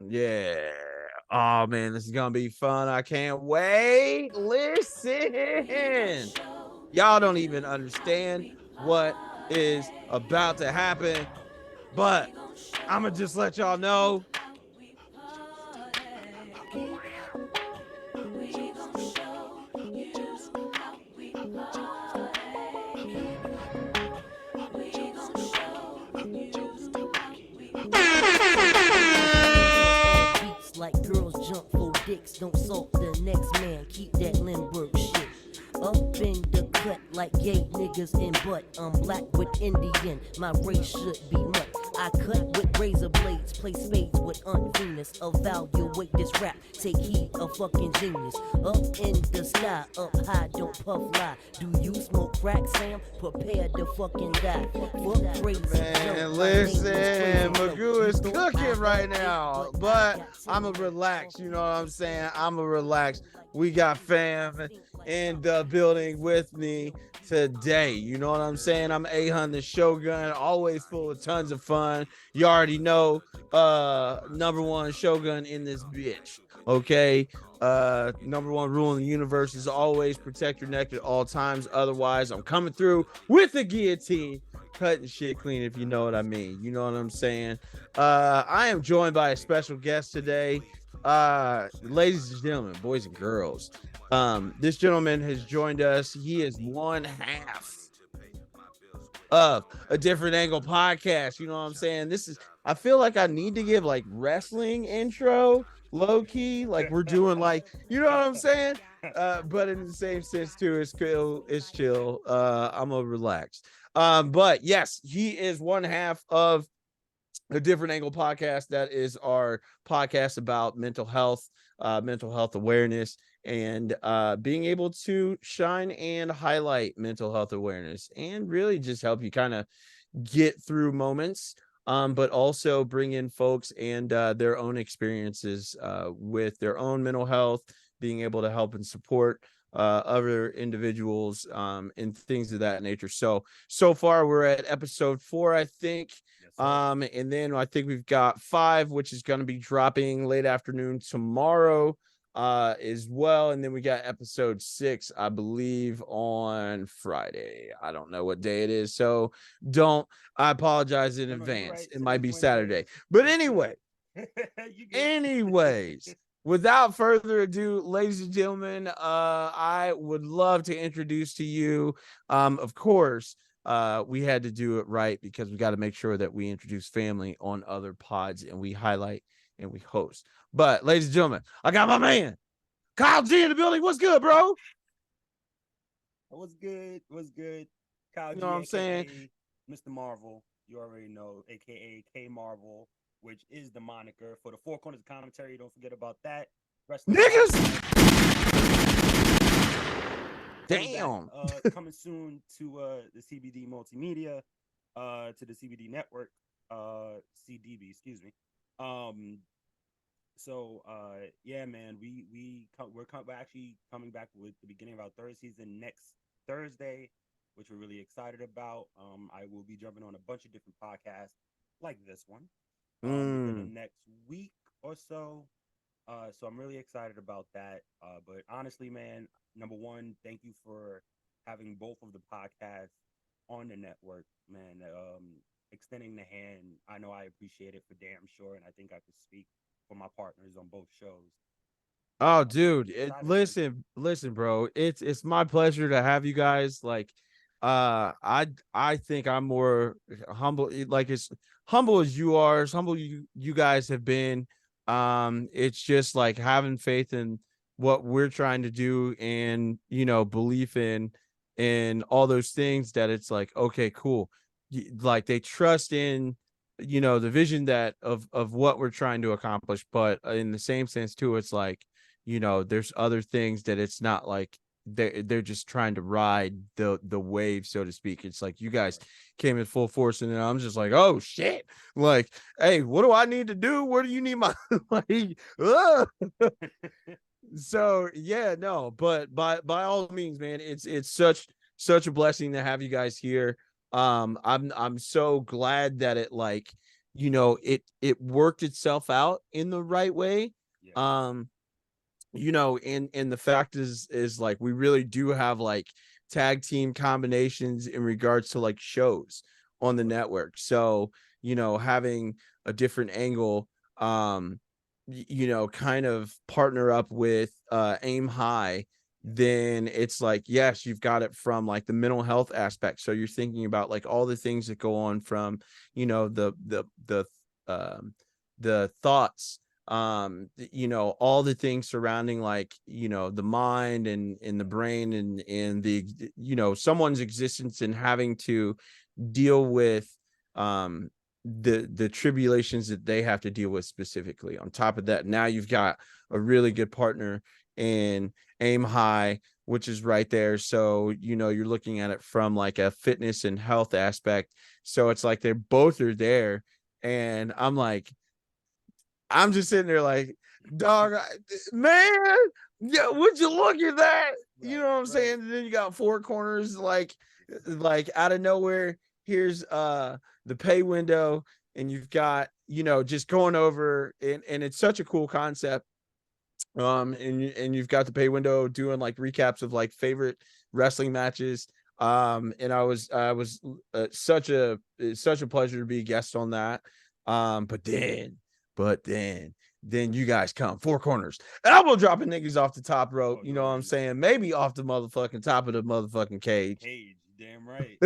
Yeah. Oh man, this is gonna be fun. I can't wait. Listen. Y'all don't even understand what is about to happen, but I'ma just let y'all know. Like girls jump for dicks, don't salt the next man, keep that Lindbergh shit. Up in the cut like gay niggas in butt. I'm black with Indian, my race should be mutt. I cut with razor blades, play spades with Aunt Venus. Evaluate this rap, take heed, a fucking genius. Up in the sky, up high, don't puff lie. Do you smoke crack, Sam? Prepare to fucking die. Fuck crazy. Man, listen, Magoo is cooking right now, but I'ma relax. You know what I'm saying? I'ma relax. We got fam in the building with me today. You know what I'm saying? I'm A-Hun the Shogun, always full of tons of fun. You already know, number one Shogun in this bitch. Okay. Number one rule in the universe is always protect your neck at all times. Otherwise, I'm coming through with the guillotine, cutting shit clean, if you know what I mean. You know what I'm saying? I am joined by a special guest today. Ladies and gentlemen, boys and girls. This gentleman has joined us. He is one half of a different angle podcast. You know what I'm saying? I feel like I need to give like wrestling intro, low key, like we're doing like, you know what I'm saying? But in the same sense too, it's chill. I'm a relaxed. But yes, he is one half of a different angle podcast. That is our podcast about mental health awareness, and being able to shine and highlight mental health awareness and really just help you kind of get through moments, but also bring in folks and their own experiences with their own mental health, being able to help and support other individuals and things of that nature. So far we're at episode 4, I think. And then I think we've got 5, which is going to be dropping late afternoon tomorrow as well. And then we got episode 6, I believe, on Friday. I don't know what day it is, so I apologize in advance. Right. It might be Saturday, but anyway. Anyways, without further ado, ladies and gentlemen, I would love to introduce to you, of course, we had to do it right because we got to make sure that we introduce family on other pods and we highlight and we host. But ladies and gentlemen, I got my man Kyle G in the building. What's good, bro? What's good? What's good? Kyle G, you know what I'm saying? Mr. Marvel, you already know, aka K Marvel, which is the moniker for the Four Corners of Commentary. Don't forget about that. Niggas! Damn. Coming soon to the CBD Multimedia, to the CBD Network, C.D.B, excuse me. Yeah, man, we're actually coming back with the beginning of our third season next Thursday, which we're really excited about. I will be jumping on a bunch of different podcasts like this one within the next week or so. So I'm really excited about that. But honestly, man, number one, thank you for having both of the podcasts on the network, man. Extending the hand, I know I appreciate it for damn sure, and I think I could speak for my partners on both shows. Oh, dude, listen, bro. It's my pleasure to have you guys. Like, I think I'm more humble, like as humble as you are, as humble you guys have been. It's just like having faith in what we're trying to do, and belief in all those things, that it's like, okay, cool. Like they trust in the vision that of what we're trying to accomplish, but in the same sense too, it's like, there's other things that it's not like they're just trying to ride the wave, so to speak. It's like you guys came in full force, and then I'm just like, oh shit, like, hey, what do I need to do? Where do you need my like so yeah, no, but by all means, man, it's such a blessing to have you guys here. I'm so glad that it like you know, it worked itself out in the right way. Yeah. You know, and the fact is like we really do have like tag team combinations in regards to like shows on the network. So, you know, having a different angle, you know, kind of partner up with Aim High, then it's like, yes, you've got it from like the mental health aspect. So you're thinking about like all the things that go on from, you know, the thoughts, you know, all the things surrounding like, you know, the mind and the brain and the, you know, someone's existence and having to deal with the tribulations that they have to deal with specifically. On top of that, now you've got a really good partner in Aim High, which is right there. So, you know, you're looking at it from like a fitness and health aspect. So it's like they both are there. And I'm just sitting there like, dog, man, yeah, would you look at that? You know what I'm saying? And then you got four corners, like out of nowhere. Here's the pay window, and you've got, you know, just going over, and it's such a cool concept. And you've got the pay window doing like recaps of like favorite wrestling matches. And I was such a pleasure to be a guest on that. But then you guys come four corners, elbow dropping niggas off the top rope. You know what I'm saying? Maybe off the motherfucking top of the motherfucking cage. Cage, damn right.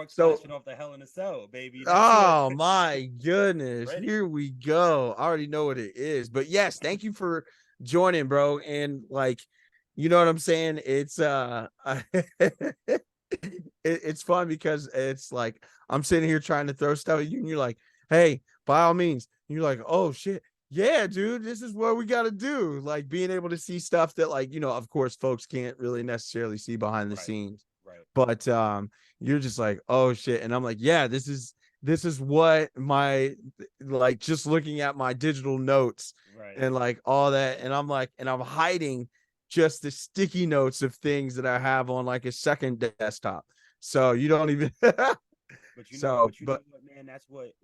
So off the Hell in a Cell, baby. oh my goodness, here we go. I already know what it is, but yes, thank you for joining, bro. And like, you know what I'm saying? It's it's fun because it's like I'm sitting here trying to throw stuff at you, and you're like, hey, by all means. And you're like, oh shit, yeah, dude, this is what we got to do. Like being able to see stuff that, like, you know, of course, folks can't really necessarily see behind the scenes, but you're just like, oh shit, and I'm like, yeah, this is what my, like, just looking at my digital notes and like all that, and I'm like, and I'm hiding just the sticky notes of things that I have on like a second desktop, so you don't even But you know, know what, man, that's what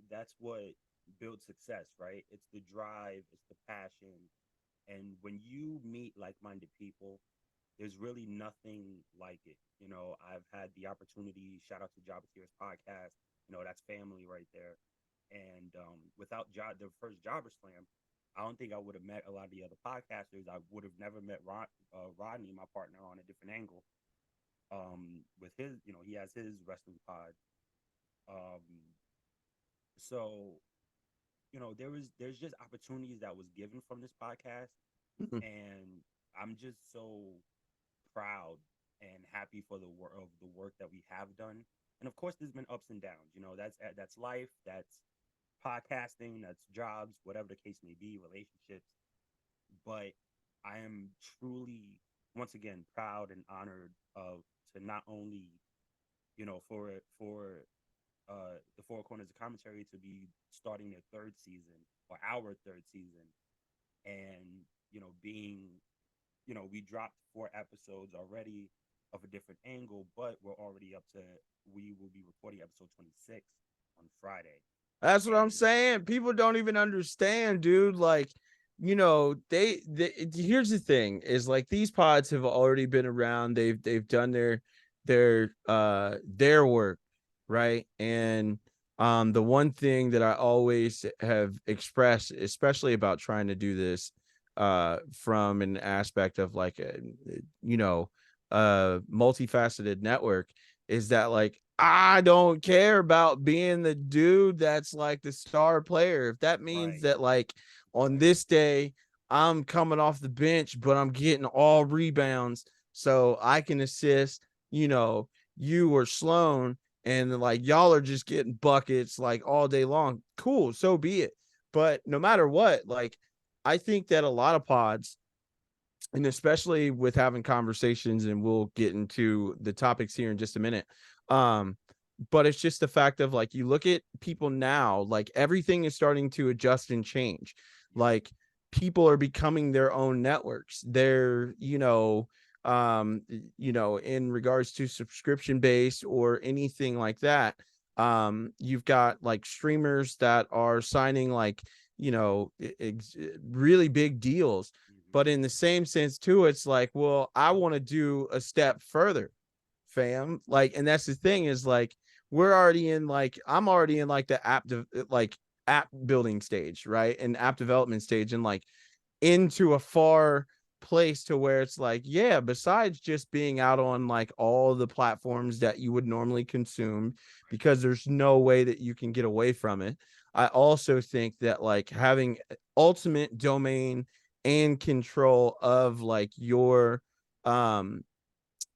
builds success, right? It's the drive, it's the passion. And when you meet like-minded people, there's really nothing like it. You know, I've had the opportunity, shout out to Jobberteers podcast, you know, that's family right there. And without the first Jobber Slam, I don't think I would have met a lot of the other podcasters. I would have never met Rodney, my partner, on a different angle. With his, you know, he has his wrestling pod. So, you know, there's just opportunities that was given from this podcast, and I'm just so proud and happy for the work that we have done. And of course, there's been ups and downs. You know, that's life, that's podcasting, that's jobs, whatever the case may be, relationships. But I am truly, once again, proud and honored to not only, you know, for the Four Corners of Commentary to be starting their third season, or our third season, and, you know, we dropped 4 episodes already of a different angle, but we will be recording episode 26 on Friday. That's what I'm saying. People don't even understand, dude. Like, you know, they here's the thing is, like, these pods have already been around. They've done their work, right? And the one thing that I always have expressed, especially about trying to do this from an aspect of like a, you know, multifaceted network, is that like I don't care about being the dude that's like the star player. If that means that like on this day I'm coming off the bench, but I'm getting all rebounds so I can assist, you know, you or Sloan, and like y'all are just getting buckets like all day long, cool, so be it. But no matter what, like, I think that a lot of pods, and especially with having conversations, and we'll get into the topics here in just a minute, but it's just the fact of like, you look at people now, like everything is starting to adjust and change. Like people are becoming their own networks. They're, you know, in regards to subscription based or anything like that. You've got like streamers that are signing like, really big deals. Mm-hmm. But in the same sense too, it's like, well, I want to do a step further, fam. Like, and that's the thing is like, I'm already in like the app building stage, right? And app development stage, and like into a far place to where it's like, yeah, besides just being out on like all the platforms that you would normally consume, because there's no way that you can get away from it. I also think that like having ultimate domain and control of like your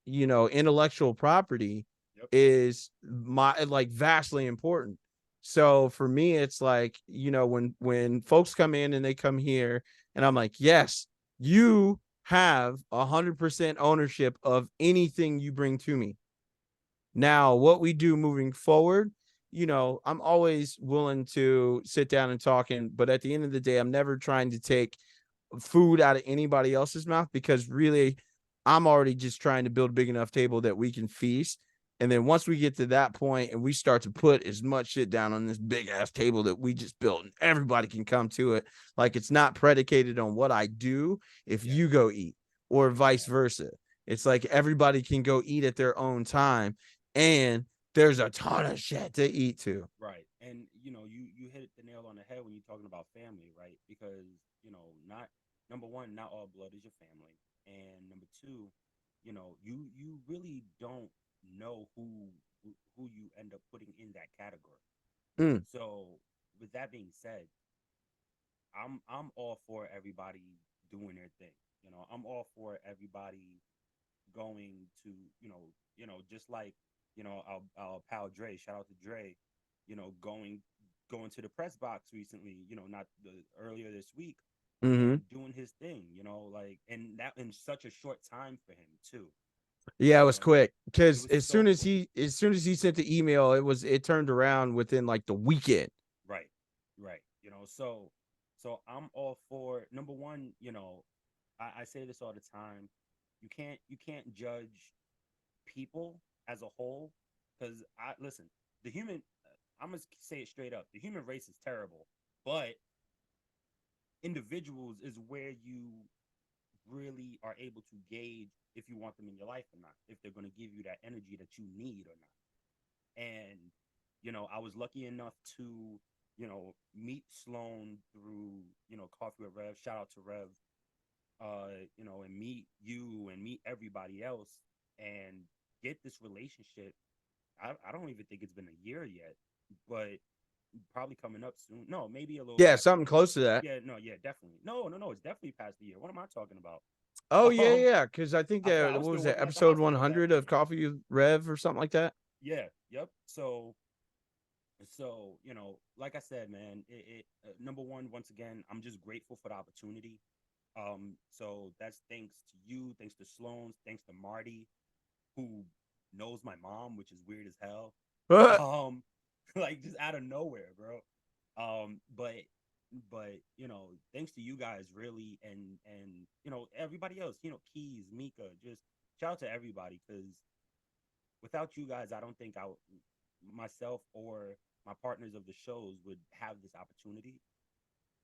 intellectual property Yep. is vastly important. So for me, it's like, when folks come in and they come here and I'm like, yes, you have 100% ownership of anything you bring to me. Now, what we do moving forward, I'm always willing to sit down and talk, but at the end of the day, I'm never trying to take food out of anybody else's mouth, because really I'm already just trying to build a big enough table that we can feast. And then once we get to that point and we start to put as much shit down on this big ass table that we just built, and everybody can come to it, like it's not predicated on what I do if you go eat, or vice versa. It's like everybody can go eat at their own time, and there's a ton of shit to eat too. Right. And you hit the nail on the head when you're talking about family, right? Because, not number one, not all blood is your family. And number two, you really don't know who you end up putting in that category. Mm. So with that being said, I'm all for everybody doing their thing. I'm all for everybody going to, just like, our pal Dre, shout out to Dre, going to the press box recently, not earlier this week, Mm-hmm. and doing his thing, like, and that in such a short time for him too. Yeah, it You was know, quick, it because was as so soon as quick. he sent the email, it turned around within like the weekend. Right, right. So I'm all for number one. I say this all the time. You can't judge people as a whole, because I listen. The human, I'm gonna say it straight up. The human race is terrible, but individuals is where you really are able to gauge if you want them in your life or not, if they're going to give you that energy that you need or not. And I was lucky enough to meet Sloan through Coffee with Rev. Shout out to Rev. And meet you and meet everybody else and get this relationship. I don't even think it's been a year yet, but probably coming up soon. No, maybe a little Yeah, past. something close to that. Yeah, no, yeah, definitely. No, it's definitely past the year. What am I talking about? Oh yeah, Um, yeah. Because I think I forgot that, I what was was still that, working at the episode hospital back 100 of then. Coffee with Rev or something like that. Yeah, yep. So like I said, man, number one, once again, I'm just grateful for the opportunity. So that's thanks to you, thanks to Sloan, thanks to Marty, who knows my mom, which is weird as hell. Um, like just out of nowhere, bro. But thanks to you guys, really, and everybody else, Keys, Mika, just shout out to everybody, because without you guys, I don't think myself or my partners of the shows would have this opportunity.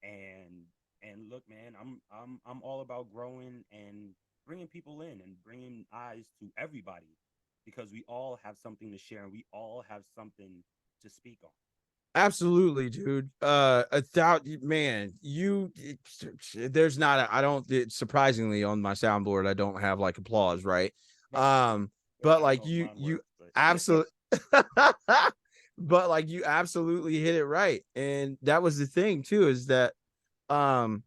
And look, man, I'm all about growing and bringing people in and bringing eyes to everybody, because we all have something to share and we all have something to speak on. Absolutely, dude. Man, there's not, I don't, surprisingly on my soundboard, I don't have like applause, right? Right. I But don't like know if mine you works, but absolutely, but like you absolutely hit it right. And that was the thing too, is that, um,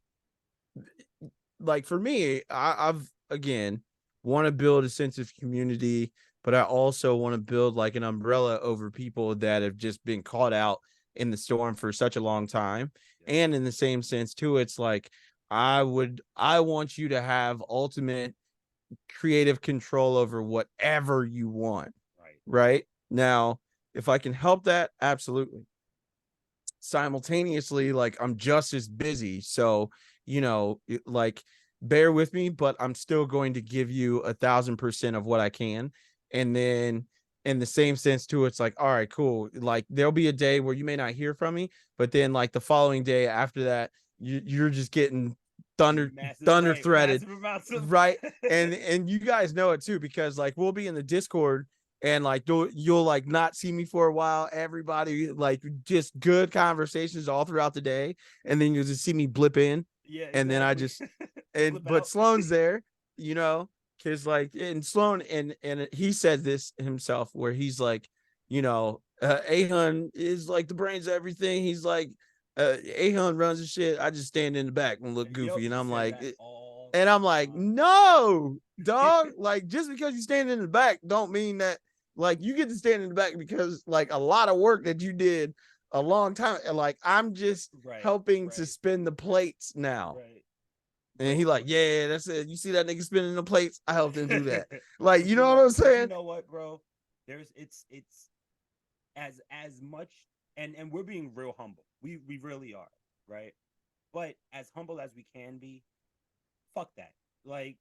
like for me, I've again want to build a sense of community, but I also want to build like an umbrella over people that have just been caught out in the storm for such a long time. yeah, And in the same sense too, it's like I want you to have ultimate creative control over whatever you want. right. Right now, if I can help that, absolutely. Simultaneously, like I'm just as busy, so like bear with me, but I'm still going to give you 1,000% of what I can. And then in the same sense too. It's like, all right, cool. Like there'll be a day where you may not hear from me, but then like the following day after that, you're just getting thunder threaded, right? And you guys know it too, because like we'll be in the Discord and like you'll like not see me for a while. Everybody like just good conversations all throughout the day, and then you'll just see me blip in, Yeah, and then I exactly. just but Sloan's there, you know, because like and Sloan and he said this himself where he's like, you know, Ahun is like the brains of everything. He's like, Ahun runs the shit. I just stand in the back and look Yep, goofy, and he I'm said like, that all and the I'm like, time. no, dog. Like just because you stand in the back don't mean that like you get to stand in the back because like a lot of work that you did a long time. And like I'm just helping to spin the plates now. Right. And he like, yeah, that's it. You see that nigga spinning the plates? I helped him do that. Like, But you know what I'm saying? You know what, bro? It's as much, and we're being real humble. We really are, right? But as humble as we can be, fuck that. Like,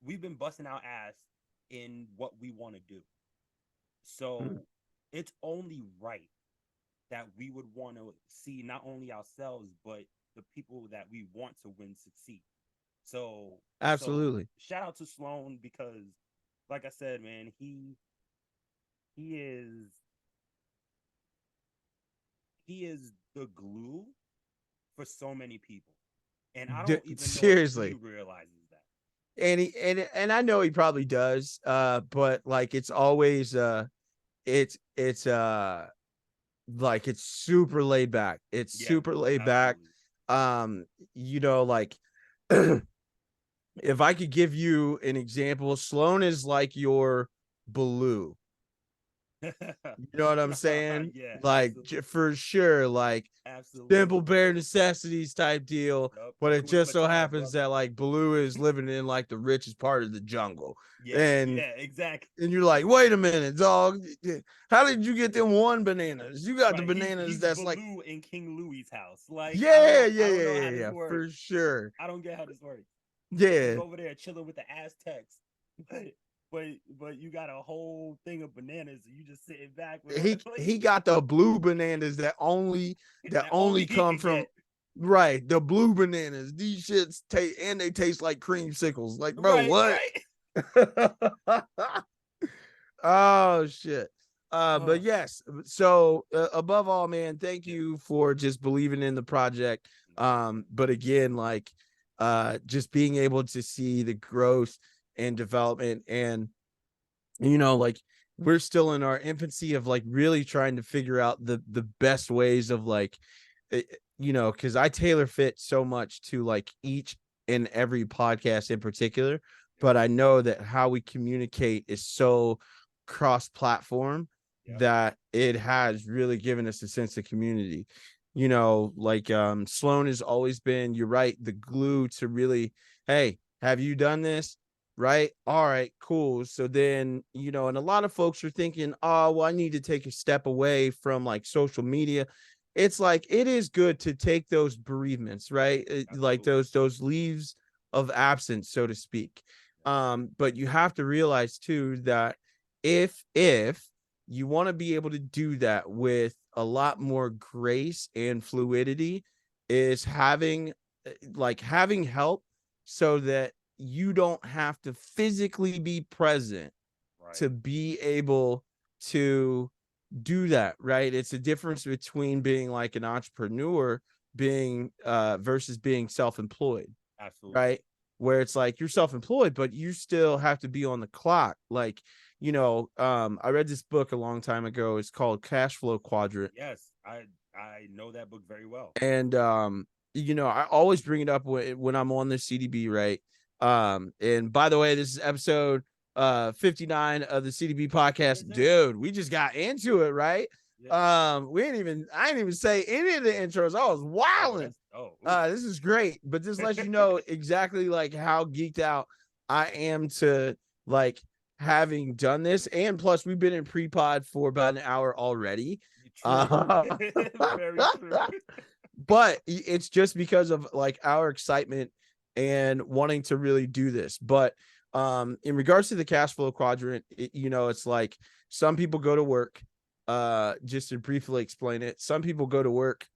we've been busting our ass in what we want to do. So it's only right that we would want to see not only ourselves, but the people that we want to win succeed. So absolutely. So shout out to Sloan because, like I said, man, he is the glue for so many people, and I don't even seriously know if he realizes that. And and I know he probably does, but like it's always it's like it's super laid back. It's super laid back. You know, like if I could give you an example, Sloan is like your Baloo. You know what I'm saying? Yeah, like for sure, like simple bare necessities type deal. Yep. But it just so happens that like Baloo is living in like the richest part of the jungle. And exactly. And you're like, wait a minute, dog. How did you get them one bananas? You got the bananas he's that's Baloo like in King Louis's house. Like, yeah, I don't know how this works. for sure. I don't get how this works. Yeah, he's over there chilling with the Aztecs, but you got a whole thing of bananas, and you just sitting back. With he got the blue bananas that only come from right. The blue bananas. These shits taste and they taste like creamsicles. Like, bro, what? Oh shit. But yes, so above all, man, thank you for just believing in the project. But again, like just being able to see the growth and development, and you know, like we're still in our infancy of like really trying to figure out the best ways of like you know, because I tailor fit so much to like each and every podcast in particular, but I know that how we communicate is so cross-platform that it has really given us a sense of community. You know, like Sloan has always been, you're right, the glue to really, hey, have you done this? Right? All right, cool. So then, you know, and a lot of folks are thinking, oh, well, I need to take a step away from like social media. It's like it is good to take those bereavements, right? Like those leaves of absence, so to speak. But you have to realize too that if you want to be able to do that with a lot more grace and fluidity, is having help so that you don't have to physically be present to be able to do that, right? It's a difference between being like an entrepreneur being versus being self-employed. Absolutely. Right? Where it's like you're self-employed, but you still have to be on the clock. Like, you know, I read this book a long time ago. It's called Cash Flow Quadrant. Yes, I know that book very well. And you know, I always bring it up when I'm on this C.D.B, right? And by the way, this is episode 59 of the C.D.B podcast. Dude, we just got into it, right? I didn't even say any of the intros. I was wilding. This is great, but this lets you know exactly like how geeked out I am to like having done this. And plus we've been in pre-pod for about an hour already. Very true. But it's just because of like our excitement and wanting to really do this. But in regards to the cash flow quadrant, you know, it's like some people go to work, just to briefly explain it, some people go to work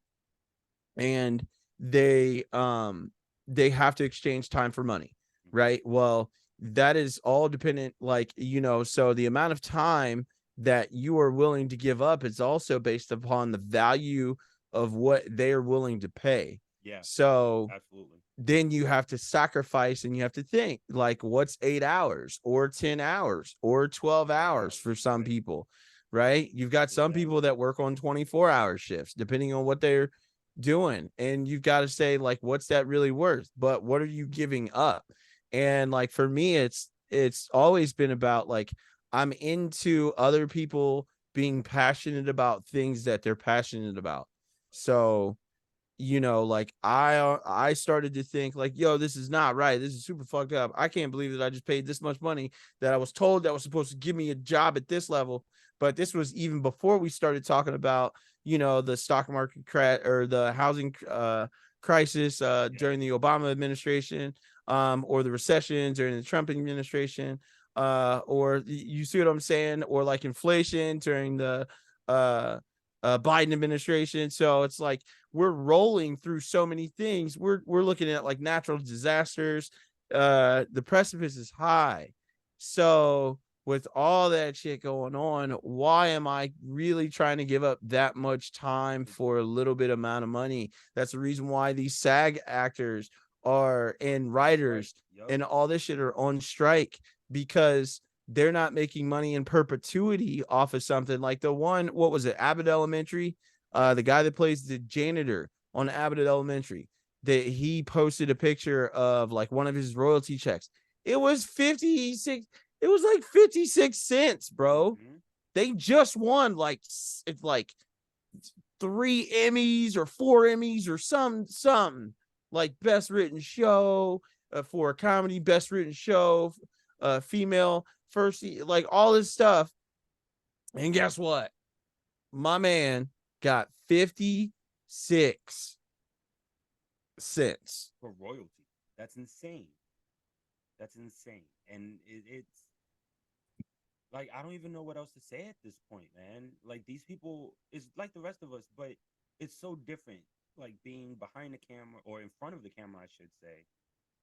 and they have to exchange time for money, right? Well, that is all dependent, like, so the amount of time that you are willing to give up is also based upon the value of what they are willing to pay. Yeah, So absolutely. then you have to sacrifice, and you have to think, like, what's 8 hours or 10 hours or 12 hours for some people, right? You've got some people that work on 24-hour shifts, depending on what they're doing. And you've got to say, like, what's that really worth? But what are you giving up? And like, for me, it's always been about, like, I'm into other people being passionate about things that they're passionate about. So, like, I started to think, like, yo, this is not right. This is super fucked up. I can't believe that I just paid this much money that I was told that was supposed to give me a job at this level. But this was even before we started talking about, the stock market or the housing crisis during the Obama administration, or the recession during the Trump administration, or you see what I'm saying, or like inflation during the Biden administration. So it's like, we're rolling through so many things. We're looking at, like, natural disasters. The precipice is high. So with all that shit going on, why am I really trying to give up that much time for a little bit amount of money? That's the reason why these SAG actors are, and writers and all this shit are on strike, because they're not making money in perpetuity off of something like the one, what was it, Abbott Elementary? The guy that plays the janitor on Abbott Elementary, that he posted a picture of, like, one of his royalty checks. It was 56. It was like 56 cents, bro. They just won, like, it's like 3 Emmys or 4 Emmys or something, like best written show, for a comedy, best written show, female first, like, all this stuff. And guess what? My man got 56 cents for royalty. That's insane. That's insane. And it's like, I don't even know what else to say at this point, man. Like, these people is like the rest of us, but it's so different. Like, being behind the camera, or in front of the camera, I should say,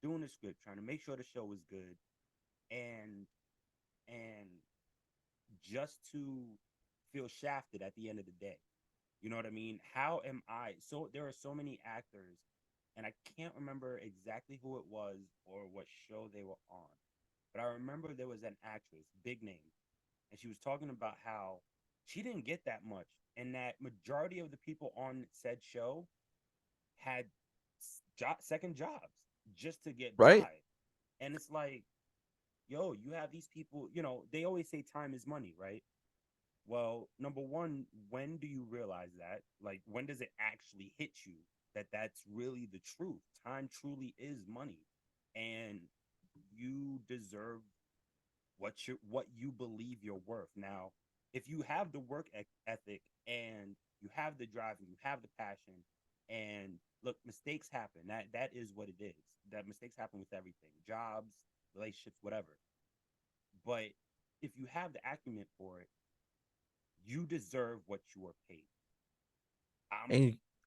doing the script, trying to make sure the show is good, and just to feel shafted at the end of the day. You know what I mean? How am I? So there are so many actors, and I can't remember exactly who it was or what show they were on, but I remember there was an actress, big name, and she was talking about how she didn't get that much, and that majority of the people on said show had second jobs just to get right? by. And it's like, yo, you have these people, they always say time is money, right? Well, number one, when do you realize that? Like, when does it actually hit you that that's really the truth? Time truly is money, and you deserve what you believe you're worth. Now, if you have the work ethic, and you have the drive, and you have the passion, and look, mistakes happen. That is what it is. That mistakes happen with everything, jobs, relationships, whatever. But if you have the acumen for it, you deserve what you are paid.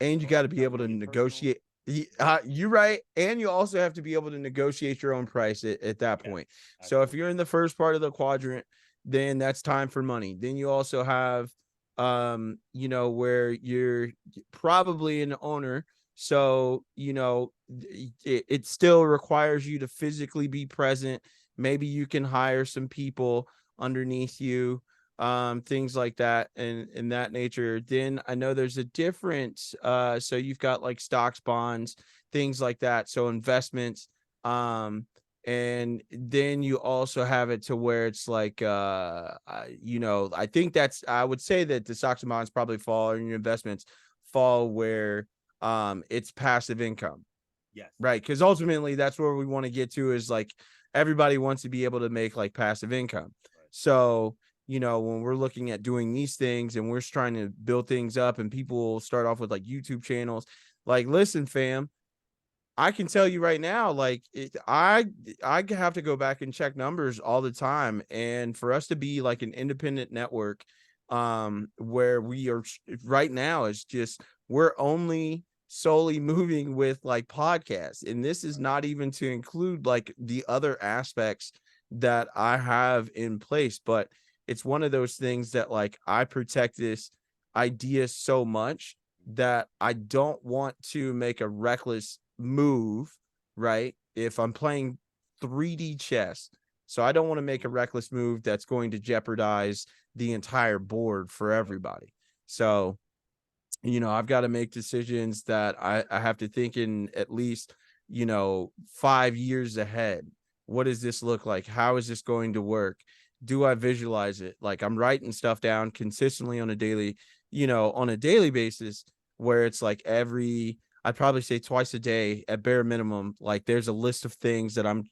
And you got to be able to negotiate. You're right. And you also have to be able to negotiate your own price at that point. So if you're in the first part of the quadrant, then that's time for money. Then you also have, where you're probably an owner. So, it still requires you to physically be present. Maybe you can hire some people underneath you, things like that, and in that nature. Then I know there's a difference, so you've got like stocks, bonds, things like that, so investments, and then you also have it to where it's like, I think I would say that the stocks and bonds probably fall, and your investments fall where it's passive income. Yes. Right, because ultimately that's where we want to get to, is like, everybody wants to be able to make like passive income. Right. So, when we're looking at doing these things, and we're trying to build things up, and people start off with like YouTube channels, like, listen, fam, I can tell you right now, like I have to go back and check numbers all the time, and for us to be like an independent network, where we are right now is just we're only solely moving with like podcasts, and this is Right. not even to include like the other aspects that I have in place, but it's one of those things that like I protect this idea so much that I don't want to make a reckless move, right? If I'm playing 3D chess. So I don't want to make a reckless move that's going to jeopardize the entire board for everybody. So, I've got to make decisions that I have to think in at least, 5 years ahead. What does this look like? How is this going to work? Do I visualize it? Like I'm writing stuff down consistently on a daily basis, where it's like I'd probably say twice a day at bare minimum. Like there's a list of things that I'm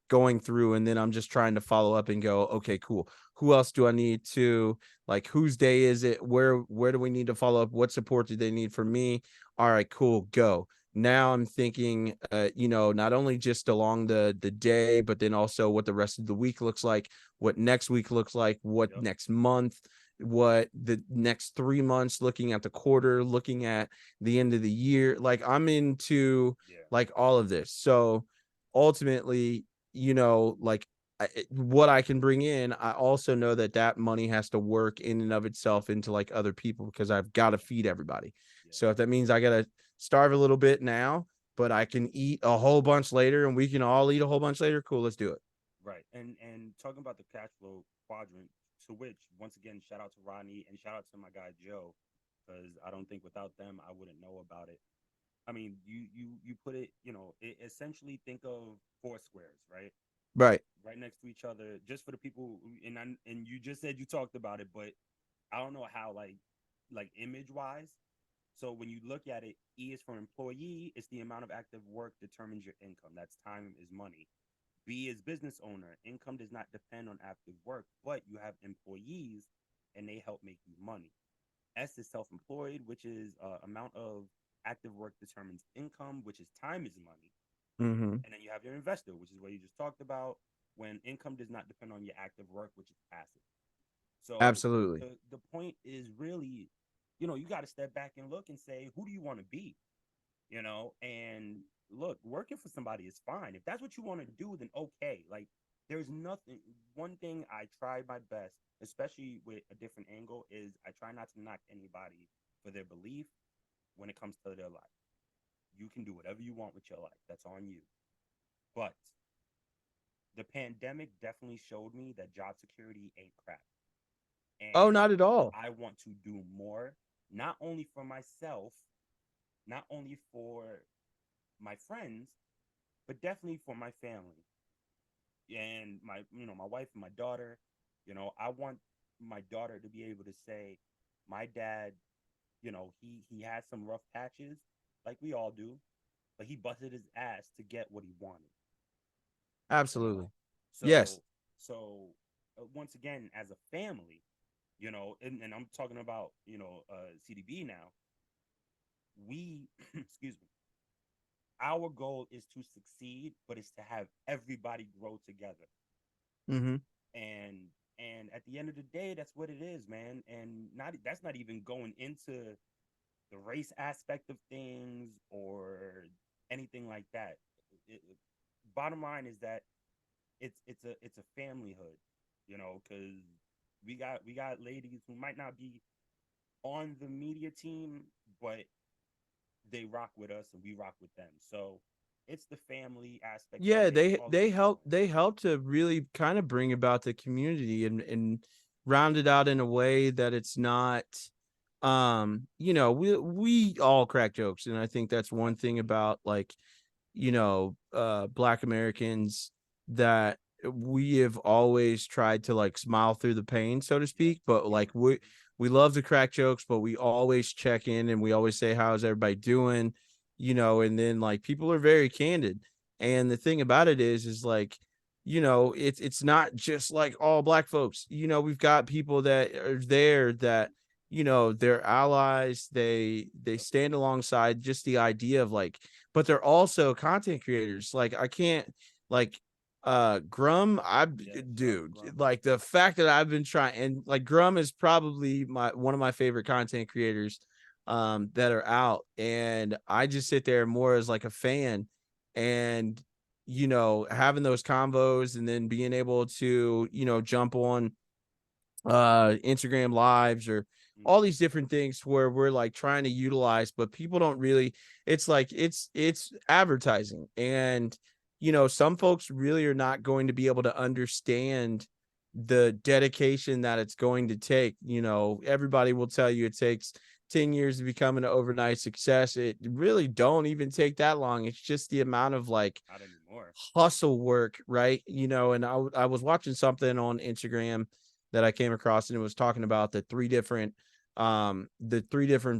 going through, and then I'm just trying to follow up and go, okay, cool. Who else do I need to, like, whose day is it? Where do we need to follow up? What support do they need from me? All right, cool, go. Now I'm thinking, not only just along the day, but then also what the rest of the week looks like, what next week looks like, what Yep. next month, what the next 3 months, looking at the quarter, looking at the end of the year. Like I'm into Yeah. like all of this. So ultimately, like what I can bring in, I also know that that money has to work in and of itself into like other people, because I've got to feed everybody. Yeah. So if that means I got to starve a little bit now, but I can eat a whole bunch later and we can all eat a whole bunch later, cool, let's do it. Right. And talking about the cash flow quadrant, to which once again, shout out to Ronnie and shout out to my guy Joe, because I don't think without them I wouldn't know about it. I mean, you put it, essentially think of four squares, right? Right. Right next to each other, just for the people. And you just said you talked about it, but I don't know how, like image wise. So when you look at it, E is for employee. It's the amount of active work determines your income. That's time is money. B is business owner. Income does not depend on active work, but you have employees and they help make you money. S is self-employed, which is amount of active work determines income, which is time is money. Mm-hmm. And then you have your investor, which is what you just talked about, when income does not depend on your active work, which is passive. So Absolutely. the point is really, you got to step back and look and say, who do you want to be? And look, working for somebody is fine. If that's what you want to do, then okay. Like, there's nothing. One thing I try my best, especially with a different angle, is I try not to knock anybody for their belief when it comes to their life. You can do whatever you want with your life. That's on you. But the pandemic definitely showed me that job security ain't crap. Oh, And not at all. I want to do more, not only for myself, not only for my friends, but definitely for my family and my wife and my daughter. I want my daughter to be able to say, my dad, he had some rough patches, like we all do, but he busted his ass to get what he wanted. you Absolutely. know Yes. so once again, as a family, and I'm talking about CDB now, we excuse me, our goal is to succeed, but it's to have everybody grow together. Mm-hmm. And at the end of the day, that's what it is, man. And not that's not even going into the race aspect of things or anything like that. Bottom line is that it's a familyhood, because we got ladies who might not be on the media team, but they rock with us and we rock with them. So it's the family aspect of Yeah, it they all the they way help around. they help to really kind of bring about the community and round it out in a way that it's not we all crack jokes, and I think that's one thing Absolutely. about like Black Americans, that we have always tried to like smile through the pain, so to Yep. speak, but Yep. like we love to crack jokes, but we always check in and we always say, how's everybody doing, and then like people are very candid. And the thing about it is like, it's not just like all Black folks. We've got people that are there that they're allies. They stand alongside just the idea of like, but they're also content creators. Like I can't like Grum, Yeah, shout out to dude, Grum. like the fact that I've been trying, and like Grum is probably one of my favorite content creators that are out, and I just sit there more as like a fan, and having those combos and then being able to jump on Instagram lives or all Mhm. these different things where we're like trying to utilize, but people don't really, it's like it's advertising. And some folks really are not going to be able to understand the dedication that it's going to take. Everybody will tell you it takes 10 years to become an overnight success. It really don't even take that long. It's just the amount of like Not anymore. hustle work, right? And I was watching something on Instagram that I came across, and it was talking about the three different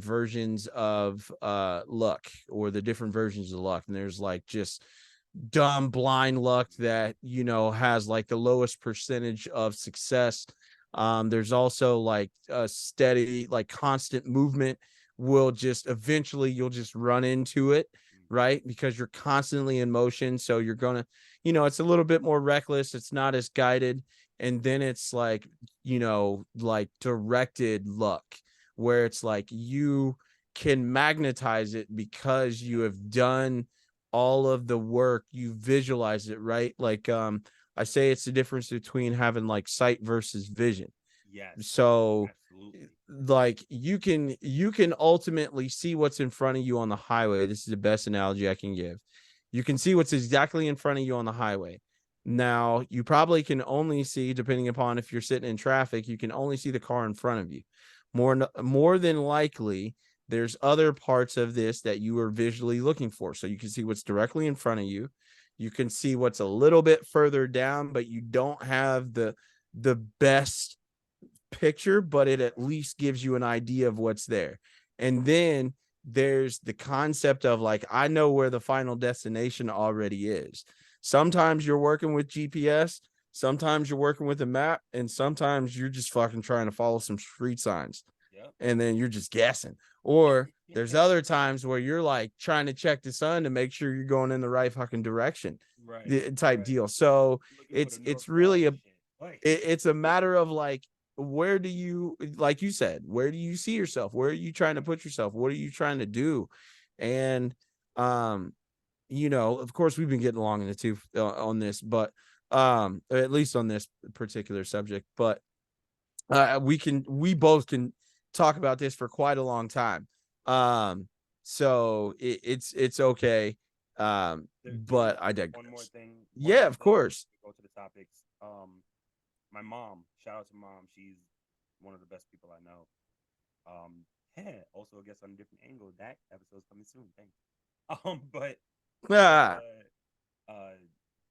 versions of luck, or the different versions of luck. And there's like just dumb blind luck that has like the lowest percentage of success. There's also like a steady, like constant movement will just eventually you'll just run into it, right? Because you're constantly in motion, so you're gonna it's a little bit more reckless, it's not as guided. And then it's like like directed luck, where it's like you can magnetize it because you have done all of the work, you visualize it, right? Like I say it's the difference between having like sight versus vision. Yes, So absolutely. like you can ultimately see what's in front of you on the highway. This is the best analogy I can give. You can see what's exactly in front of you on the highway. Now you probably can only see, depending upon if you're sitting in traffic, you can only see the car in front of you. More than likely there's other parts of this that you are visually looking for, so you can see what's directly in front of you. You can see what's a little bit further down, but you don't have the best picture, but it at least gives you an idea of what's there. And then there's the concept of like, I know where the final destination already is. Sometimes you're working with GPS, sometimes you're working with a map, and sometimes you're just fucking trying to follow some street signs, Yep. and then you're just guessing. Or there's other times where you're like trying to check the sun to make sure you're going in the right fucking direction, Right. the type Right. deal. So Looking for the North it's Star really and shit. Like, it's a matter of like, where do you, like you said, where do you see yourself, where are you trying to put yourself, what are you trying to do? And um of course we've been getting along in the two on this, but at least on this particular subject, but we both can talk about this for quite a long time. So it's okay. there's But I one more digress. thing. One Yeah, more of thing. course. Go to the topics. My mom. Shout out to mom. She's one of the best people I know. Also, I guess on a different angle. That episode's coming soon. Thanks. But but Ah,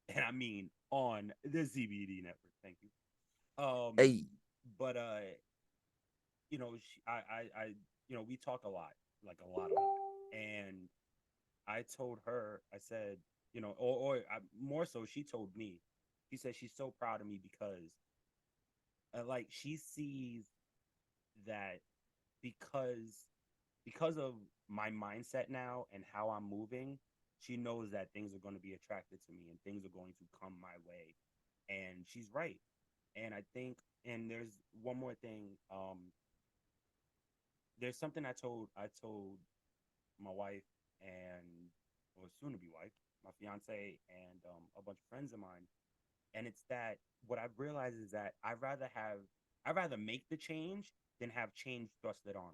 and I mean on the CBD network. Thank you. hey. But we talk a lot, like a lot, and I told her, I said, more so, she told me, she said she's so proud of me because, like, she sees that because because of my mindset now and how I'm moving, she knows that things are going to be attracted to me and things are going to come my way, and she's right. And I think, and there's one more thing. There's something I told my wife and or soon to be wife, my fiance, and a bunch of friends of mine. And it's that what I've realized is that I'd rather make the change than have change thrusted on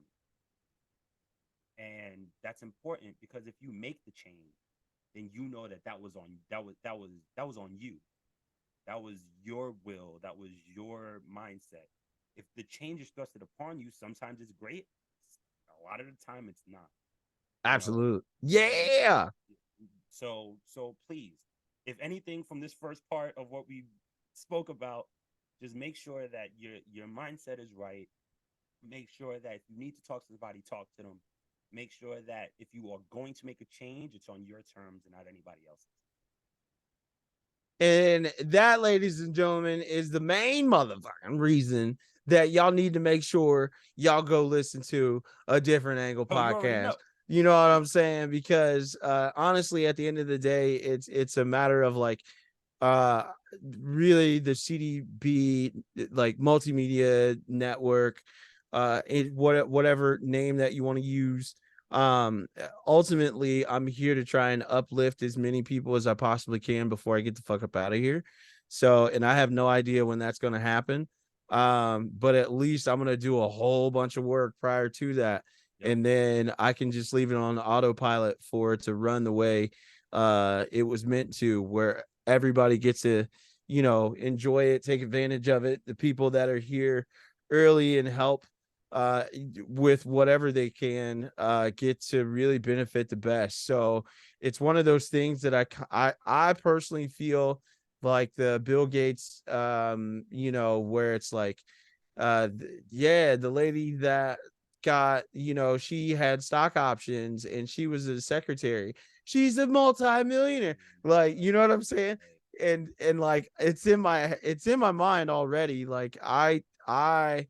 me. And that's important because if you make the change, then you know that that was on you. That was your will. That was your mindset. If the change is thrusted upon you, sometimes it's great. A lot of the time, it's not. You know, Absolute. and Yeah. so please, if anything from this first part of what we spoke about, just make sure that your mindset is right. Make sure that if you need to talk to somebody, talk to them. Make sure that if you are going to make a change, it's on your terms and not anybody else's. And that, ladies and gentlemen, is the main motherfucking reason that y'all need to make sure y'all go listen to a Different Angle Oh, you already know. podcast. You know what I'm saying? Because honestly, at the end of the day, it's a matter of like uh really the C.D.B like multimedia network, whatever name that you want to use. Ultimately, I'm here to try and uplift as many people as I possibly can before I get the fuck up out of here. So, and I have no idea when that's going to happen. But at least I'm going to do a whole bunch of work prior to that. Yep. And then I can just leave it on autopilot for it to run the way it was meant to, where everybody gets to, enjoy it, take advantage of it. The people that are here early and help with whatever they can get to really benefit the best. So it's one of those things that I personally feel like the Bill Gates, where it's like, the lady that got, she had stock options and she was a secretary. She's a multi-millionaire. Like, you know what I'm saying? And like it's in my mind already. Like I kind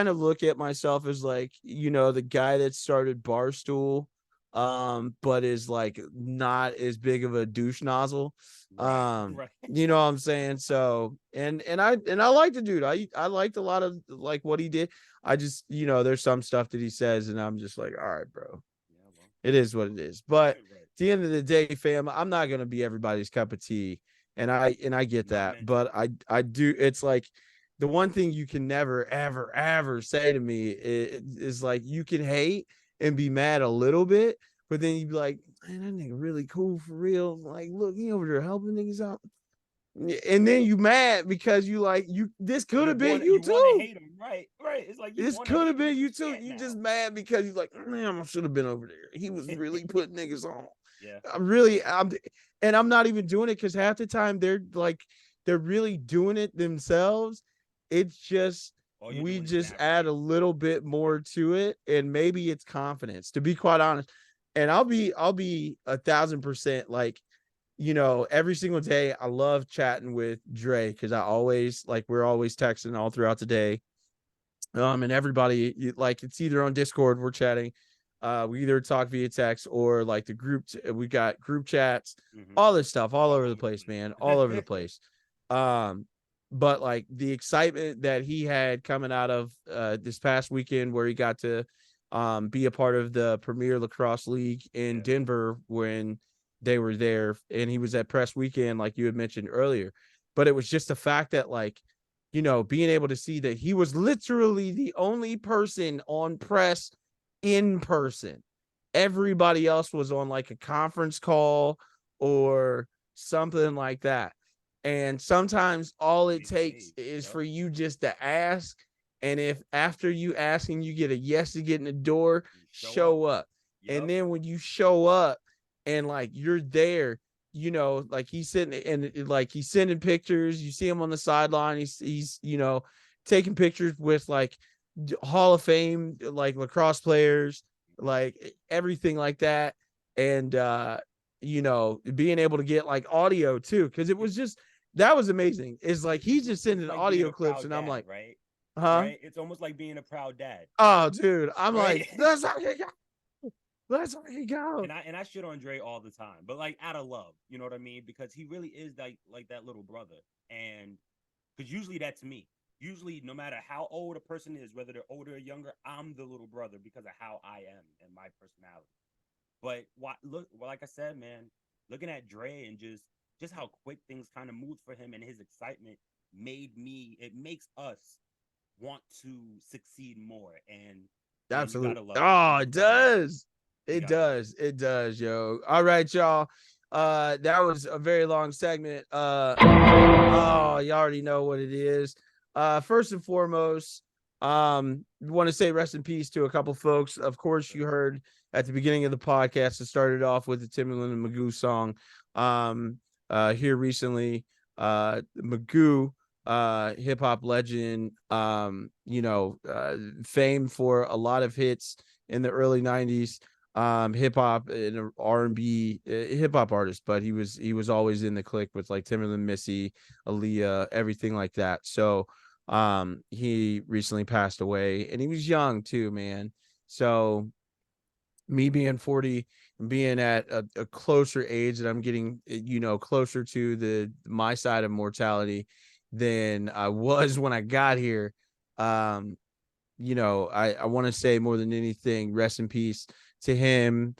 of look at myself as like, the guy that started Barstool, but is like not as big of a douche nozzle. Right. You know what I'm saying? So, and I like the dude. I liked a lot of like what he did. I just, there's some stuff that he says, and I'm just like, all right, bro. Yeah, well, It is what it is. But right. at the end of the day, fam, I'm not gonna be everybody's cup of tea. And I get Not that. meant to But be. I do, it's like the one thing you can never, ever, ever say to me is like you can hate and be mad a little bit, but then you'd be like, man, that nigga really cool for real. Like, look, he over there helping niggas out. And then you mad because this could have been you You want to too. hate him, right? It's like you This want to could hate have him, been but you too. can't You now. just mad because you're like, man, I should have been over there. He was really putting niggas on. Yeah. I'm not even doing it because half the time they're really doing it themselves. It's just All you're we doing is just add a fabricating. little bit more to it, and maybe it's confidence, to be quite honest. And I'll be 1,000% like, every single day I love chatting with Dre because we're always texting all throughout the day. And everybody, like, it's either on Discord, we're chatting. We either talk via text or like we got group chats, all this stuff all over the place, man, all over the place. But like the excitement that he had coming out of this past weekend where he got to be a part of the Premier Lacrosse League in Denver when they were there, and he was at press weekend like you had mentioned earlier. But it was just the fact that like, being able to see that he was literally the only person on press in person. Everybody else was on like a conference call or something like that. And sometimes all it takes is for you just to ask. And if after you asking, you get a yes to get in the door, show up. And then when you show up and like you're there, like he's sitting and like he's sending pictures. You see him on the sideline. He's taking pictures with like Hall of Fame like lacrosse players, like everything like that, and being able to get like audio too, because it was just that was amazing. It's like he's just sending like audio clips, and I'm like, right? huh? Right? It's almost like being a proud dad. Oh, dude, I'm right? like, that's how you go. That's how you go. And I shit on Dre all the time, but like out of love, you know what I mean? Because he really is like that little brother, and because usually that's me. Usually, no matter how old a person is, whether they're older or younger, I'm the little brother because of how I am and my personality. But like I said, man, looking at Dre and just how quick things kind of moved for him and his excitement it makes us want to succeed more. And man, you Absolutely. gotta love it. Oh, You it gotta love does. It gotta love does. It does, yo. All right, y'all. That was a very long segment. You already know what it is. First and foremost, want to say rest in peace to a couple folks. Of course, you heard at the beginning of the podcast, it started off with the Timbaland and Magoo song. Here recently, Magoo, hip hop legend, famed for a lot of hits in the early 90s. hip hop and R&B hip hop artist, but he was always in the clique with like Timberland, Missy, Aaliyah, everything like that. So he recently passed away, and he was young too, man. So me being 40 and being at a closer age that I'm getting, closer to the my side of mortality than I was when I got here. Um, I want to say more than anything, rest in peace to him.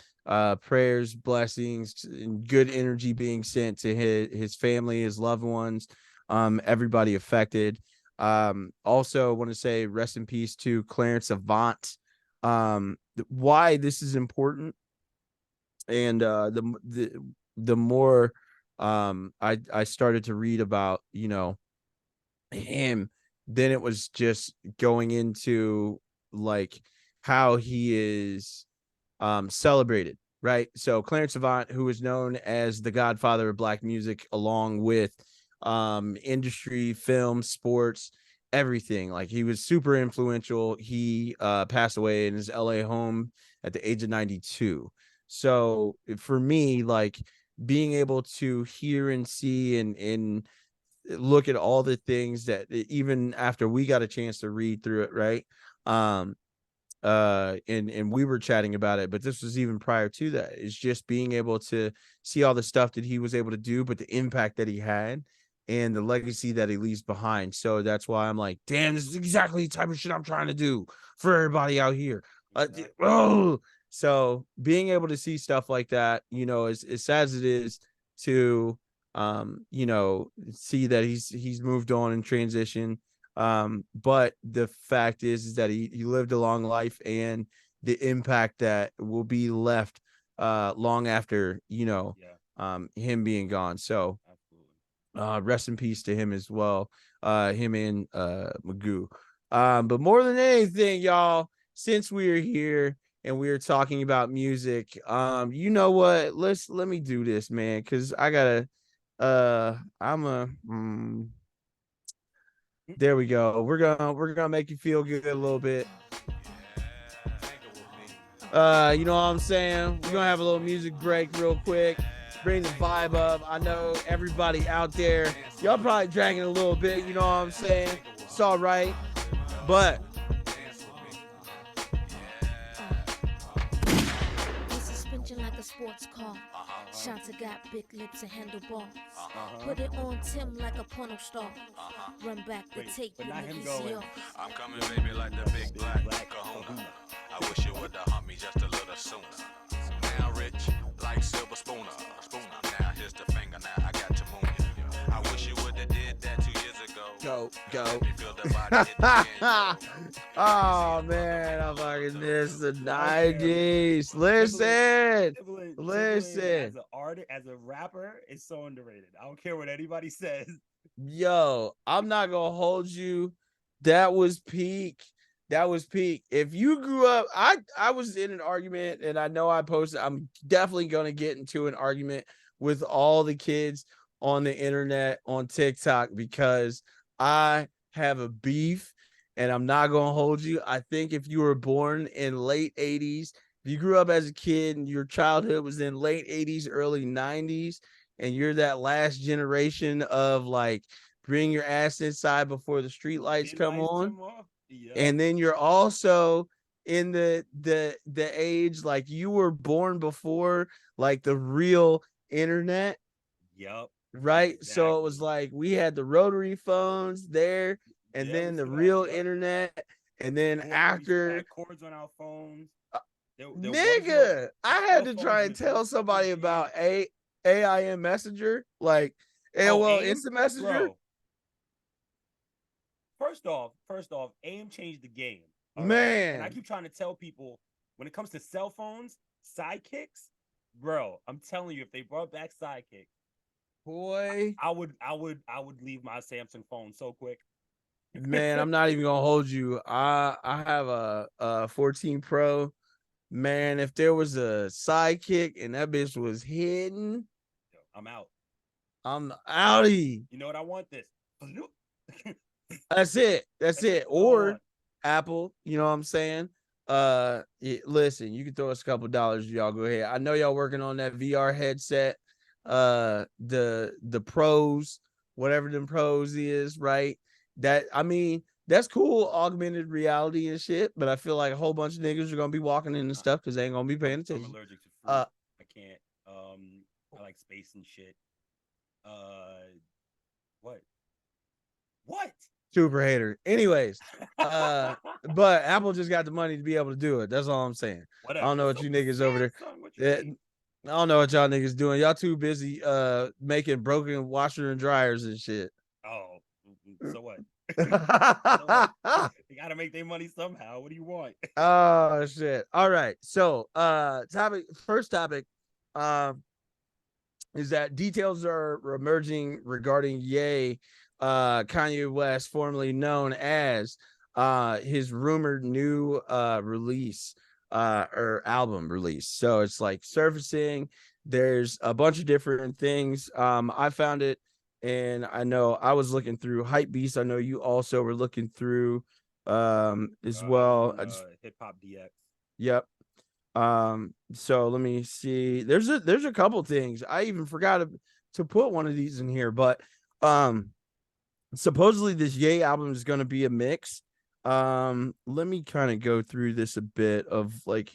Prayers, blessings, and good energy being sent to his family, his loved ones, everybody affected. Also want to say rest in peace to Clarence Avant. Why this is important, and the more I started to read about him, then it was just going into like how he is celebrated, right? So Clarence Avant, who is known as the Godfather of Black music, along with industry, film, sports, everything. Like, he was super influential. He passed away in his LA home at the age of 92. So for me, like, being able to hear and see and look at all the things that even after we got a chance to read through it, right? And we were chatting about it, but this was even prior to that. It's just being able to see all the stuff that he was able to do, but the impact that he had and the legacy that he leaves behind. So that's why I'm like, damn, this is exactly the type of shit I'm trying to do for everybody out here. So being able to see stuff like that, as sad as it is to see that he's moved on and transitioned. But the fact is that he lived a long life, and the impact that will be left long after him being gone. So rest in peace to him as well, him and Magoo. But more than anything, y'all, since we're here and we're talking about music, you know what, let me do this, man, because I gotta there we go. We're gonna make you feel good a little bit. You know what I'm saying? We're gonna have a little music break real quick. Bring the vibe up. I know everybody out there, y'all probably dragging a little bit, you know what I'm saying? It's all right. But like a sports car. Shanta got big lips and handlebars. Put it on Tim like a porno star. Run back the tape, but you not him niggas going. yours. I'm coming, baby, like the big black kahuna. I wish you would have humped me just a little sooner. Now rich, like silver spooner. Now here's the finger, now I got to moon you. I wish you would have did that 2 years ago. go. Let me feel the body hit the skin. Oh man, I fucking miss the 90s. Listen. As an artist, as a rapper, is so underrated. I don't care what anybody says. Yo, I'm not gonna hold you. That was peak. If you grew up, I was in an argument, and I know I posted. I'm definitely gonna get into an argument with all the kids on the internet on TikTok, because I have a beef, and I'm not gonna hold you. I think if you were born in late 80s, if you grew up as a kid and your childhood was in late 80s, early 90s, and you're that last generation of like, bring your ass inside before the street lights come on. Yep. And then you're also in the age, like, you were born before like the real internet. Yep. Right. Exactly. So it was like we had the rotary phones there, and then the real internet, and then after cords on our phones. Nigga, I had to try and tell somebody about AIM Messenger, like AOL Instant Messenger. Bro. First off, AIM changed the game. Man. Right? And I keep trying to tell people, when it comes to cell phones, sidekicks, bro, I'm telling you, if they brought back sidekicks, boy, I would leave my Samsung phone so quick. Man, I'm not even gonna hold you. I have a 14 Pro. Man, if there was a sidekick and that bitch was hidden, I'm out. I'm outie. You know what? I want this. That's it. Or Apple, you know what I'm saying? listen, you can throw us a couple dollars, y'all go ahead. I know y'all working on that VR headset, the pros, whatever them pros is, right? That, I mean, that's cool, augmented reality and shit, but I feel like a whole bunch of niggas are gonna be walking in and stuff because they ain't gonna be paying I'm attention. allergic to fruit. I can't. I like space and shit. What? What? Super hater. Anyways, but Apple just got the money to be able to do it. That's all I'm saying. Whatever. I don't know what So you niggas over there. Samsung, what you mean? I don't know what y'all niggas doing. Y'all too busy making broken washer and dryers and shit. Oh, so what? So what? They gotta make their money somehow. What do you want? Oh shit. All right. So first topic is that details are emerging regarding Kanye West, formerly known as his rumored new release or album release. So it's like surfacing. There's a bunch of different things. I found it, and I know I was looking through Hypebeast. I know you also were looking through as well. Hip Hop DX. Yep. So let me see. There's a couple things. I even forgot to put one of these in here, but supposedly this Ye album is going to be a mix. Let me kind of go through this a bit of like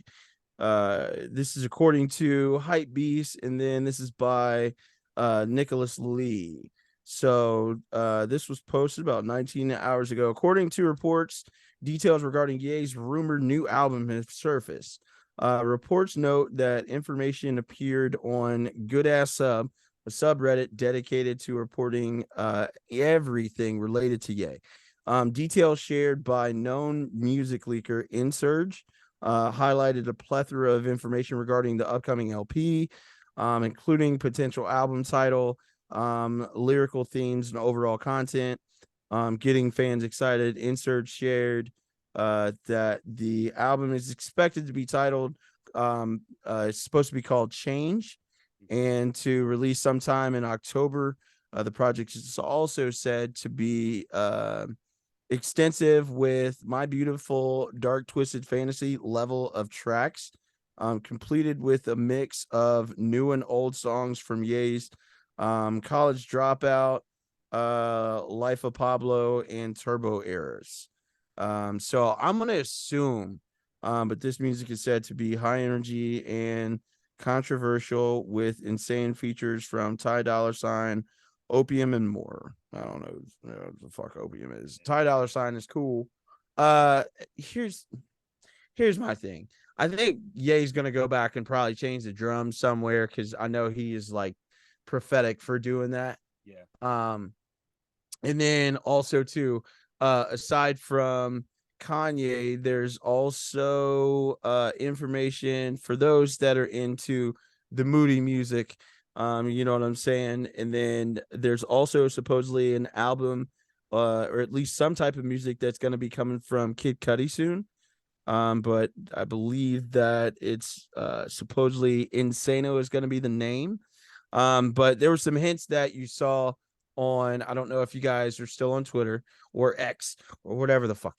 this is according to Hypebeast, and then this is by Nicholas Lee. So this was posted about 19 hours ago. According to reports, details regarding Ye's rumored new album have surfaced. Reports note that information appeared on Good Ass Sub, a subreddit dedicated to reporting everything related to Ye. Details shared by known music leaker Insurge highlighted a plethora of information regarding the upcoming LP, including potential album title, lyrical themes, and overall content. Getting fans excited. Insurge shared that the album is expected to be titled it's supposed to be called Change and to release sometime in October. The project is also said to be extensive with my beautiful dark twisted fantasy level of tracks, completed with a mix of new and old songs from Ye's College Dropout, Life of Pablo, and Turbo Errors. So I'm gonna assume, but this music is said to be high energy and controversial with insane features from Ty Dolla $ign, Opium, and more. I don't know what the fuck Opium is. Ty Dolla $ign is cool. Here's my thing. I think Ye's gonna go back and probably change the drums somewhere because I know he is like prophetic for doing that. Yeah. And then also too, aside from Kanye, there's also information for those that are into the moody music. You know what I'm saying? And then there's also supposedly an album, or at least some type of music that's going to be coming from Kid Cudi soon. But I believe that it's supposedly Insano is going to be the name. But there were some hints that you saw on, I don't know if you guys are still on Twitter or X or whatever the fuck,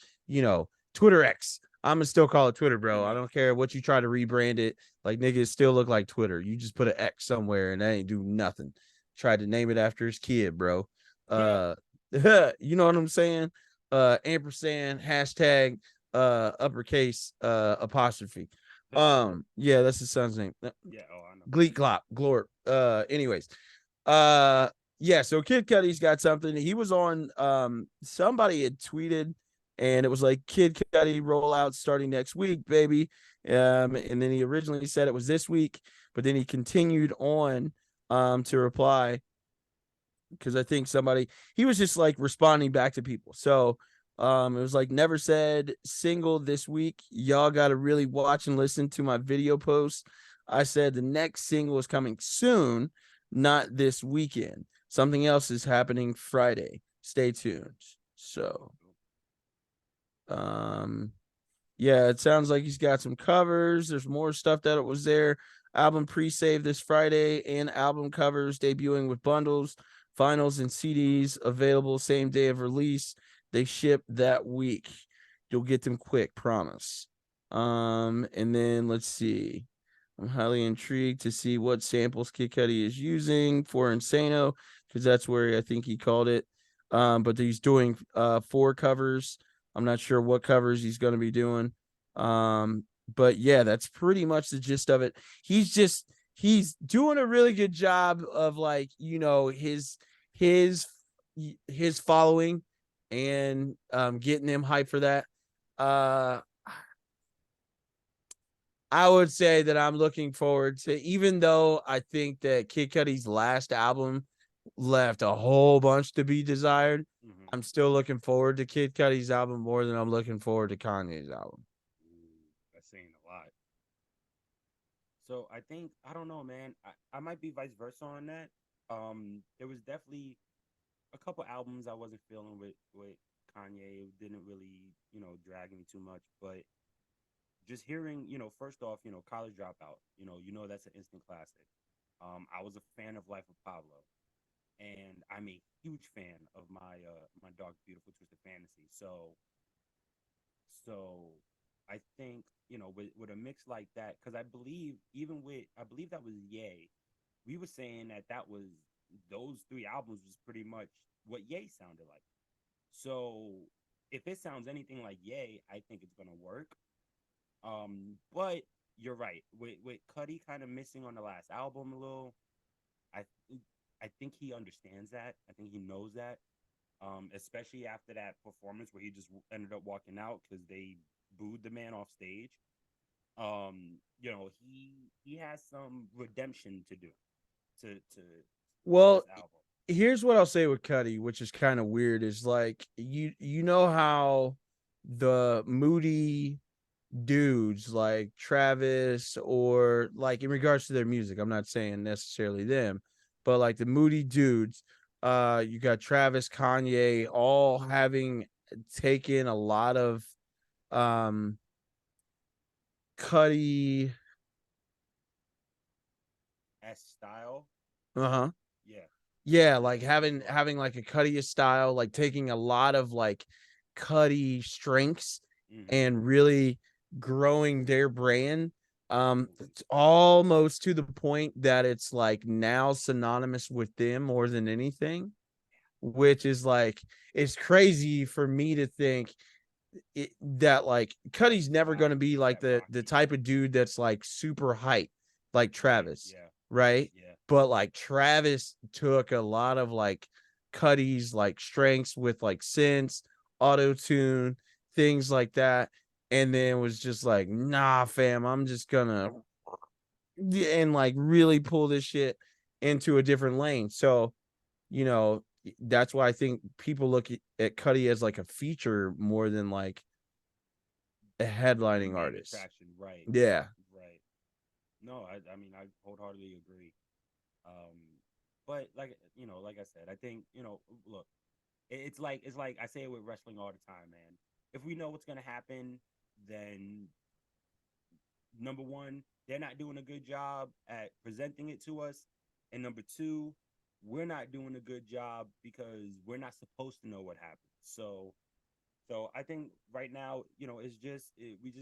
Twitter X. I'm gonna still call it Twitter, bro. I don't care what you try to rebrand it. Like, niggas still look like Twitter. You just put an X somewhere and that ain't do nothing. Tried to name it after his kid, bro. You know what I'm saying? Ampersand, hashtag, uppercase, apostrophe. Yeah, that's his son's name. Yeah. Oh, I know. Gleek Glop, Glorp. Anyways, yeah, so Kid Cudi's got something. He was on somebody had tweeted, and it was like Kid Cudi rollout starting next week, baby. And then he originally said it was this week, but then he continued on to reply, because I think he was just like responding back to people. So it was like, never said single this week. Y'all got to really watch and listen to my video post. I said the next single is coming soon, not this weekend. Something else is happening Friday. Stay tuned. So, yeah, it sounds like he's got some covers. There's more stuff that was there. Album pre-save this Friday and album covers debuting with bundles, vinyls, and CDs available same day of release. They ship that week. You'll get them quick, promise. And then let's see. I'm highly intrigued to see what samples Kid Cudi is using for Insano, because that's where I think he called it. But he's doing 4 covers. I'm not sure what covers he's going to be doing. But yeah, that's pretty much the gist of it. He's doing a really good job of, like, you know, his following and getting them hyped for that. I would say that I'm looking forward to, even though I think that Kid Cudi's last album left a whole bunch to be desired, I'm still looking forward to Kid Cudi's album more than I'm looking forward to Kanye's album. That's saying a lot. So I think, I don't know, man. I might be vice versa on that. There was definitely a couple albums I wasn't feeling with Kanye. It didn't really, drag me too much. But just hearing, first off, College Dropout, that's an instant classic. I was a fan of Life of Pablo, and I'm a huge fan of my Dark Beautiful Twisted Fantasy. So I think, with a mix like that, because I believe that was Ye. We were saying that was those 3 albums was pretty much what Ye sounded like. So if it sounds anything like Ye, I think it's gonna work. But you're right. With Cudi kind of missing on the last album a little, I I think he understands that. I think he knows that. Especially after that performance where he just ended up walking out because they booed the man off stage. He has some redemption to do to Well, this album. here's what I'll say with Cudi, which is kind of weird, is like, you know how the moody dudes like Travis, or like in regards to their music, I'm not saying necessarily them, but like the moody dudes, you got Travis, Kanye, all having taken a lot of Cudi S style. uh-huh Yeah. yeah, like having like a Cudi style, like taking a lot of like Cudi strengths and really growing their brand. It's almost to the point that it's like now synonymous with them more than anything, which is like, it's crazy for me to think that like Cudi's never going to be like the type of dude that's like super hype like Travis, right? Yeah. But like Travis took a lot of like Cudi's like strengths with like synths, auto tune, things like that, and then was just like, nah, fam, I'm just gonna and like really pull this shit into a different lane. So, that's why I think people look at Cudi as like a feature more than like a headlining artist. Attraction, right. Yeah. Right. No, I mean, I wholeheartedly agree. But like I said, I think, look, it's like I say it with wrestling all the time, man. If we know what's gonna happen, then number one, they're not doing a good job at presenting it to us, and number two, we're not doing a good job because we're not supposed to know what happens. So I think right now, we just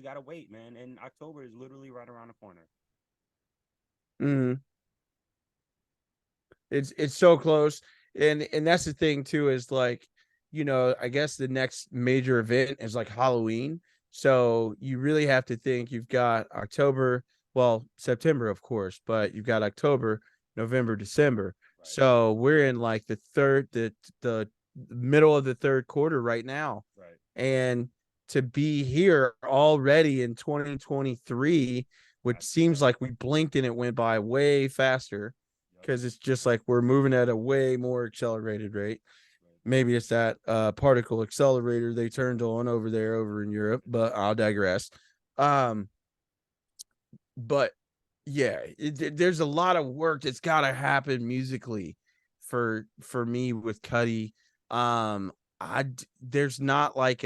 gotta wait, man. And October is literally right around the corner. Mm-hmm. It's so close, and that's the thing too, is like, I guess the next major event is like Halloween, so you really have to think you've got October, well, September of course, but you've got October, November, December. Right. So we're in like the middle of the third quarter right now. Right. And to be here already in 2023, which seems like we blinked and it went by way faster, because it's just like we're moving at a way more accelerated rate. Maybe it's that particle accelerator they turned on over in Europe, but I'll digress. But yeah, there's a lot of work that's got to happen musically for me with Cudi. There's not like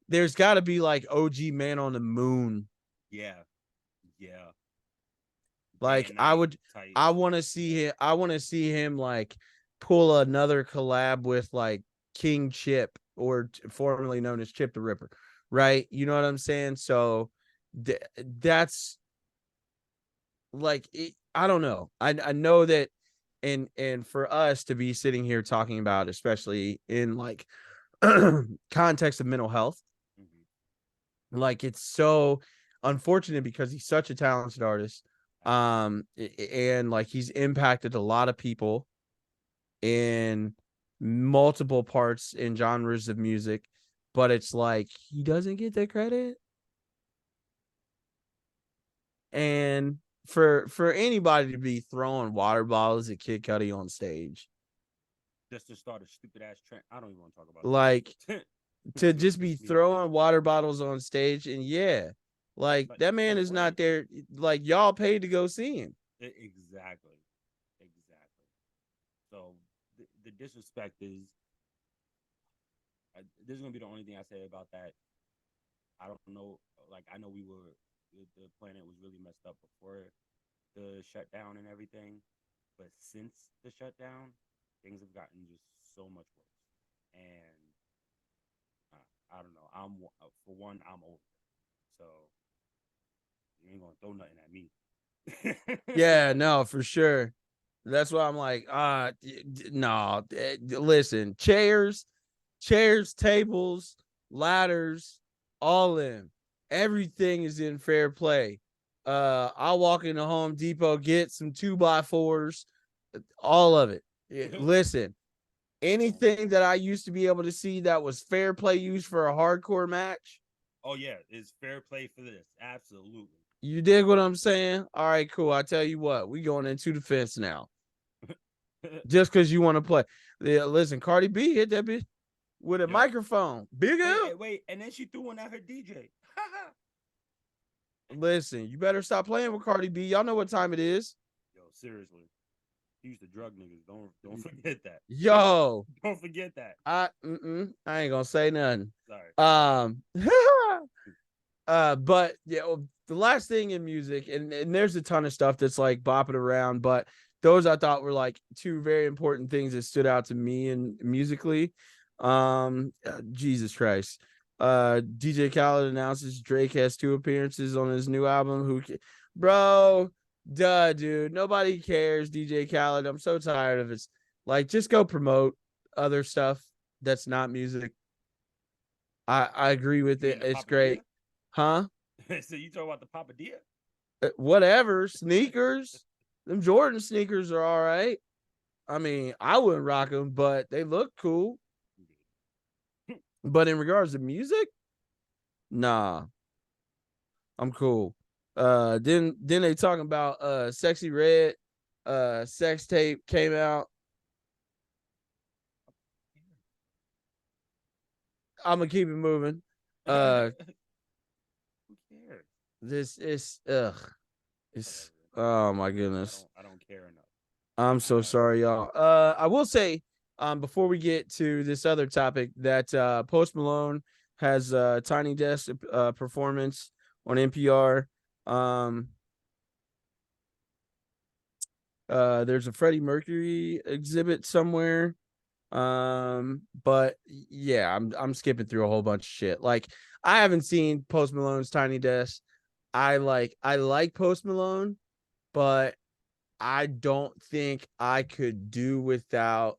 there's got to be like OG Man on the Moon. Yeah. Yeah. Like I want to see him like pull another collab with like King Chip, or formerly known as Chip the Ripper, right? You know what I'm saying? So that's like I don't know. I know that, and for us to be sitting here talking about, especially in like context of mental health, like it's so unfortunate because he's such a talented artist, and like he's impacted a lot of people in multiple parts and genres of music, but it's like he doesn't get the credit. And for anybody to be throwing water bottles at Kid Cudi on stage, Just to start a stupid ass trend. I don't even want to talk about like that. to just be throwing water bottles on stage, and yeah, like But that man for is what? not there. Like y'all paid to go see him. Exactly. So the disrespect is. This is gonna be the only thing I say about that. I don't know. Like I know the planet was really messed up before the shutdown and everything, but since the shutdown, things have gotten just so much worse. And I don't know. For one, I'm over it. So you ain't gonna throw nothing at me. Yeah, no, for sure. That's why I'm like, no. Listen, chairs, tables, ladders, all in. Everything is in fair play. I'll walk into Home Depot, get some 2x4s, all of it. Listen, anything that I used to be able to see that was fair play used for a hardcore match. Oh yeah, it's fair play for this. Absolutely. You dig what I'm saying? All right, cool. I tell you what, we going into the fence now. Just because you want to play. Yeah, listen, Cardi B hit that bitch with a microphone. Big up. Wait, and then she threw one at her DJ. Listen, you better stop playing with Cardi B. Y'all know what time it is. Yo, seriously. He used to drug niggas. Don't forget that. Yo. Don't forget that. I ain't gonna say nothing. Sorry. But yeah, the last thing in music, and there's a ton of stuff that's like bopping around, but those I thought were like two very important things that stood out to me and musically. Jesus Christ. DJ Khaled announces Drake has 2 appearances on his new album. Bro, dude, nobody cares. DJ Khaled, I'm so tired of it. Like, just go promote other stuff that's not music. I agree with it. It's great. Huh? So you talk about the Papadilla? Whatever. Sneakers. Them Jordan sneakers are all right. I mean, I wouldn't rock them, but they look cool. But in regards to music, nah. I'm cool. Then they talking about Sexy Red, sex tape came out. I'm gonna keep it moving. Who cares? This is it's oh my goodness. I don't care enough. I'm so sorry, y'all. I will say, before we get to this other topic, that Post Malone has a Tiny Desk performance on NPR. There's a Freddie Mercury exhibit somewhere. But yeah, I'm skipping through a whole bunch of shit. Like, I haven't seen Post Malone's Tiny Desk. I like Post Malone, but I don't think I could do without,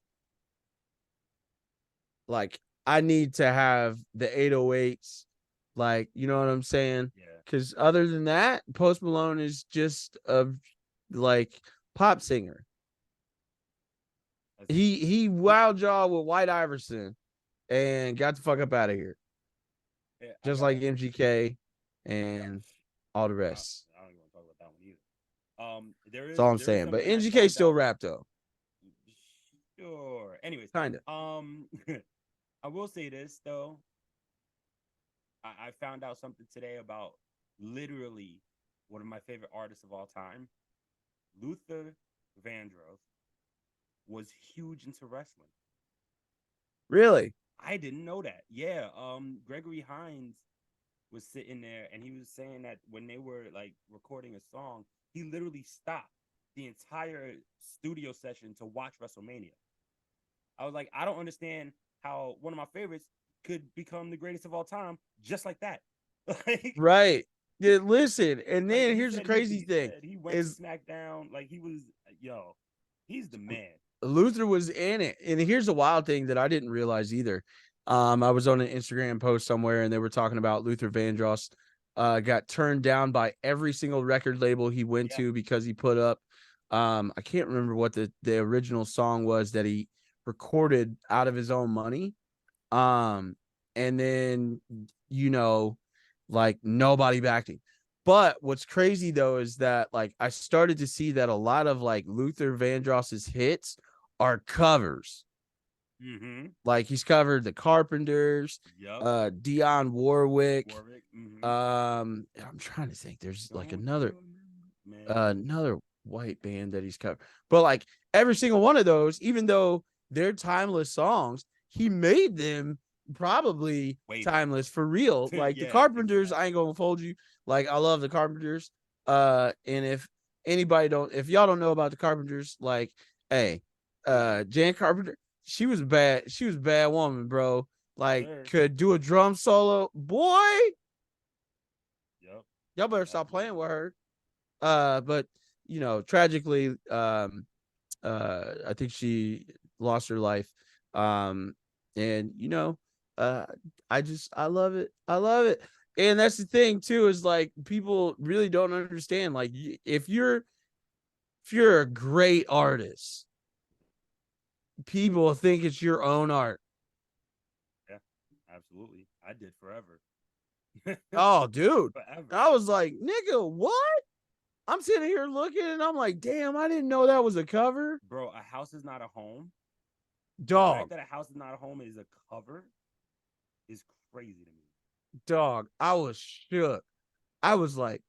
like, I need to have the 808s, like, you know what I'm saying? Yeah. Because other than that, Post Malone is just a like pop singer. He wild jaw with White Iverson and got the fuck up out of here. Yeah, just like MGK and all the rest. I don't even want to talk about that one either. That's all I'm saying. But MGK still rap though. Sure. Anyways, kind of. I will say this though. I found out something today about literally one of my favorite artists of all time, Luther Vandross, was huge into wrestling. Really? I didn't know that. Yeah. Gregory Hines was sitting there and he was saying that when they were like recording a song, he literally stopped the entire studio session to watch WrestleMania. I was like, I don't understand how one of my favorites, could become the greatest of all time, just like that. Like, Right. Yeah, listen, and like then he here's the said, crazy he thing said he went to is SmackDown. Like he was, yo, he's the man. Luther was in it. And here's the wild thing that I didn't realize either. I was on an Instagram post somewhere and they were talking about Luther Vandross got turned down by every single record label he went Yeah. to because he put up I can't remember what the original song was that he recorded out of his own money. And then like nobody backed him. But what's crazy though is that like I started to see that a lot of like Luther Vandross's hits are covers. Mm-hmm. Like he's covered the Carpenters, Yep. Dionne Warwick. Mm-hmm. I'm trying to think. There's like another man. white band that he's covered. But like every single one of those, even though they're timeless songs, he made them probably timeless for real. Like the Carpenters, exactly. I ain't gonna fold you. Like I love the Carpenters. And if y'all don't know about the Carpenters, like, hey, Jan Carpenter, she was bad. She was a bad woman, bro. Like, could do a drum solo, boy. Yep. Y'all better stop playing with her. But tragically, I think she lost her life. And I love it. I love it. And that's the thing too, is like people really don't understand. Like if you're a great artist, people think it's your own art. Yeah, absolutely. I did forever. Oh, dude. Forever. I was like, nigga, what? I'm sitting here looking and I'm like, damn, I didn't know that was a cover. Bro, A House Is Not a Home. Dog. The fact that A House Is Not a Home is a cover is crazy to me. Dog, I was shook. I was like,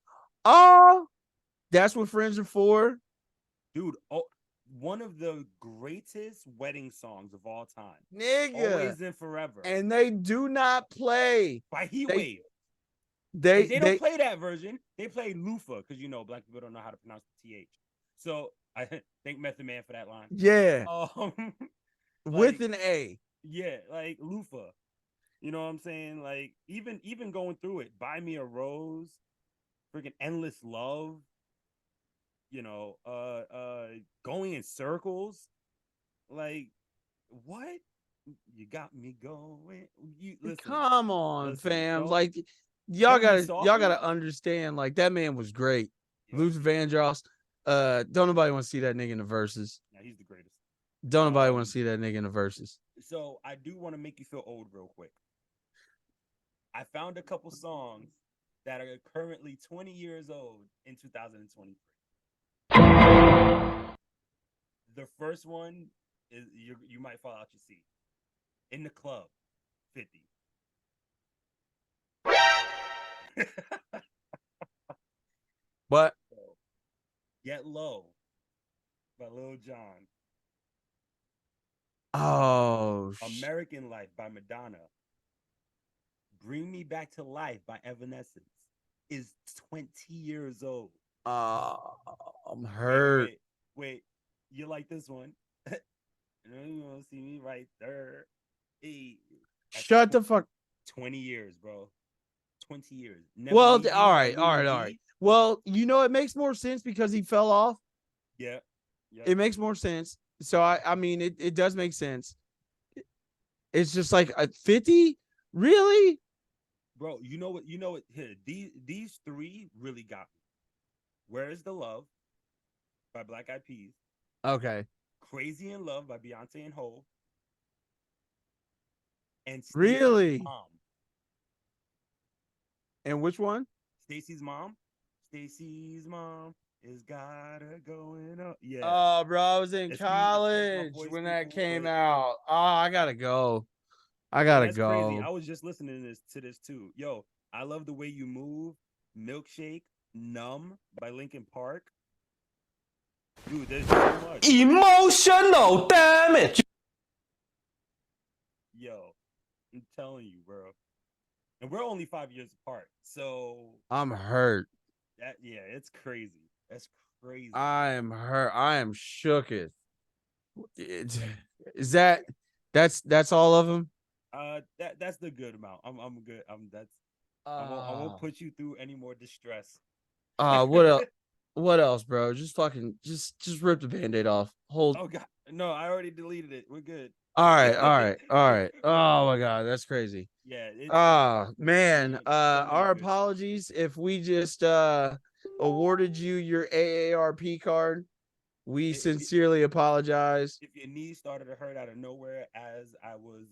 oh, that's what friends are for. Dude, one of the greatest wedding songs of all time. Nigga. Always and Forever. And they do not play. By Heatwave. They don't play that version. They play Lufa because black people don't know how to pronounce the TH. So I thank Method Man for that line. Yeah. With an A. Yeah, like Lufa. You know what I'm saying? Like even going through it, Buy Me a Rose, freaking Endless Love, Going in Circles. Like, what? You got me going. Listen, come on, fam. Like y'all gotta understand, like that man was great. Yeah. Luther Vandross. Don't nobody want to see that nigga in the verses. Yeah, he's the greatest. Don't nobody want to see that nigga in the verses. So I do want to make you feel old real quick. I found a couple songs that are currently 20 years old in 2023. The first one is you might fall out your seat. In the Club, 50. What? Get Low by Lil Jon. Oh, American Life by Madonna. Bring Me Back to Life by Evanescence is 20 years old. I'm hurt. Wait. You like this one? You want to see me right there? Hey, shut the fuck. 20 years, bro. 20 years. Never all right. Well, it makes more sense because he fell off. Yeah. It makes more sense. So I mean, it does make sense. It's just like a 50, really, bro. You know what? Here, these three really got me. Where Is the Love by Black Eyed Peas. Okay. Crazy in Love by Beyonce and Hov. And Stacey's really Mom. And which one? Stacey's Mom. Stacey's Mom is gotta going up. Yeah. Oh, bro, I was in college when that came out. Oh, I gotta go. That's go. Crazy. I was just listening to this too. Yo, I Love the Way You Move. Milkshake. Numb by Linkin Park. Dude, there's so much. Emotional damage. Yo, I'm telling you, bro. And we're only 5 years apart. So I'm hurt. It's crazy. That's crazy. I am hurt. I am shooketh. Is that's all of them? That's the good amount. I'm good. I won't Uh, put you through any more distress. what else? What else, bro? Just fucking, just rip the band-aid off. Hold. Oh God, no, I already deleted it. We're good. All right, all right, all right. We're good. Oh my god, that's crazy. Yeah, Ah, man. so many Our good. apologies if we just awarded you your AARP card. We sincerely apologize. If your knees started to hurt out of nowhere as I was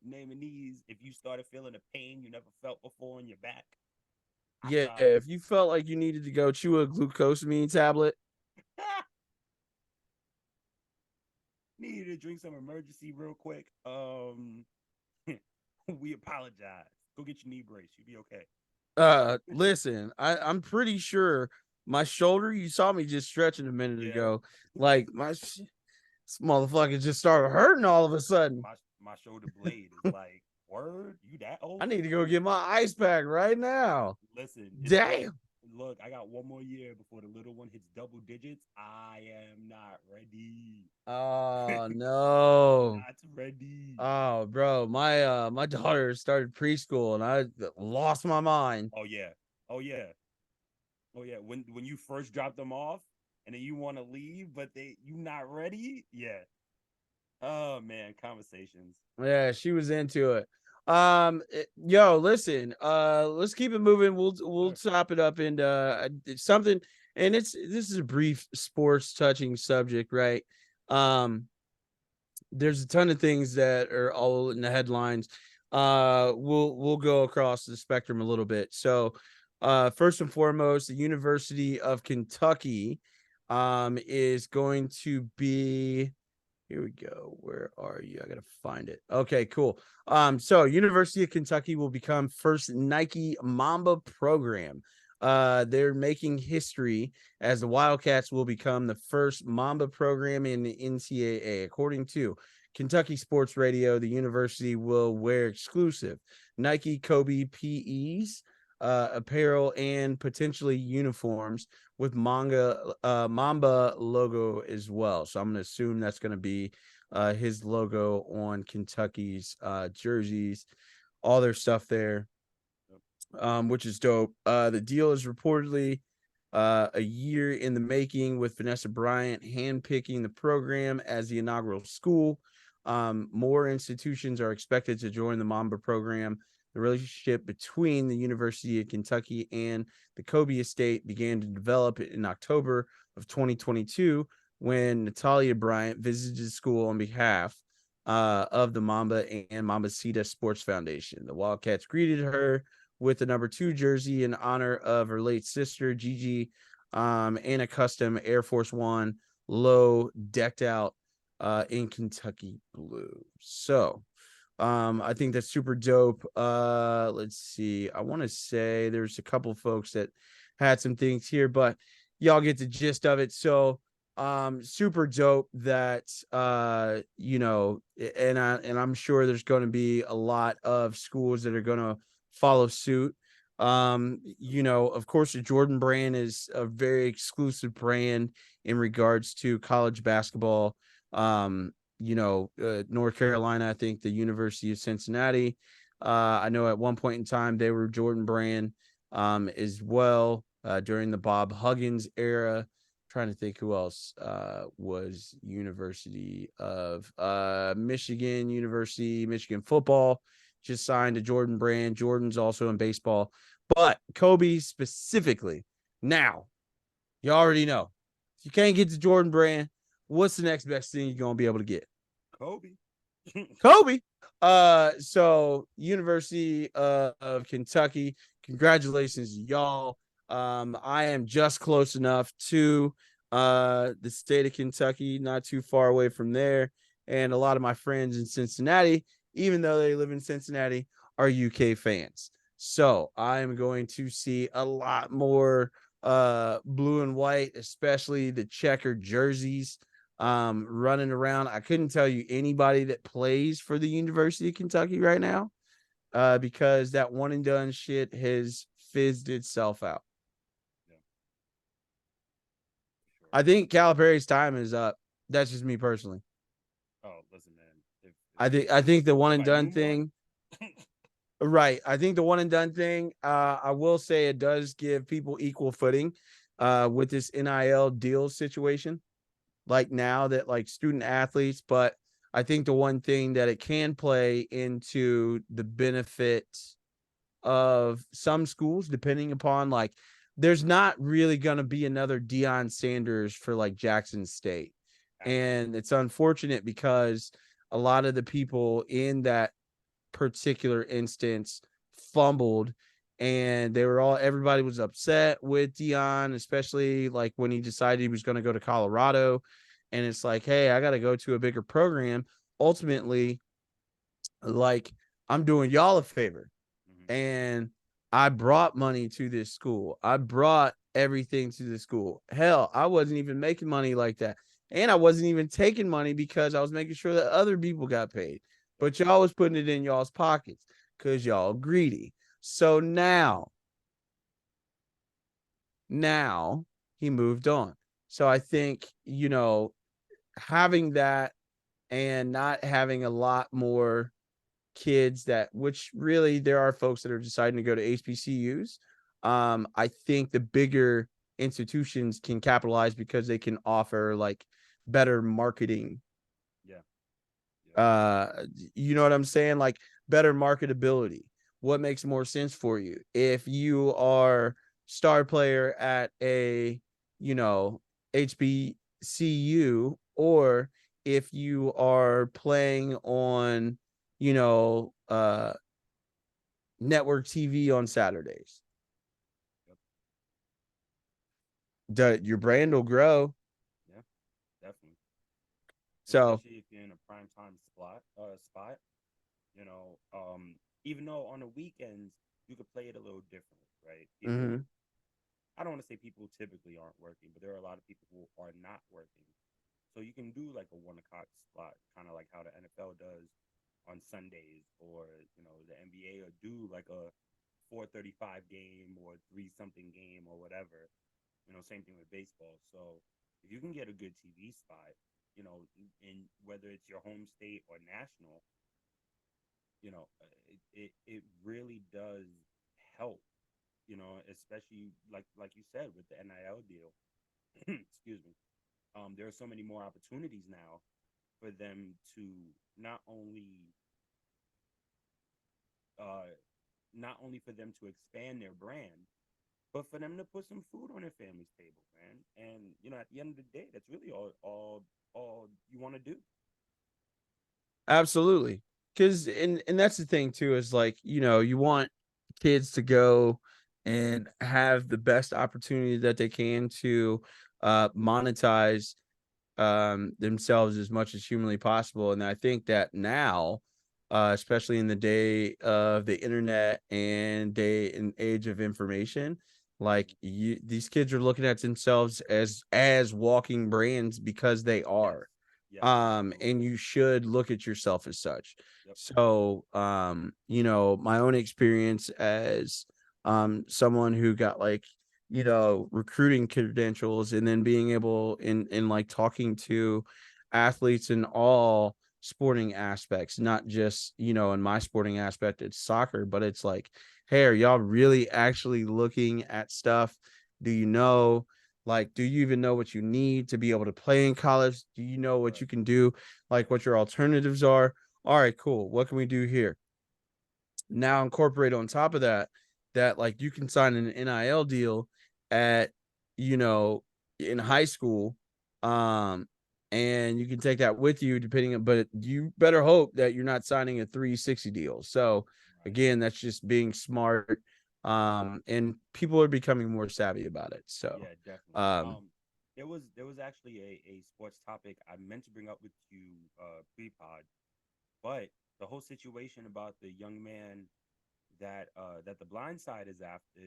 naming these, if you started feeling a pain you never felt before in your back, I'm Yeah, sorry. if you felt like you needed to go chew a glucosamine tablet, Needed to drink some emergency real quick. We apologize. Go get your knee brace. You'll be okay. listen, I'm pretty sure my shoulder, you saw me just stretching a minute Yeah. ago, like this motherfucker just started hurting all of a sudden. My shoulder blade is like, word, you that old? I need to go get my ice pack right now. Listen, Damn. Look, I got one more year before the little one hits double digits. I am not ready. Oh no. Not ready. Oh, bro, my daughter started preschool and I lost my mind. Oh yeah. Oh yeah. Oh yeah. When you first drop them off and then you want to leave, but you not ready. Yeah. Oh man, conversations. Yeah, she was into it. Yo, listen, let's keep it moving. We'll Sure. top it up and something, and this is a brief sports touching subject, right? There's a ton of things that are all in the headlines. We'll go across the spectrum a little bit. So first and foremost, the University of Kentucky is going to be, here we go. Where are you? I gotta find it. Okay, cool. So University of Kentucky will become first Nike Mamba program. They're making history as the Wildcats will become the first Mamba program in the NCAA. According to Kentucky Sports Radio, the university will wear exclusive Nike Kobe PEs, apparel, and potentially uniforms with Mamba logo as well. So I'm going to assume that's going to be his logo on Kentucky's jerseys, all their stuff there, which is dope. The deal is reportedly a year in the making, with Vanessa Bryant handpicking the program as the inaugural school. More institutions are expected to join the Mamba program. The relationship between the University of Kentucky and the Kobe estate began to develop in October of 2022 when Natalia Bryant visited the school on behalf of the Mamba and Mambacita Sports Foundation. The Wildcats greeted her with the number 2 jersey in honor of her late sister, Gigi, and a custom Air Force One low decked out in Kentucky blue. So I think that's super dope. Let's see. I want to say there's a couple folks that had some things here, but y'all get the gist of it. So super dope that and I'm sure there's going to be a lot of schools that are going to follow suit. Of course, the Jordan brand is a very exclusive brand in regards to college basketball. North Carolina, I think the University of Cincinnati. I know at one point in time they were Jordan brand as well during the Bob Huggins era. Trying to think who else was University of Michigan football just signed a Jordan brand. Jordan's also in baseball, but Kobe specifically. Now, you already know if you can't get the Jordan brand, what's the next best thing you're gonna be able to get? Kobe. Kobe. So University of Kentucky, congratulations, y'all. I am just close enough to the state of Kentucky, not too far away from there. And a lot of my friends in Cincinnati, even though they live in Cincinnati, are UK fans. So I am going to see a lot more blue and white, especially the checkered jerseys running around. I couldn't tell you anybody that plays for the University of Kentucky right now because that one and done shit has fizzed itself out. Yeah. Sure. I think Calipari's time is up. That's just me personally. Oh, listen, man. If I think the one and What, done Newmar? thing. Right. I think the one and done thing, I will say it does give people equal footing with this NIL deal situation. Like now that like student athletes, but I think the one thing that it can play into the benefit of some schools, depending upon like, there's not really going to be another Deion Sanders for like Jackson State. And it's unfortunate because a lot of the people in that particular instance fumbled, and they were all, everybody was upset with Deion, especially like when he decided he was going to go to Colorado. And it's like, hey, I got to go to a bigger program. Ultimately, like, I'm doing y'all a favor. And I brought money to this school. I brought everything to the school. Hell, I wasn't even making money like that. And I wasn't even taking money because I was making sure that other people got paid. But y'all was putting it in y'all's pockets because y'all greedy. So now he moved on. So I think, having that and not having a lot more kids that, which really there are folks that are deciding to go to HBCUs. I think the bigger institutions can capitalize because they can offer like better marketing. Yeah. You know what I'm saying? Like better marketability. What makes more sense for you? If you are star player at a, HBCU, or if you are playing on, you know, uh, network TV on Saturdays. Your brand will grow. Yeah, definitely. So, Especially if you're in a prime time spot, even though on the weekends you could play it a little differently, right? People, I don't want to say people typically aren't working, but there are a lot of people who are not working. So you can do like a 1 o'clock slot, kind of like how the NFL does on Sundays, or the NBA, or do like a 4:35 game or 3 something game or whatever. Same thing with baseball. So if you can get a good TV spot, in whether it's your home state or national, it really does help. Especially like you said with the NIL deal. Excuse me. There are so many more opportunities now for them to not only uh, not only for them to expand their brand, but for them to put some food on their family's table, man. And at the end of the day, that's really all you want to do. absolutely. Because, and that's the thing too, is like, you want kids to go and have the best opportunity that they can to monetize themselves as much as humanly possible. And I think that now, especially in the day of the internet and day and age of information, like these kids are looking at themselves as walking brands because they are. Yes, And you should look at yourself as such. Yep. So, my own experience as someone who got like, recruiting credentials, and then being able in like talking to athletes in all sporting aspects, not just, in my sporting aspect, it's soccer, but it's like, hey, are y'all really actually looking at stuff? Do you know, like, do you even know what you need to be able to play in college? Do you know what you can do? Like what your alternatives are? All right, cool. What can we do here? Now incorporate on top of that, that like you can sign an NIL deal at, in high school, and you can take that with you but you better hope that you're not signing a 360 deal. So again, that's just being smart, and people are becoming more savvy about it. So Yeah, definitely. um There was actually a sports topic I meant to bring up with you pre-pod, but the whole situation about the young man that the blind side is after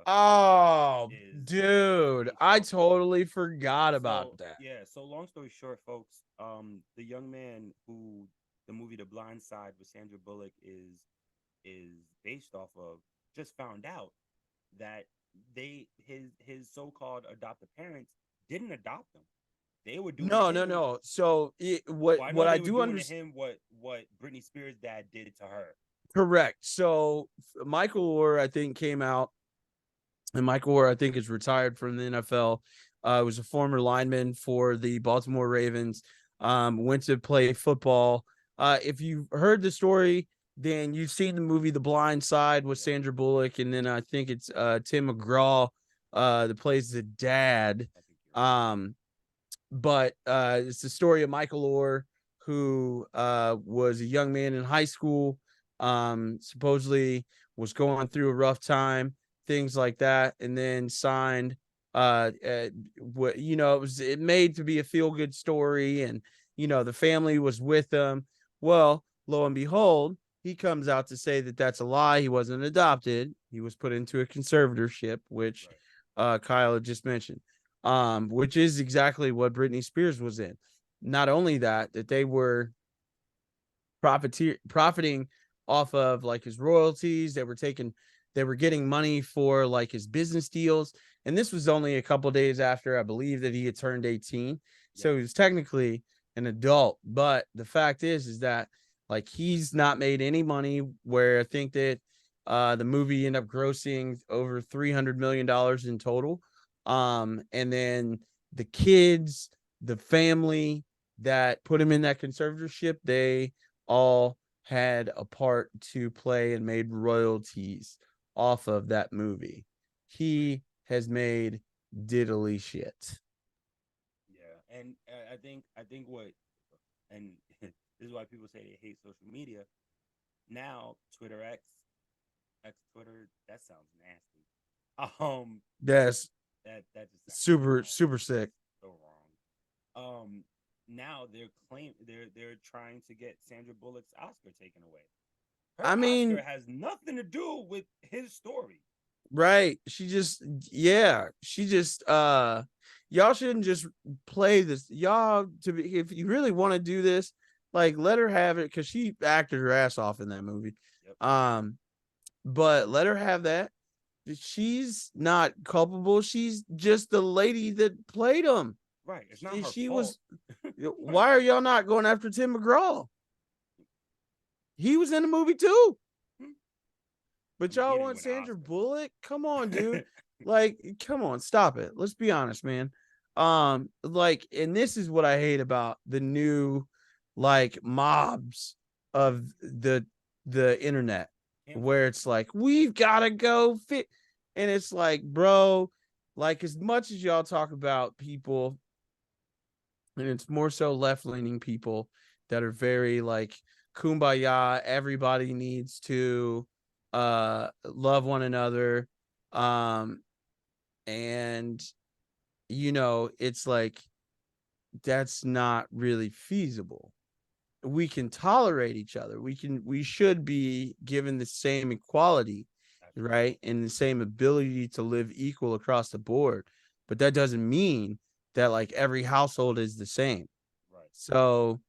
oh is dude, based I off of. totally forgot So about that. yeah, so long story short, folks, the young man who the movie The Blind Side with Sandra Bullock is based off of just found out that his so-called adoptive parents didn't adopt him. They were doing No, to no, him. no. So Well, I know what I they were do doing understand. to him what Britney Spears' dad did to her. Correct. So Michael Orr, I think, came out, and Michael Orr, I think, is retired from the NFL. Was a former lineman for the Baltimore Ravens. Went to play football. If you've heard the story, then you've seen the movie The Blind Side with Sandra Bullock, and then I think it's Tim McGraw that plays the dad. But it's the story of Michael Orr, who was a young man in high school, supposedly was going through a rough time, things like that, and then signed. What it made to be a feel good story, and the family was with him. Well, lo and behold, he comes out to say that that's a lie. He wasn't adopted. He was put into a conservatorship, which Kyle had just mentioned. Which is exactly what Britney Spears was in. Not only that they were profiting off of like his royalties. They were getting money for like his business deals. And this was only a couple days after, I believe, that he had turned 18. So he was technically an adult. But the fact is that like he's not made any money, where I think that the movie ended up grossing over $300 million in total. And then the kids, the family that put him in that conservatorship, they all had a part to play and made royalties off of that movie. He has made diddly shit. Yeah, and I think what, and this is why people say they hate social media. Now Twitter X Twitter, that sounds nasty. That's that just super sick. So wrong. Now they're trying to get Sandra Bullock's Oscar taken away. Her Oscar has nothing to do with his story. Right. She just y'all shouldn't just play this. Y'all, if you really want to do this, like, let her have it, because she acted her ass off in that movie. Yep. But let her have that. She's not culpable. She's just the lady that played him. Right. It's not her fault. Why are y'all not going after Tim McGraw? He was in the movie too. But y'all want Sandra Bullock? Come on, dude. Like, come on, stop it. Let's be honest, man. Like, and this is what I hate about the new like mobs of the internet, where it's like, we've got to go fit. And it's like, bro, like, as much as y'all talk about people, and it's more so left-leaning people that are very like kumbaya, everybody needs to love one another. And it's like, that's not really feasible. We can tolerate each other. We should be given the same equality, right? And the same ability to live equal across the board. But that doesn't mean that like every household is the same. Right. So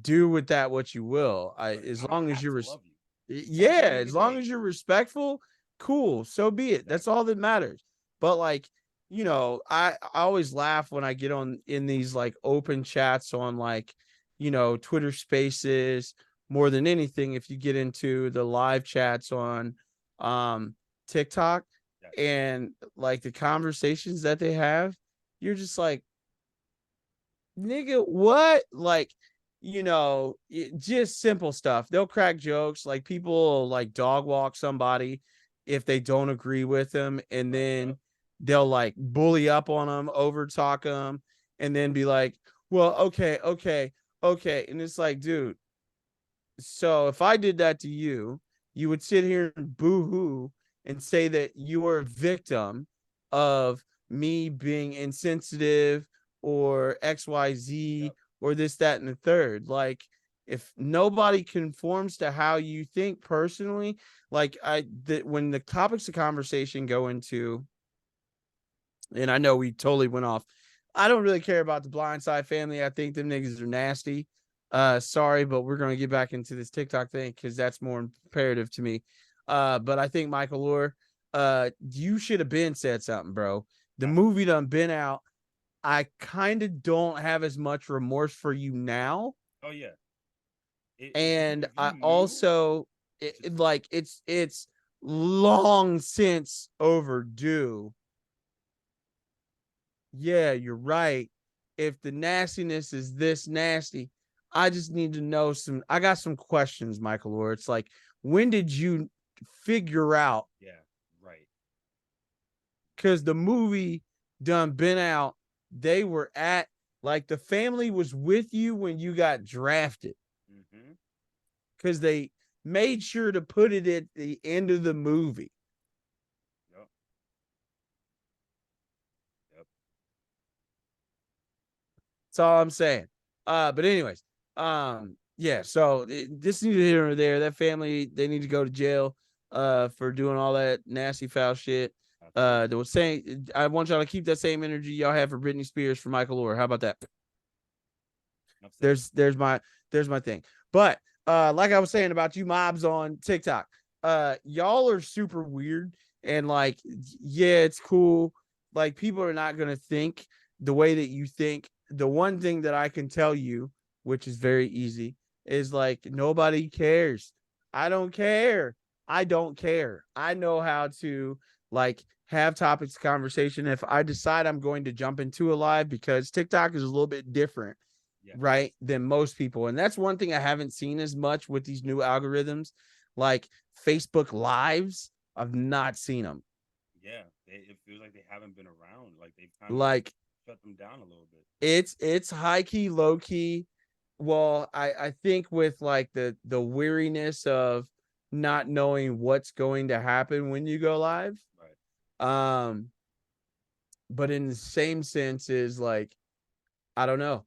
do with that what you will. As long as you're as long as you're respectful, cool, so be it. That's all that matters. But like, I always laugh when I get on in these like open chats on like, Twitter Spaces, more than anything. If you get into the live chats on TikTok, and like the conversations that they have, you're just like, nigga, what? Like, just simple stuff. They'll crack jokes. Like, people will like dog walk somebody if they don't agree with them, and then they'll like bully up on them, over talk them, and then be like, well, okay. And it's like, dude, so if I did that to you, you would sit here and boo-hoo and say that you were a victim of me being insensitive or XYZ or this, that, and the third. Like, if nobody conforms to how you think personally, like when the topics of conversation go into, and I know we totally went off. I don't really care about the Blind Side family. I think them niggas are nasty. Sorry, but we're going to get back into this TikTok thing because that's more imperative to me. But I think Michael Orr, you should have been said something, bro. The movie done been out. I kind of don't have as much remorse for you now. Oh yeah. And If I you knew, also like it's long since overdue. Yeah, you're right. If the nastiness is this nasty, I just need to know some. I got some questions, Michael. Or it's like, when did you figure out? yeah, right. Because the movie done been out, they were at like the family was with you when you got drafted. Mm-hmm. Because they made sure to put it at the end of the movie. Yep. Yep. That's all I'm saying. But anyways, yeah. So this neither here or there. That family, they need to go to jail, for doing all that nasty foul shit. They were saying, I want y'all to keep that same energy y'all have for Britney Spears, for Michael Orr. How about that? There's my thing. But like I was saying about you mobs on TikTok, y'all are super weird, and like, yeah, it's cool. Like, people are not gonna think the way that you think. The one thing that I can tell you, which is very easy, is like, nobody cares. I don't care. I don't care. I know how to like have topics of conversation. If I decide I'm going to jump into a live, because TikTok is a little bit different, Yeah. right, than most people. And that's one thing I haven't seen as much with these new algorithms, like Facebook lives. I've not seen them. Yeah, it feels like they haven't been around. Like they've kind of Like, shut them down a little bit. it's high key, low key. Well, I think with like the weariness of not knowing what's going to happen when you go live. Right. But in the same sense is like, I don't know.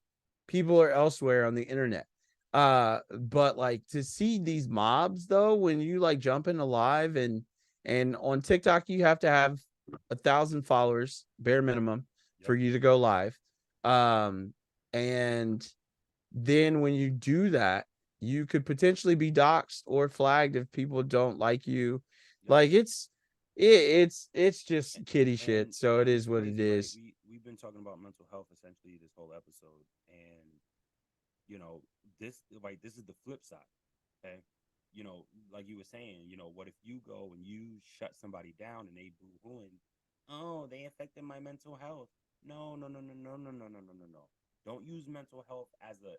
People are elsewhere on the internet. But like, to see these mobs though, when you like jump into live, and on TikTok, you have to have 1,000 followers, bare minimum, for Yep. you to go live. And then when you do that, you could potentially be doxxed or flagged if people don't like you. Yep. Like, it's just kitty shit. So it and is it's what it crazy, right? is. We've been talking about mental health essentially this whole episode, and this is the flip side. Okay, like you were saying, what if you go and you shut somebody down and they boo-hooing? Oh, they affected my mental health. No, no, no, no, no, no, no, no, no, no, no. Don't use mental health as a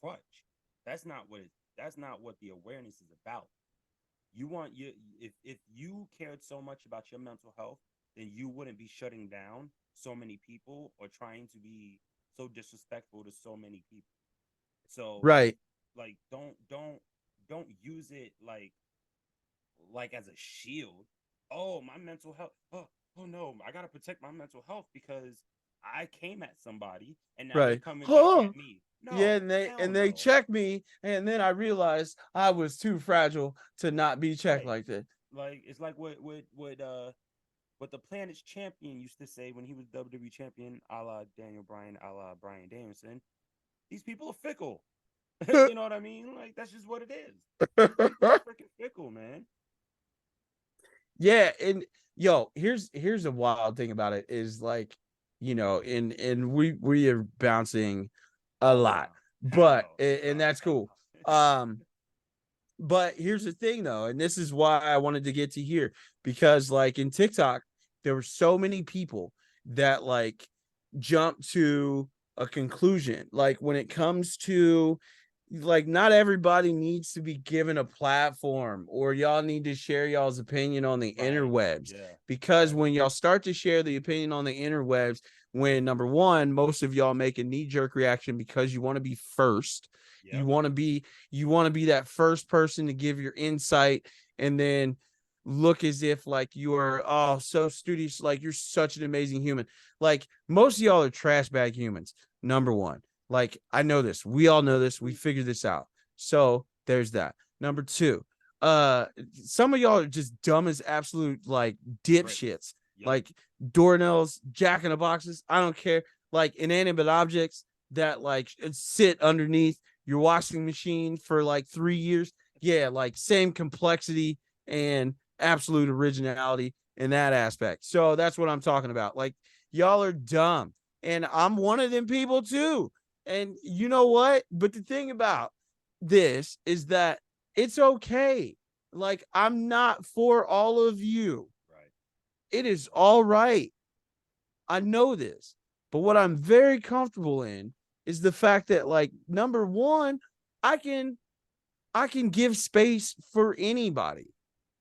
crutch. That's not what the awareness is about. You want you if you cared so much about your mental health, then you wouldn't be shutting down so many people or trying to be so disrespectful to so many people. So, Right. like, don't use it like as a shield. Oh, my mental health. Oh no, I gotta protect my mental health because I came at somebody and now they're Right. coming back Oh, at me. yeah, No, hell and they no. checked me, and then I realized I was too fragile to not be checked Right. like that. Like it's like what the Planet's champion used to say when he was WWE champion, a la Daniel Bryan, a la Bryan Danielson. These people are fickle. You know what I mean? Like that's just what it is. People are freaking fickle, man. Yeah, and yo, here's a wild thing about it is like, and we are bouncing a Oh lot, no, hell but no, and no, that's hell cool. no. But here's the thing though, and this is why I wanted to get to here, because like in TikTok, there were so many people that like jump to a conclusion. Like, when it comes to, like, not everybody needs to be given a platform, or y'all need to share y'all's opinion on the Right. interwebs. Yeah. Because Right. when y'all start to share the opinion on the interwebs, when number one, most of y'all make a knee-jerk reaction because you want to be first. You Yep. want to be that first person to give your insight, and then look as if like you are, oh, so studious, like you're such an amazing human. Like, most of y'all are trash bag humans. Number one, like, I know this, we all know this, we figured this out. So there's that. Number two, some of y'all are just dumb as absolute like Bricks. dipshits. Yep. Like doornails, jack in the boxes, I don't care. Like inanimate objects that like sit underneath your washing machine for like 3 years. Yeah, like same complexity and absolute originality in that aspect. So that's what I'm talking about. Like, y'all are dumb. And I'm one of them people too. And you know what? But the thing about this is that it's okay. Like, I'm not for all of you. Right. It is all right. I know this. But what I'm very comfortable in is the fact that, like, number one, I can give space for anybody,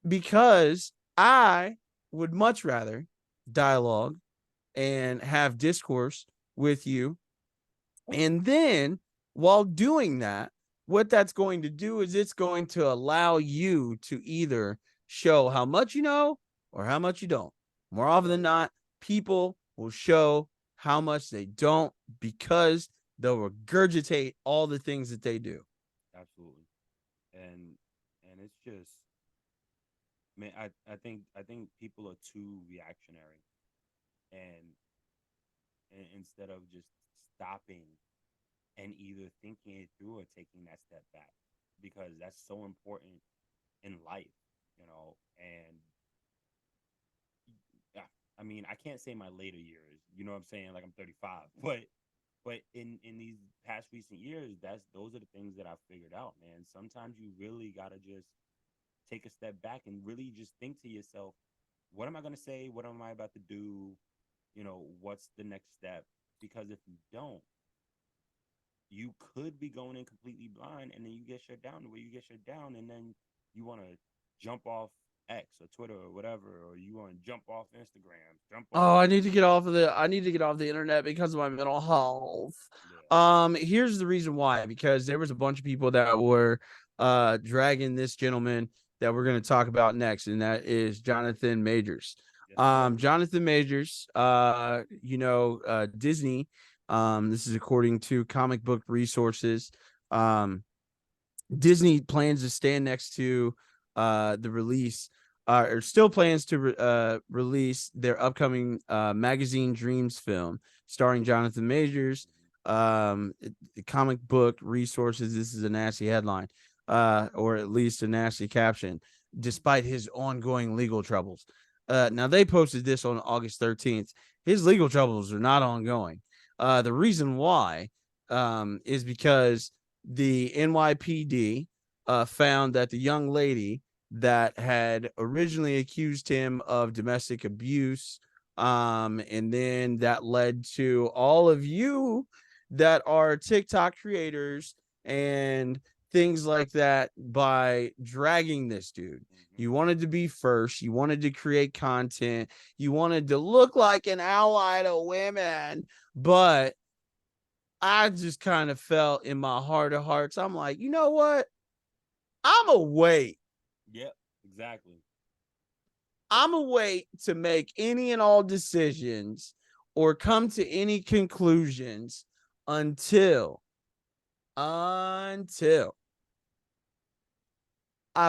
because I would much rather dialogue and have discourse with you. And then while doing that, what that's going to do is it's going to allow you to either show how much you know or how much you don't. More often than not, people will show how much they don't, because they'll regurgitate all the things that they do. Absolutely. And it's just, man, I think people are too reactionary, and instead of just stopping and either thinking it through or taking that step back, because that's so important in life, you know. And yeah, I mean, I can't say my later years, you know what I'm saying? Like, I'm 35, but in these past recent years, those are the things that I've figured out, man. Sometimes you really gotta just take a step back and really just think to yourself, what am I gonna say? What am I about to do? You know, what's the next step? Because if you don't, you could be going in completely blind, and then you get shut down the way you get shut down, and then you want to jump off X or Twitter or whatever, or you want to jump off Instagram, jump off. Oh, I need to get off the internet because of my mental health. Yeah. Here's the reason why, because there was a bunch of people that were dragging this gentleman that we're going to talk about next, and that is Jonathan Majors. Yes, Jonathan Majors, Disney, this is according to comic book resources. Disney plans to stand next to the release, or still plans to release their upcoming Magazine Dreams film starring Jonathan Majors. Comic book resources, this is a nasty headline, or at least a nasty caption, despite his ongoing legal troubles. Now, they posted this on August 13th. His legal troubles are not ongoing. The reason why is because the NYPD found that the young lady that had originally accused him of domestic abuse, and then that led to all of you that are TikTok creators and things like that by dragging this dude. You wanted to be first. You wanted to create content. You wanted to look like an ally to women. But I just kind of felt in my heart of hearts, I'm like, you know what? I'm a wait. Yep, exactly. I'm a wait to make any and all decisions or come to any conclusions until I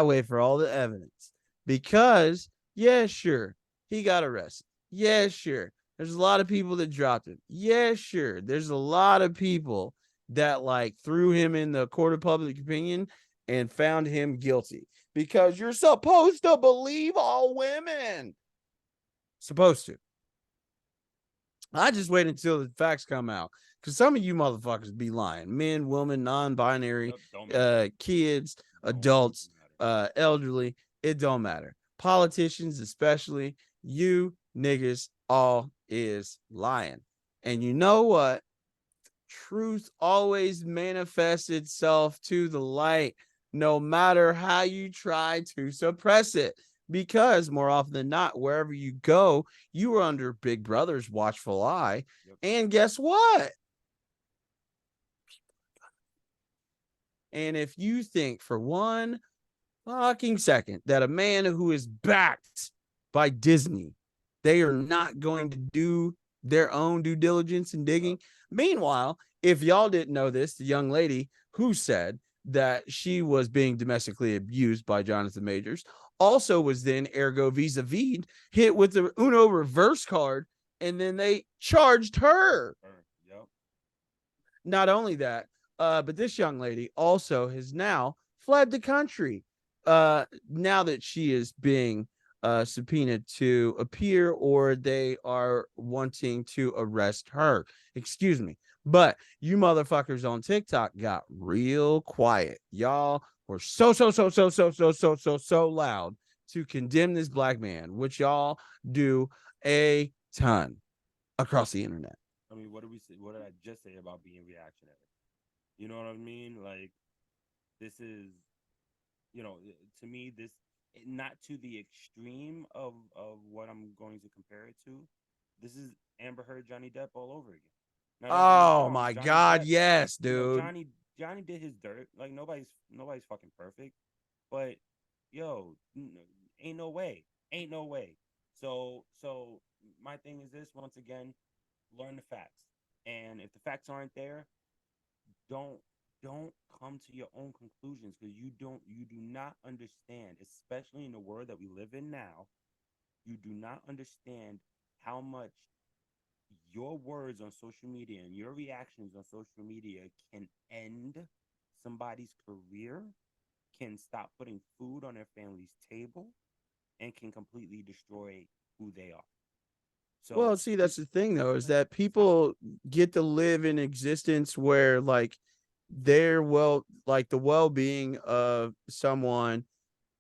wait for all the evidence. Because, yeah, sure, he got arrested. Yeah, sure, there's a lot of people that dropped him. Yeah, sure, there's a lot of people that, like, threw him in the court of public opinion and found him guilty. Because you're supposed to believe all women. Supposed to. I just wait until the facts come out. Because some of you motherfuckers be lying. Men, women, non-binary, kids, adults, elderly. It don't matter. Politicians, especially, you niggas all is lying. And you know what? Truth always manifests itself to the light, no matter how you try to suppress it. Because more often than not, wherever you go, you are under Big Brother's watchful eye. Yep. And guess what? And if you think for one fucking second that a man who is backed by Disney, they are not going to do their own due diligence and digging. Meanwhile, if y'all didn't know this, the young lady who said that she was being domestically abused by Jonathan Majors also was then, ergo vis-a-vis, hit with the Uno reverse card, and then they charged her. Yep. Not only that, but this young lady also has now fled the country. Now that she is being subpoenaed to appear, or they are wanting to arrest her. Excuse me. But you motherfuckers on TikTok got real quiet. Y'all were so loud to condemn this black man, which y'all do a ton across the internet. I mean, what did we say? What did I just say about being reactionary? You know what I mean? Like, this is, to me, this not to the extreme of what I'm going to compare it to. This is Amber Heard, Johnny Depp all over again. Now, don't get me Oh wrong, my Johnny God, Depp, yes, dude. Johnny did his dirt. Like nobody's fucking perfect, but yo, ain't no way, So my thing is this: once again, learn the facts, and if the facts aren't there, don't come to your own conclusions, because you do not understand, especially in the world that we live in now. You do not understand how much your words on social media and your reactions on social media can end somebody's career, can stop putting food on their family's table, and can completely destroy who they are. So, well, see, that's the thing though, is that people get to live in existence where like like the well-being of someone,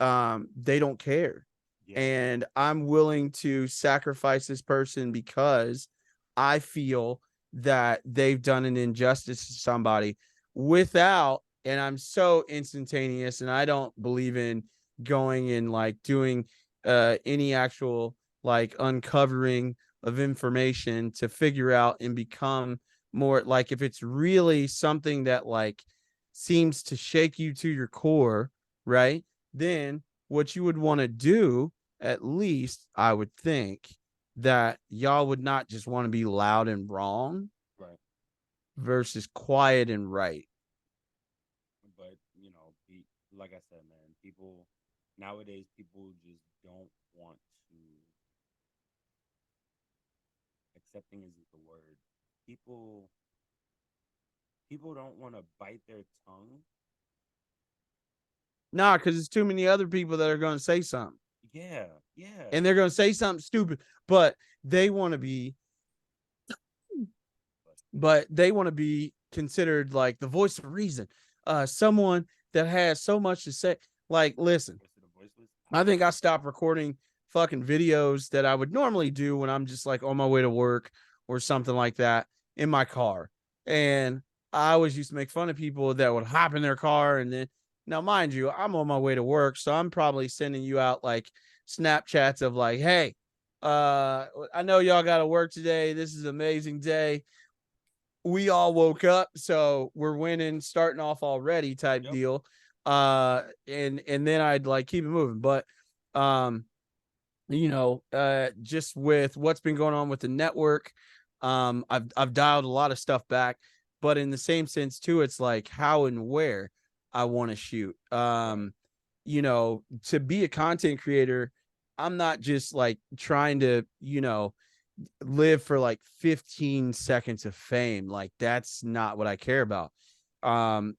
they don't care. yeah, And I'm willing to sacrifice this person because I feel that they've done an injustice to somebody, without, and I'm so instantaneous, and I don't believe in going and like doing any actual like uncovering of information to figure out and become more like, if it's really something that like seems to shake you to your core, right? Then what you would want to do, at least I would think, that y'all would not just want to be loud and wrong right. versus quiet and right. But like I said, man, people nowadays, people just don't want to. Accepting isn't the word. People don't want to bite their tongue. Nah, because there's too many other people that are going to say something. Yeah, And they're going to say something stupid, but they want to be considered like the voice of reason. Someone that has so much to say. Like, listen, I think I stopped recording fucking videos that I would normally do when I'm just like on my way to work or something like that in my car. And I always used to make fun of people that would hop in their car, and then, now mind you, I'm on my way to work, so I'm probably sending you out like Snapchats of like, hey, I know y'all got to work today. This is an amazing day. We all woke up, so we're winning, starting off already type deal. And then I'd like keep it moving. But just with what's been going on with the network, I've dialed a lot of stuff back, but in the same sense too, it's like how and where I want to shoot. To be a content creator, I'm not just like trying to, live for like 15 seconds of fame. Like, that's not what I care about.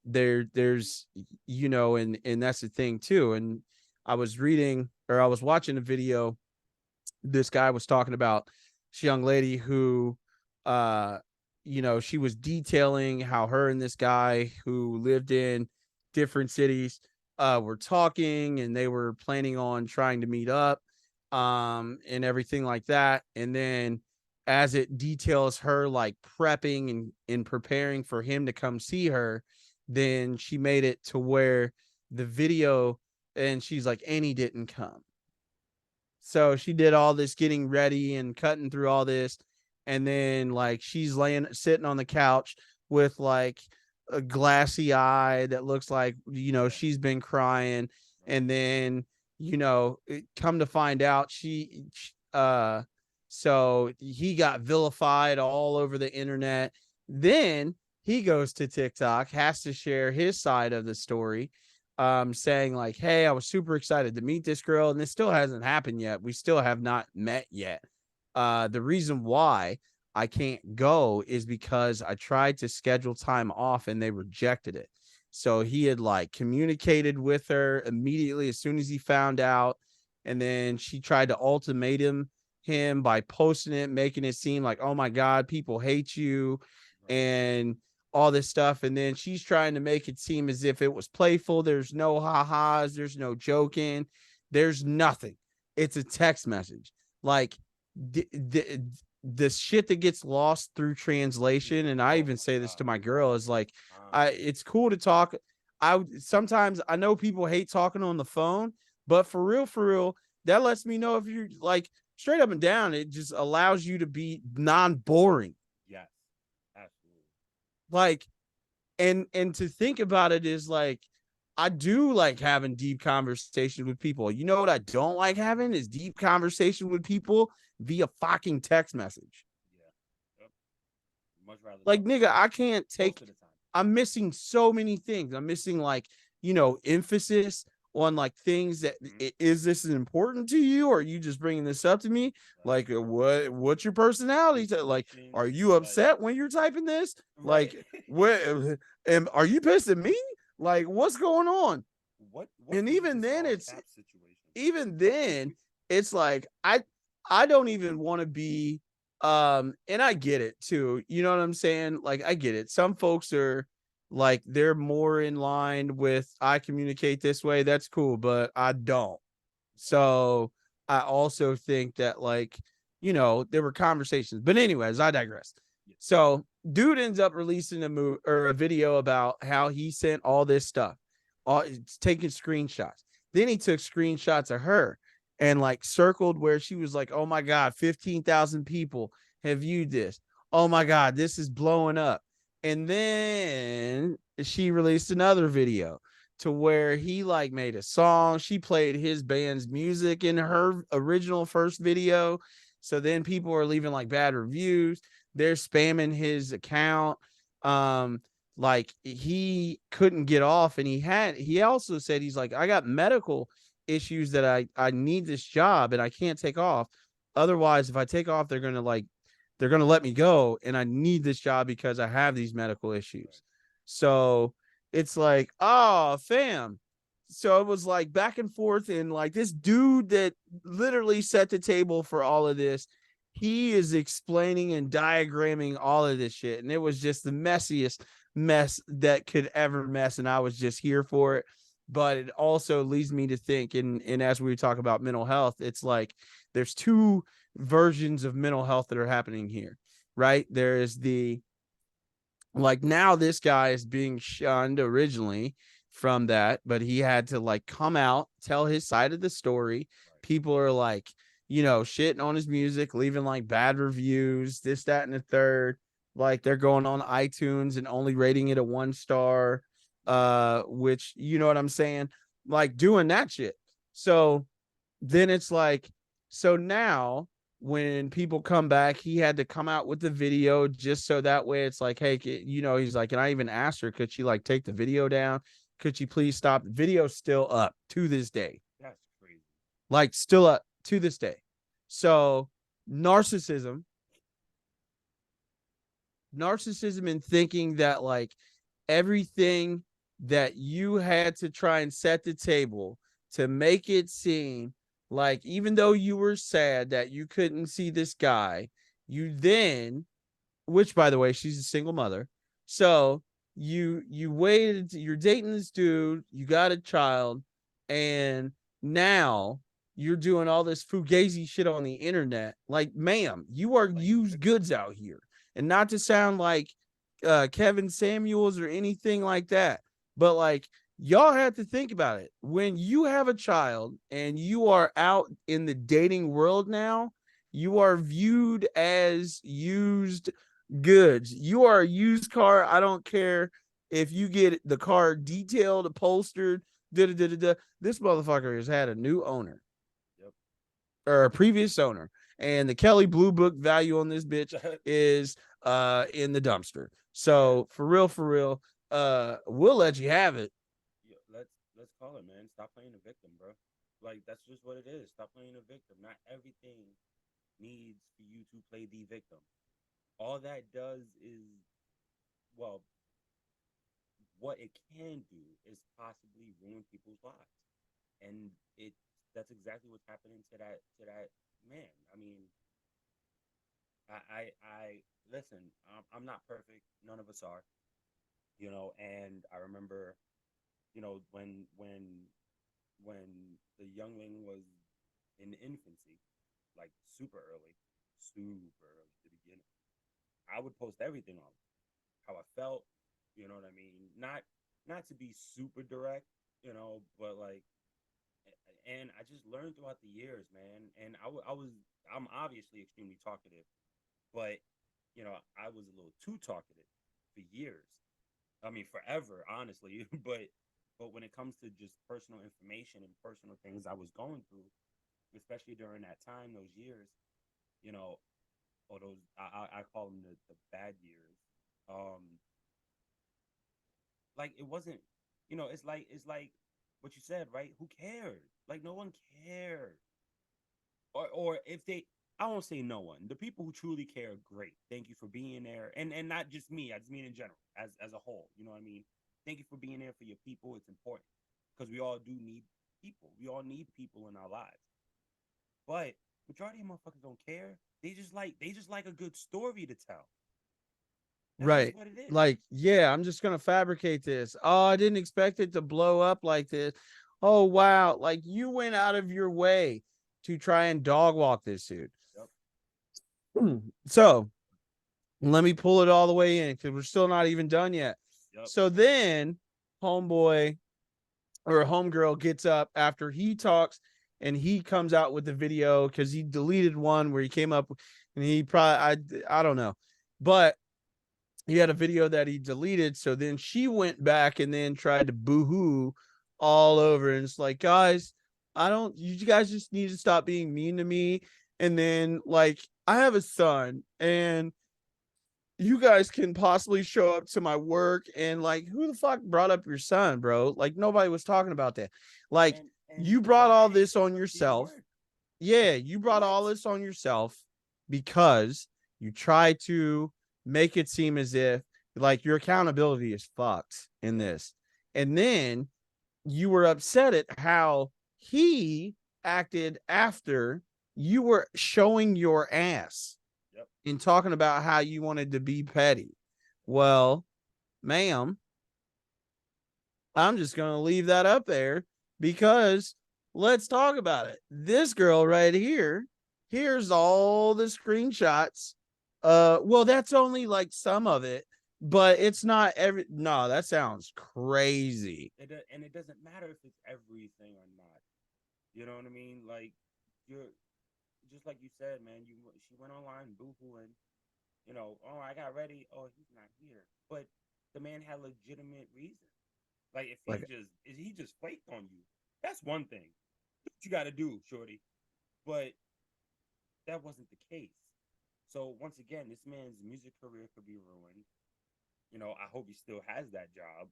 There's and that's the thing too. And I was watching a video. This guy was talking about this young lady who she was detailing how her and this guy who lived in different cities were talking, and they were planning on trying to meet up and everything like that. And then as it details her like prepping and preparing for him to come see her, then she made it to where the video, and she's like, and he didn't come. So she did all this getting ready and cutting through all this, and then like she's sitting on the couch with like a glassy eye that looks like she's been crying. And then come to find out, so he got vilified all over the internet. Then he goes to TikTok, has to share his side of the story, saying like, hey, I was super excited to meet this girl, and this still hasn't happened yet. We still have not met yet. The reason why I can't go is because I tried to schedule time off and they rejected it. So he had like communicated with her immediately as soon as he found out, and then she tried to ultimatum him by posting it, making it seem like, oh my God, people hate you and all this stuff. And then she's trying to make it seem as if it was playful. There's no ha-has, there's no joking, there's nothing. It's a text message. Like the shit that gets lost through translation, and I even say this to my girl, is like, it's cool to talk. Sometimes I know people hate talking on the phone, but for real, that lets me know if you're like straight up and down. It just allows you to be non-boring. Yes, absolutely. Like, and to think about it is like, I do like having deep conversations with people. You know what I don't like having is deep conversation with people via fucking text message. Yeah. Yep. Much rather like, nigga, I can't take. most of the time. I'm missing so many things. I'm missing, like, emphasis on like things that is this important to you, or are you just bringing this up to me? Like, what's your personality? Like, are you upset when you're typing this? Like, what? Are you pissed at me? Like, what's going on? What And is even this then, all it's cap situation? even then, it's like I don't even want to be. And I get it too. You know what I'm saying? Like, I get it. Some folks are like, they're more in line with, I communicate this way. That's cool, but I don't. So I also think that, like, there were conversations. But anyways, I digress. So dude ends up releasing a video about how he sent all this stuff, taking screenshots. Then he took screenshots of her and like circled where she was like, oh my God, 15,000 people have viewed this. Oh my God, this is blowing up. And then she released another video to where he like made a song. She played his band's music in her original first video. So then people are leaving like bad reviews. They're spamming his account. Like, he couldn't get off, and he also said, he's like, I got medical issues that I need this job and I can't take off. Otherwise, if I take off, they're gonna let me go, and I need this job because I have these medical issues. So it's like, oh, fam. So it was like back and forth, and like this dude that literally set the table for all of this, he is explaining and diagramming all of this shit, and it was just the messiest mess that could ever mess, and I was just here for it. But it also leads me to think, and as we talk about mental health, it's like there's two versions of mental health that are happening here, right? There is the, like, now this guy is being shunned originally from that, but he had to like come out, tell his side of the story. People are like, shitting on his music, leaving like bad reviews, this, that, and the third. Like, they're going on iTunes and only rating it a 1 star, which, you know what I'm saying? Like, doing that shit. So then it's like, so now when people come back, he had to come out with the video just so that way it's like, hey, he's like, and I even asked her, could she like take the video down? Could she please stop? The video's still up to this day. That's crazy. Like, still up to this day. So narcissism and thinking that like everything that you had to try and set the table to make it seem like, even though you were sad that you couldn't see this guy, you then, which by the way, she's a single mother. So you waited, you're dating this dude, you got a child, and now you're doing all this fugazi shit on the internet. Like, ma'am, you are used goods out here. And not to sound like Kevin Samuels or anything like that, but like, y'all have to think about it. When you have a child and you are out in the dating world now, you are viewed as used goods. You are a used car. I don't care if you get the car detailed, upholstered, This motherfucker has had a new owner. Yep. Or a previous owner. And the Kelly Blue Book value on this bitch is in the dumpster. So for real, we'll let you have it. Let's call it, man. Stop playing the victim, bro. Like, that's just what it is. Stop playing the victim. Not everything needs for you to play the victim. All that does is, well, what it can do is possibly ruin people's lives. And it's that's exactly what's happening to that man. I mean, I listen. I'm not perfect. None of us are, you know. And I remember, you know, when the youngling was in infancy, like super early to begin. I would post everything on how I felt, you know what I mean? Not to be super direct, you know, but like, and I just learned throughout the years, man. And I'm obviously extremely talkative, but you know, I was a little too talkative for years. I mean, forever, honestly. But when it comes to just personal information and personal things I was going through, especially during that time, those years, you know, or those I call them the bad years. Um, like it wasn't, you know, it's like what you said, right? Who cared? Like no one cared. Or if they, I won't say no one. The people who truly care, great. Thank you for being there, and not just me. I just mean in general, as a whole. You know what I mean? Thank you for being there for your people. It's important because we all do need people. We all need people in our lives. But majority of motherfuckers don't care. They just like a good story to tell. That's just Right. what it is. Like, yeah, I'm just gonna fabricate this. Oh, I didn't expect it to blow up like this. Oh wow, like you went out of your way to try and dog walk this dude. Yep. So let me pull it all the way in because we're still not even done yet. Yep. So then homeboy or homegirl gets up after he talks and he comes out with the video because he deleted one where he came up and he probably I don't know, but he had a video that he deleted. So then she went back and then tried to boohoo all over. And it's like, guys, you guys just need to stop being mean to me. And then, like, I have a son and you guys can possibly show up to my work. And, like, who the fuck brought up your son, bro? Like, nobody was talking about that. Like, And you brought why all did this you on say yourself. word? Yeah, you brought all What? this on yourself because you try to make it seem as if like your accountability is fucked in Yep. this. And then you were upset at how he acted after you were showing your ass Yep. and talking about how you wanted to be petty. Well, ma'am, I'm just going to leave that up there because let's talk about it. This girl right here, here's all the screenshots. Well, that's only like some of it, but it's not every. No, that sounds crazy. And it doesn't matter if it's everything or not. You know what I mean? Like you're just like you said, man. She went online boohooing. You know, oh, I got ready. Oh, he's not here. But the man had legitimate reason. Like Like, if he just flaked on you, that's one thing. What you got to do, shorty. But that wasn't the case. So once again, this man's music career could be ruined. You know, I hope he still has that job.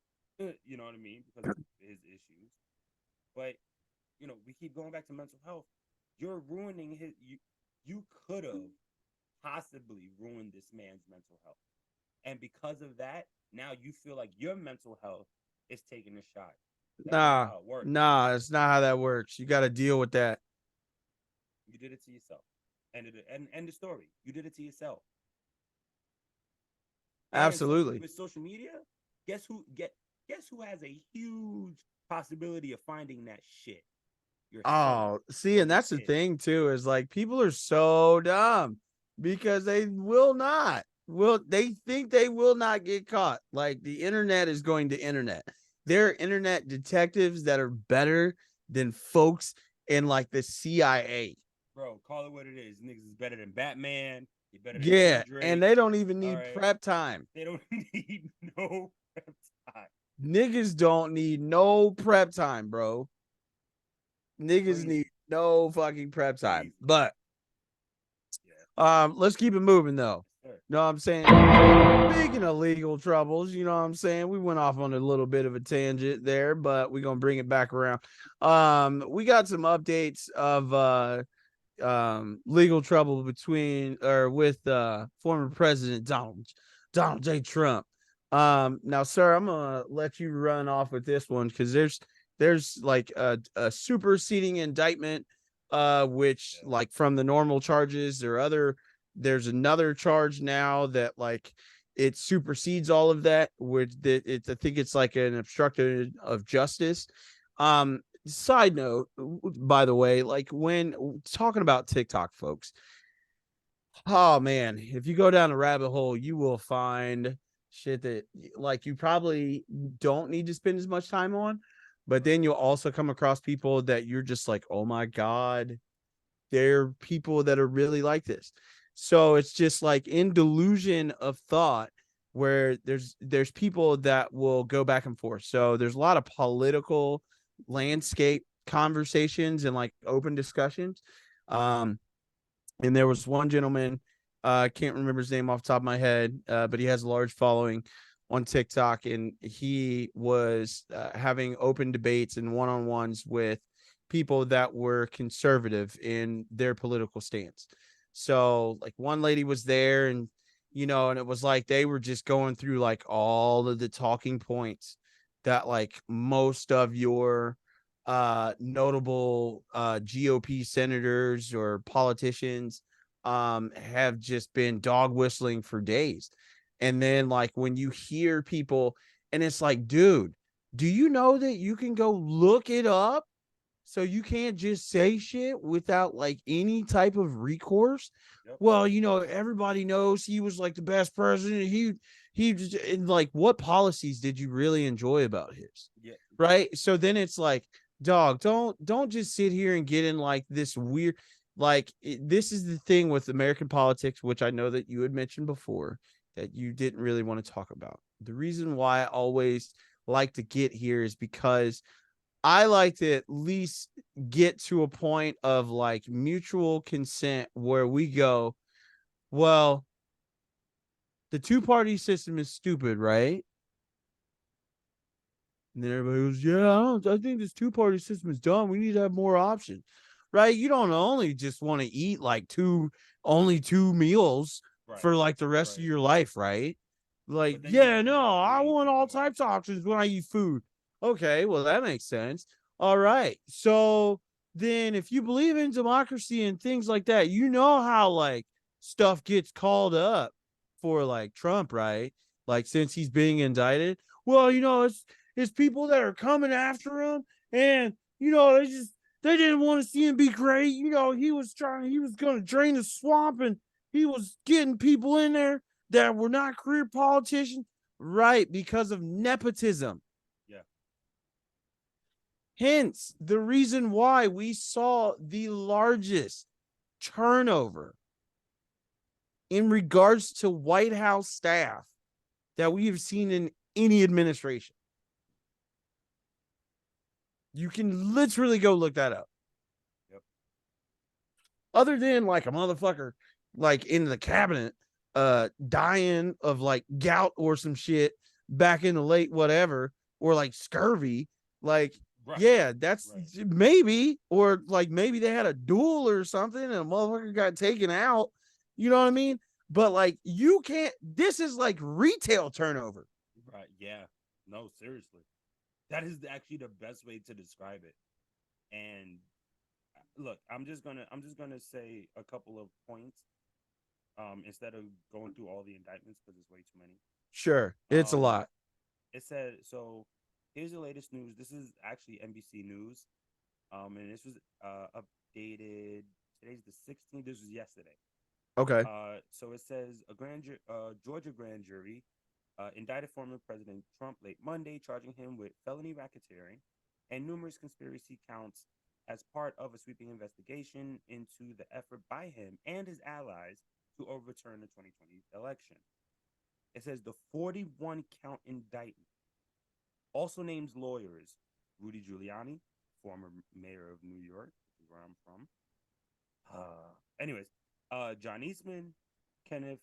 You know what I mean? Because of his issues. But you know, we keep going back to mental health. You're ruining his. You could have possibly ruined this man's mental health, and because of that, now you feel like your mental health is taking a shot. That's not nah, how it works. nah, it's not how that works. You got to deal with that. You did it to yourself. And the story. You did it to yourself. And Absolutely. with social media, guess who has a huge possibility of finding that shit? Your son Oh, see, or and your that's the kid. thing too, is like people are so dumb because they think they will not get caught. Like the internet is going to internet. There are internet detectives that are better than folks in like the CIA. Bro, call it what it is. Niggas is better than Batman. You're better than Yeah, and Kendrick. they don't even All need right. prep time. They don't need no prep time. Niggas don't need no prep time, bro. Niggas Crazy. need no fucking prep time. Crazy. But Yeah. let's keep it moving though. Sure. Know what I'm saying? Speaking of legal troubles, you know what I'm saying? We went off on a little bit of a tangent there, but we're gonna bring it back around. We got some updates of legal trouble between or with former President Donald J. Trump. Now, sir, I'm gonna let you run off with this one because there's like a superseding indictment, which like from the normal charges there's another charge now that like it supersedes all of that, which I think it's like an obstruction of justice. Side note, by the way, like when talking about TikTok, folks, oh man, if you go down a rabbit hole, you will find shit that like you probably don't need to spend as much time on, but then you'll also come across people that you're just like, oh my God, they're people that are really like this. So it's just like in delusion of thought where there's people that will go back and forth. So there's a lot of political landscape conversations and like open discussions. And there was one gentleman, I can't remember his name off the top of my head, but he has a large following on TikTok, and he was having open debates and one-on-ones with people that were conservative in their political stance. So like one lady was there, and and it was like they were just going through like all of the talking points that like most of your notable GOP senators or politicians have just been dog whistling for days. And then like when you hear people, and it's like, dude, do you know that you can go look it up? So you can't just say shit without like any type of recourse. Yep. Well, everybody knows he was like the best president. He just, and like, what policies did you really enjoy about his? Yeah. Right. So then it's like, dog, don't just sit here and get in like this weird, like this is the thing with American politics, which I know that you had mentioned before that you didn't really want to talk about. The reason why I always like to get here is because I like to at least get to a point of like mutual consent where we go, well, the two-party system is stupid, right? And then everybody goes, yeah, I think this two-party system is dumb. We need to have more options, right? You don't only just want to eat like only two meals for like the rest of your life, right? Like, yeah, no, I want all types of options when I eat food. Okay, well, that makes sense. All right. So then if you believe in democracy and things like that, how like stuff gets called up for like Trump, right? Like since he's being indicted. Well, it's people that are coming after him, and they didn't want to see him be great. He was gonna drain the swamp, and he was getting people in there that were not career politicians, right? Because of nepotism. Yeah. Hence the reason why we saw the largest turnover in regards to White House staff that we have seen in any administration. You can literally go look that up. Yep. Other than like a motherfucker like in the cabinet dying of like gout or some shit back in the late whatever, or like scurvy, like yeah, that's maybe, or like maybe they had a duel or something and a motherfucker got taken out. You know what I mean? But like you can't, this is like retail turnover. Right. Yeah. No, seriously. That is actually the best way to describe it. And look, I'm just gonna say a couple of points instead of going through all the indictments because it's way too many. Sure, it's a lot. It said, so here's the latest news. This is actually NBC News, and this was updated. Today's the 16th. This was yesterday. Okay. So it says Georgia grand jury indicted former President Trump late Monday, charging him with felony racketeering and numerous conspiracy counts as part of a sweeping investigation into the effort by him and his allies to overturn the 2020 election. It says the 41-count indictment also names lawyers Rudy Giuliani, former mayor of New York, which is where I'm from. John Eastman, Kenneth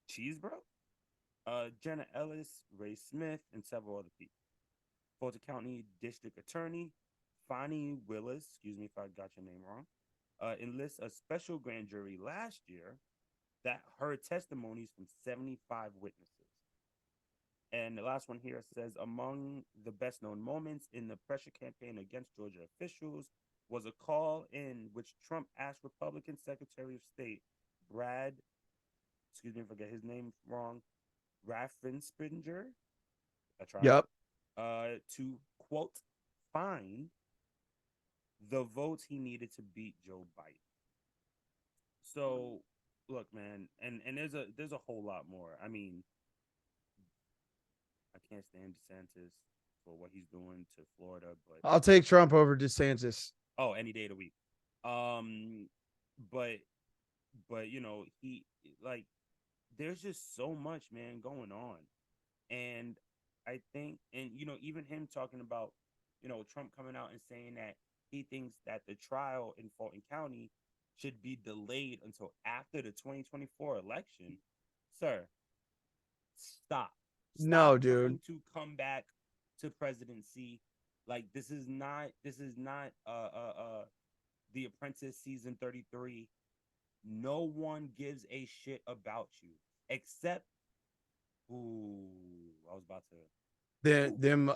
Cheesebro, Jenna Ellis, Ray Smith, and several other people. Fulton County District Attorney Fani Willis, excuse me if I got your name wrong, enlists a special grand jury last year that heard testimonies from 75 witnesses. And the last one here says, among the best known moments in the pressure campaign against Georgia officials was a call in which Trump asked Republican Secretary of State Brad, excuse me if I get his name wrong, Raffensperger, I tried, Yep. to, quote, find the votes he needed to beat Joe Biden. So, look, man, and there's a whole lot more. I mean, I can't stand DeSantis for what he's doing to Florida, but I'll take Trump over DeSantis. oh, any day of the week. But you know, he like there's just so much, man, going on. And I think, and you know, even him talking about, you know, Trump coming out and saying that he thinks that the trial in Fulton County should be delayed until after the 2024 election. Sir, stop. No, Stop dude. trying to come back to presidency. Like this is not The Apprentice season 33. No one gives a shit about you except ooh, I was about to Them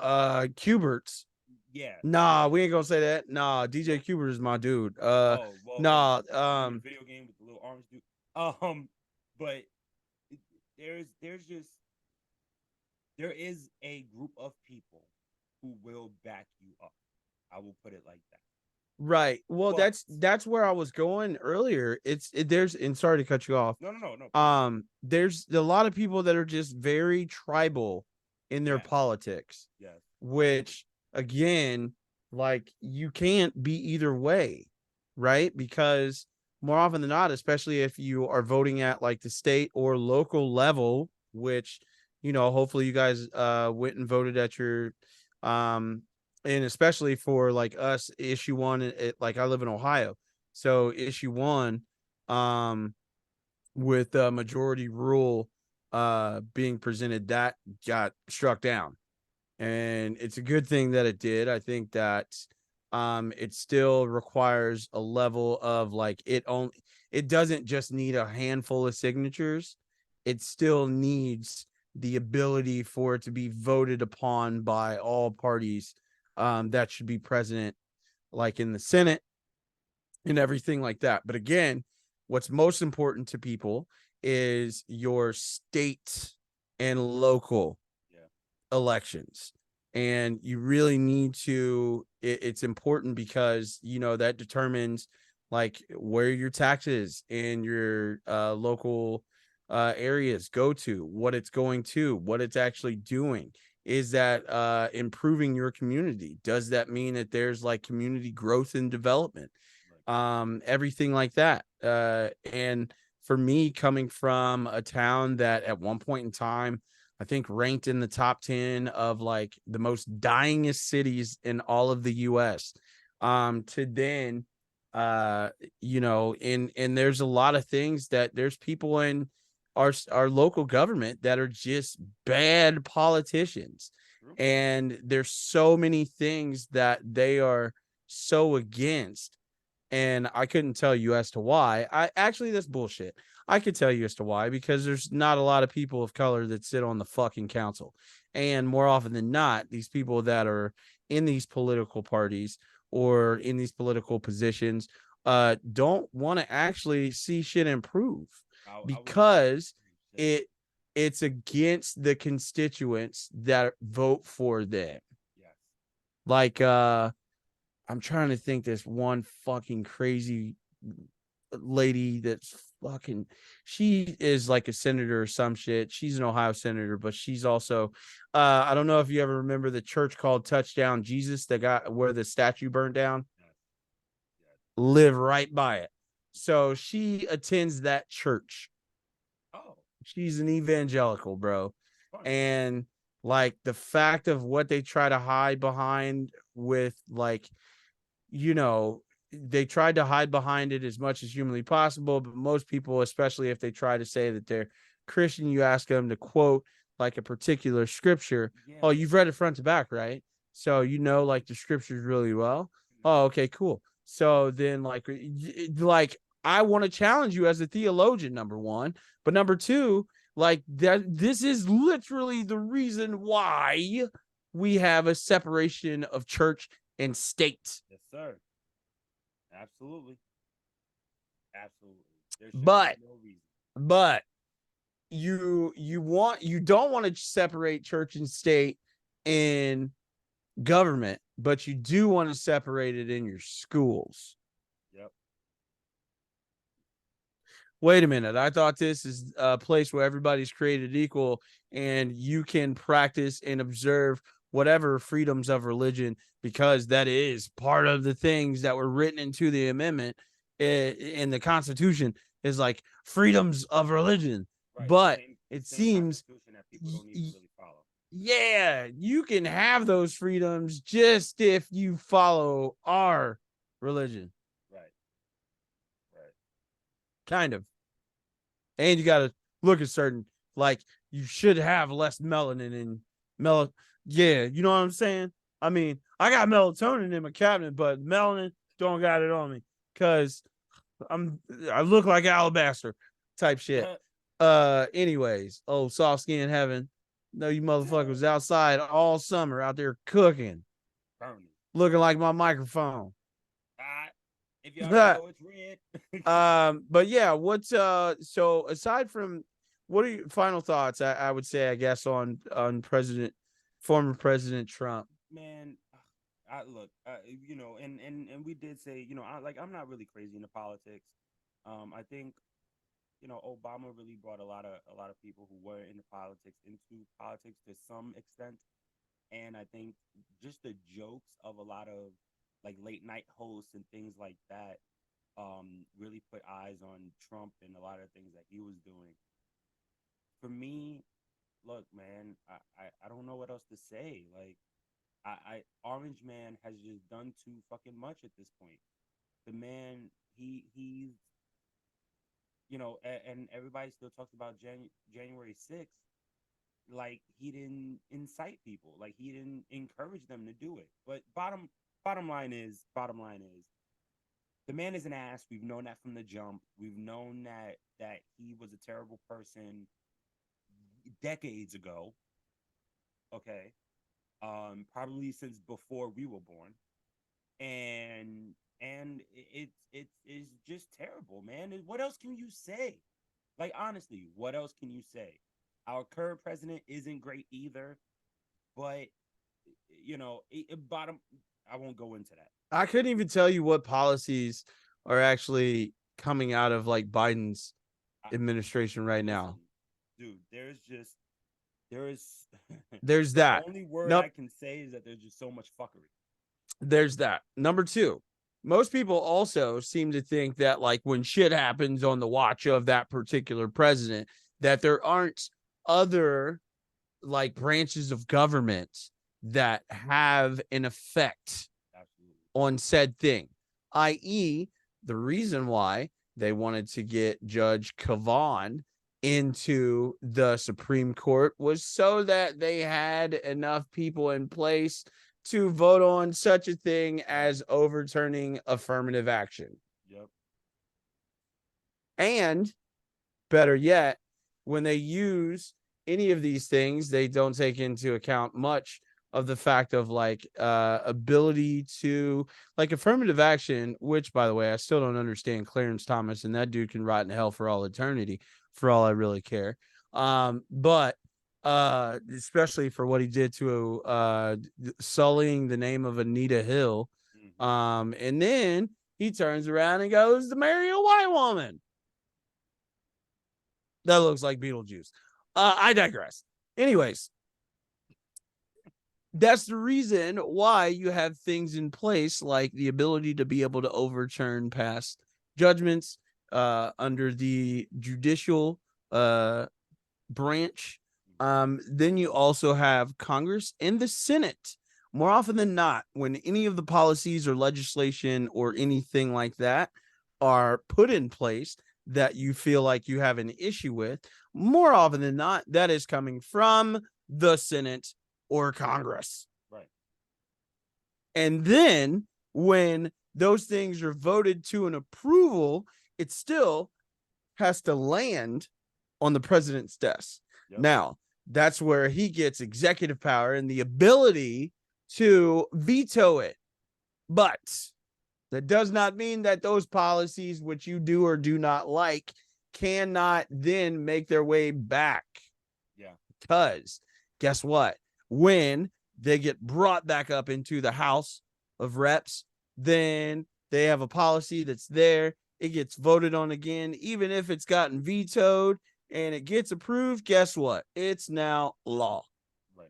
Cuberts. yeah. Nah, we ain't gonna say that. Nah, DJ Cubert is my dude. Oh, well, Nah, the video game with the little orange dude. But there's just there is a group of people who will back you up. I will put it like that. right. Well, But- that's where I was going earlier. There's, and sorry to cut you off. No. There's a lot of people that are just very tribal in their Yes. politics, Yes. which again, like you can't be either way, right? Because more often than not, especially if you are voting at like the state or local level, which, you know, hopefully you guys went and voted at your and especially for like us, issue one, like I live in Ohio, so issue one with majority rule being presented, that got struck down, and it's a good thing that it did. I think that it still requires a level of like, it doesn't just need a handful of signatures, it still needs the ability for it to be voted upon by all parties that should be present, like in the Senate and everything like that. But again, what's most important to people is your state and local elections. And you really need to, it's important because, you know, that determines like where your taxes and your local areas go to, what it's going to, what it's actually doing. Is that improving your community? Does that mean that there's like community growth and development? Everything like that. And for me, coming from a town that at one point in time, I think ranked in the top 10 of like the most dyingest cities in all of the US, to then, you know, and there's a lot of things that there's people in our local government that are just bad politicians. And there's so many things that they are so against. And I couldn't tell you as to why. That's bullshit. I could tell you as to why, because there's not a lot of people of color that sit on the fucking council. And more often than not, these people that are in these political parties or in these political positions don't want to actually see shit improve, because it's against the constituents that vote for them. Yes. Like I'm trying to think, this one fucking crazy lady that's fucking, she is like a senator or some shit. She's an Ohio senator, but she's also I don't know if you ever remember the church called Touchdown Jesus that got where the statue burned down. Live right by it. So she attends that church. Oh, she's an evangelical, bro. fun. And like the fact of what they try to hide behind with, like, you know, they tried to hide behind it as much as humanly possible. But most people, especially if they try to say that they're Christian, you ask them to quote like a particular scripture. Yeah, Oh, you've read it front to back, right? So you know like the scriptures really well. Oh, okay, cool. So then like I want to challenge you as a theologian, number one. But number two, Like that, this is literally the reason why we have a separation of church and state. Yes, sir. Absolutely. Absolutely. There should But be no reason. but you don't want to separate church and state in government, but you do want to separate it in your schools. Yep. Wait a minute. I thought this is a place where everybody's created equal and you can practice and observe whatever freedoms of religion, because that is part of the things that were written into the amendment in the Constitution, is like freedoms of religion. Right. But Same it seems, Constitution that people don't even really follow. yeah, you can have those freedoms just if you follow our religion. Right. Right. Kind of. And you got to look at certain, like, you should have less melanin in yeah, you know what I'm saying? I mean, I got melatonin in my cabinet, but melanin don't got it on me because I look like alabaster type shit. Anyways, soft skin heaven. No, you motherfuckers outside all summer out there cooking, Burning. looking like my microphone. If y'all don't know, it's red. But yeah, what's so aside from, what are your final thoughts? I would say, I guess, on former President Trump. Man, I look, you know, and we did say, you know, I'm not really crazy into politics. I think, you know, Obama really brought a lot of people who were into politics to some extent, and I think just the jokes of a lot of like late night hosts and things like that really put eyes on Trump and a lot of things that he was doing. For me, look, man, I don't know what else to say. Like, Orange Man has just done too fucking much at this point. The man, he's, you know, and everybody still talks about January 6th. Like, he didn't incite people. Like, he didn't encourage them to do it. But bottom line is, the man is an ass. We've known that from the jump. We've known that he was a terrible person decades ago. Okay. Probably since before we were born. And it's just terrible, man. What else can you say? Like, honestly, what else can you say? Our current president isn't great either, but you know, I won't go into that. I couldn't even tell you what policies are actually coming out of like Biden's administration right now. Dude, there's there's that. The only word I can say is that there's just so much fuckery. There's that. Number two, most people also seem to think that, like, when shit happens on the watch of that particular president, that there aren't other like branches of government that have an effect on said thing, i.e., the reason why they wanted to get Judge Kavanaugh into the Supreme Court was so that they had enough people in place to vote on such a thing as overturning affirmative action. Yep. And better yet, when they use any of these things, they don't take into account much of the fact of like ability to, like, affirmative action, which, by the way, I still don't understand Clarence Thomas, and that dude can rot in hell for all eternity, for all I really care. But especially for what he did to sullying the name of Anita Hill. And then he turns around and goes to marry a white woman that looks like Beetlejuice. I digress. Anyways, that's the reason why you have things in place like the ability to be able to overturn past judgments under the judicial branch. Then you also have Congress and the Senate. More often than not, when any of the policies or legislation or anything like that are put in place that you feel like you have an issue with, more often than not, that is coming from the Senate or Congress. Right. And then when those things are voted to an approval, it still has to land on the president's desk. Yep. Now, that's where he gets executive power and the ability to veto it. But that does not mean that those policies, which you do or do not like, cannot then make their way back. Yeah. Because guess what? When they get brought back up into the House of Reps, then they have a policy that's there. It gets voted on again, even if it's gotten vetoed and it gets approved. Guess what? It's now law. Right.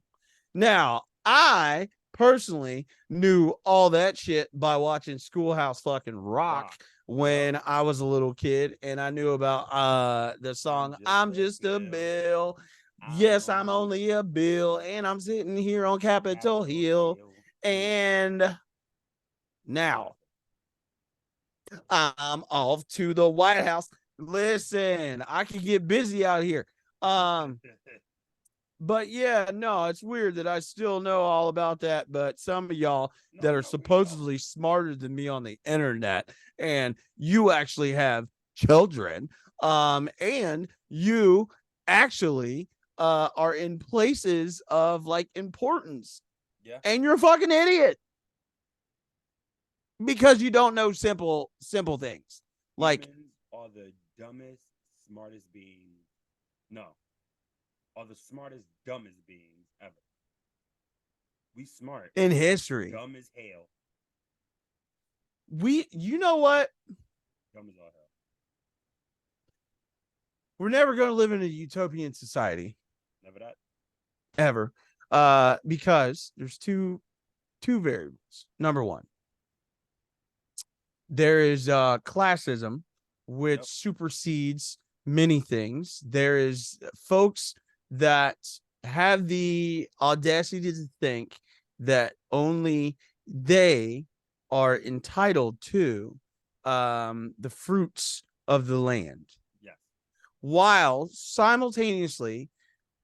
Now, I personally knew all that shit by watching Schoolhouse fucking Rock when I was a little kid, and I knew about the song I'm just a bill. Yes, I'm only a bill, and I'm sitting here on Capitol Hill. And now I'm off to the White House. Listen, I can get busy out here. But yeah, no, it's weird that I still know all about that. But some of y'all that are supposedly smarter than me on the internet, and you actually have children, and you actually are in places of like importance. Yeah. And you're a fucking idiot because you don't know simple things. Like, humans are the dumbest, smartest beings. No. Are the smartest, dumbest beings ever. We smart. in history. Dumb as hell. You know what? Dumb as all hell. We're never going to live in a utopian society. Never that. Ever. Because there's two variables. Number one, there is classism, which supersedes many things. There is folks that have the audacity to think that only they are entitled to the fruits of the land. Yes. While simultaneously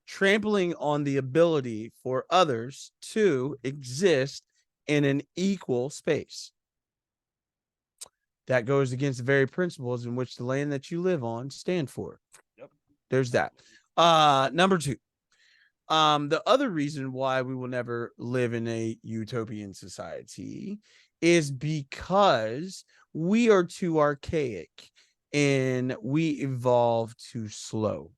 trampling on the ability for others to exist in an equal space. That goes against the very principles in which the land that you live on stand for. Yep. There's that. Number two, the other reason why we will never live in a utopian society is because we are too archaic and we evolve too slow.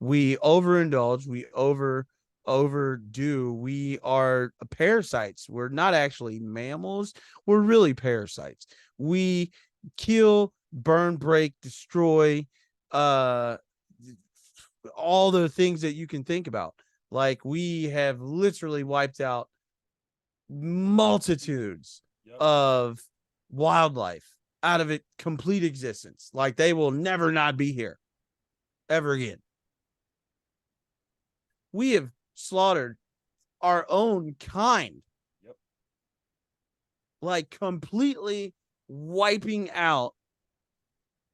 We overindulge, we overdo. We are parasites. We're not actually mammals. We're really parasites. We kill, burn, break, destroy, all the things that you can think about. Like, we have literally wiped out multitudes of wildlife out of it complete existence. Like, they will never not be here ever again. We have slaughtered our own kind. Yep. Like, completely wiping out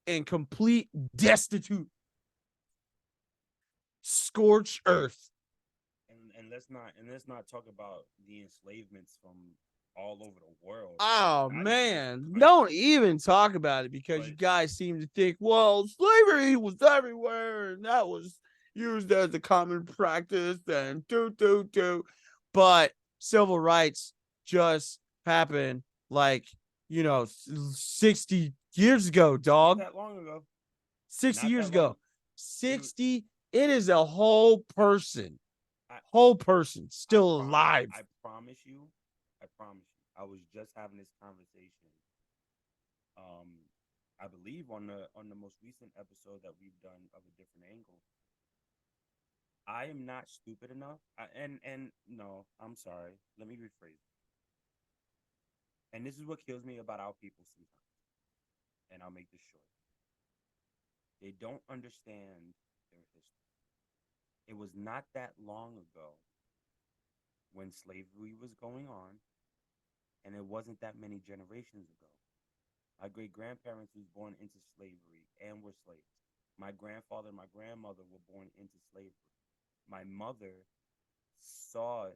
and complete destitute scorched earth. And let's not talk about the enslavements from all over the world. Oh man, don't even talk about it, because you guys seem to think, well, slavery was everywhere and that was used as a common practice and but civil rights just happened like 60 years ago, dog. Not that long ago. 60 Not years that ago. long. 60. It is a whole person still alive. I promise you. I was just having this conversation. I believe on the most recent episode that we've done of a different angle. I am not stupid enough. No, I'm sorry. Let me rephrase. And this is what kills me about our people sometimes. And I'll make this short. They don't understand their history. It was not that long ago when slavery was going on, and it wasn't that many generations ago. My great-grandparents was born into slavery and were slaves. My grandfather and my grandmother were born into slavery. My mother saw,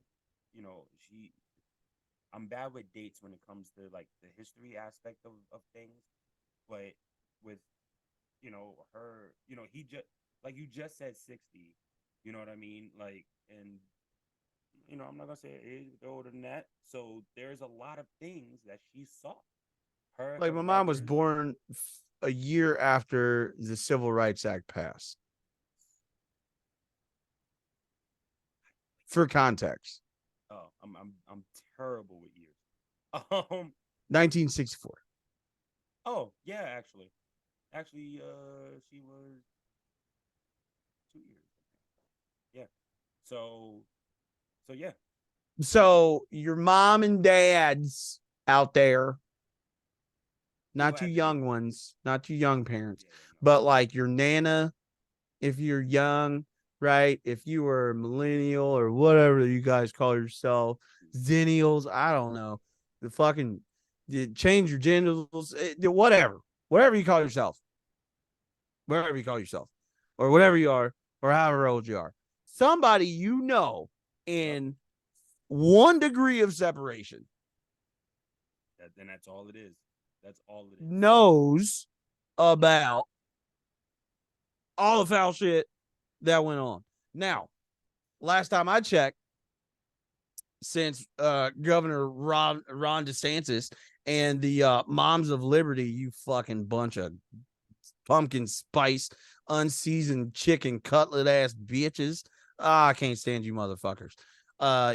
I'm bad with dates when it comes to like the history aspect of things, but with, you know, her, you know, he just, like you just said 60, you know what I mean? Like, and, you know, I'm not going to say age older than that. So there's a lot of things that she saw. Like, Her my mom was brothers, born a year after the Civil Rights Act passed. For context, oh, I'm terrible with years. 1964. Oh, yeah, actually. Actually, she was 2 years. Yeah. So yeah. So your mom and dad's out there, not too Had young ones, not too young parents, Yeah, yeah, but like your nana, if you're young, right? If you were a millennial or whatever you guys call yourself, zennials, I don't know. The fucking change your genitals, whatever you call yourself, wherever you call yourself, or whatever you are, or however old you are. Somebody you know in 1 degree of separation and that's all it is. That's all it is. knows about all the foul shit that went on. Now, last time I checked, since Governor Ron DeSantis and the Moms of Liberty, you fucking bunch of pumpkin spice, unseasoned chicken cutlet ass bitches. I can't stand you motherfuckers.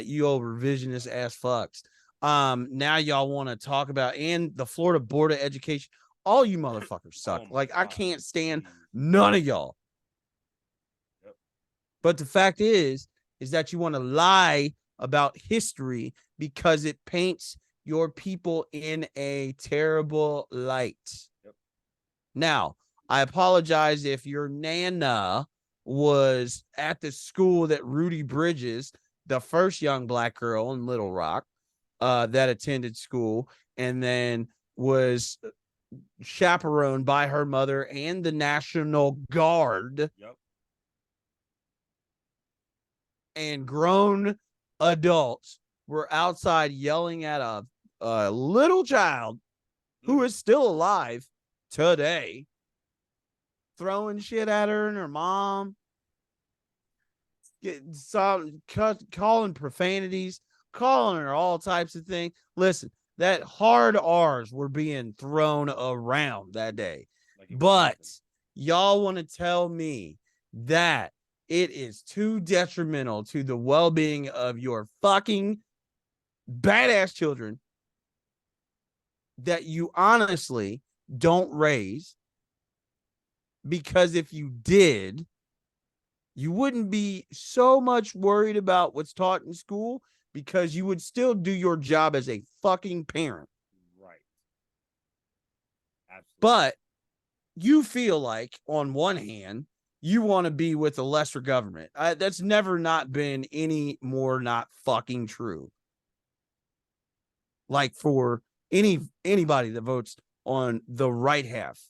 You old revisionist ass fucks. Now y'all want to talk about, and the Florida Board of Education. All you motherfuckers suck. Oh Like, God. I can't stand Jeez. none of y'all. Yep. But the fact is that you want to lie about history because it paints your people in a terrible light. Yep. Now, I apologize if your nana was at the school that Rudy Bridges, the first young black girl in Little Rock, that attended school, and then was chaperoned by her mother and the National Guard. Yep. And grown adults were outside yelling at a little child who is still alive today, throwing shit at her and her mom, calling profanities, calling her all types of things. Listen, that hard R's were being thrown around that day. Like but y'all want to tell me that it is too detrimental to the well-being of your fucking badass children that you honestly don't raise, because if you did, you wouldn't be so much worried about what's taught in school, because you would still do your job as a fucking parent. Right. Absolutely. But you feel like, on one hand, you want to be with a lesser government. That's never not been any more not fucking true. Like, for anybody that votes on the right half.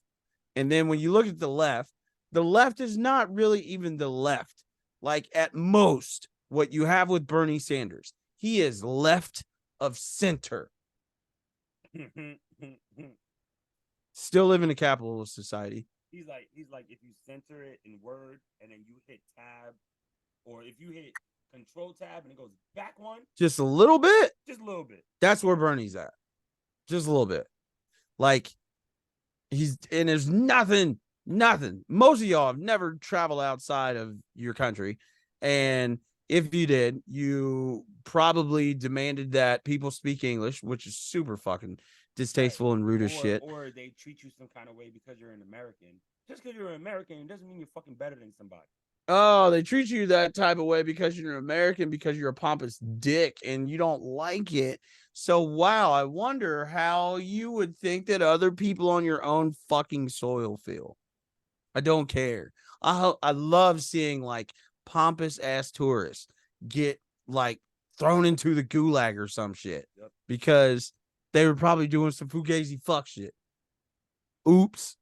And then when you look at the left is not really even the left. Like, at most, what you have with Bernie Sanders, he is left of center. Still live in a capitalist society. He's like, if you center it in Word and then you hit tab, or if you hit Control tab and it goes back one, just a little bit. That's where Bernie's at. Just a little bit. Like, and there's nothing. Most of y'all have never traveled outside of your country. And if you did, you probably demanded that people speak English, which is super fucking distasteful and rude as shit. Or they treat you some kind of way because you're an American. Just because you're an American doesn't mean you're fucking better than somebody. Oh, they treat you that type of way because you're an American, because you're a pompous dick and you don't like it. So, wow, I wonder how you would think that other people on your own fucking soil feel. I don't care. I love seeing, like, pompous ass tourists get, like, thrown into the gulag or some shit. Yep. Because they were probably doing some fugazi fuck shit. Oops.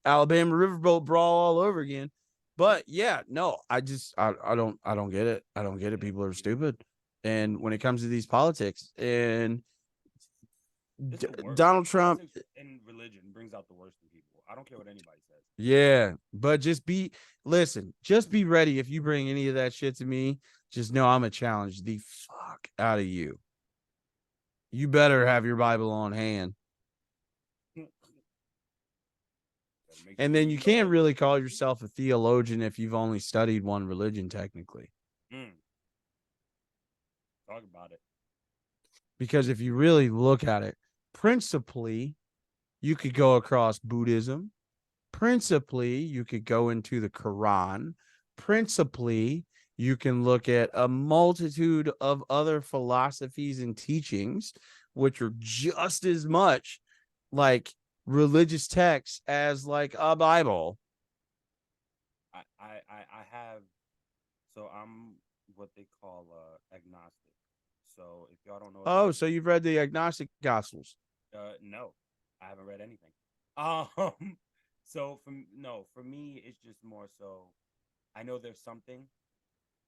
Alabama riverboat brawl all over again. But yeah, no, I don't get it. I don't get it. People are stupid. And when it comes to these politics, and It's the worst. Donald Trump. Politics and religion brings out the worst in people. I don't care what anybody says. Yeah, but just be ready. If you bring any of that shit to me, just know I'm gonna challenge the fuck out of you. You better have your Bible on hand. And then you can't really call yourself a theologian if you've only studied one religion, technically. Talk about it. Because if you really look at it, principally, you could go across Buddhism. Principally, you could go into the Quran. Principally, you can look at a multitude of other philosophies and teachings, which are just as much like religious texts as like a Bible. I have, so I'm what they call agnostic. So if y'all don't know, So you've read the agnostic gospels? No, I haven't read anything. So for me, it's just more so. I know there's something.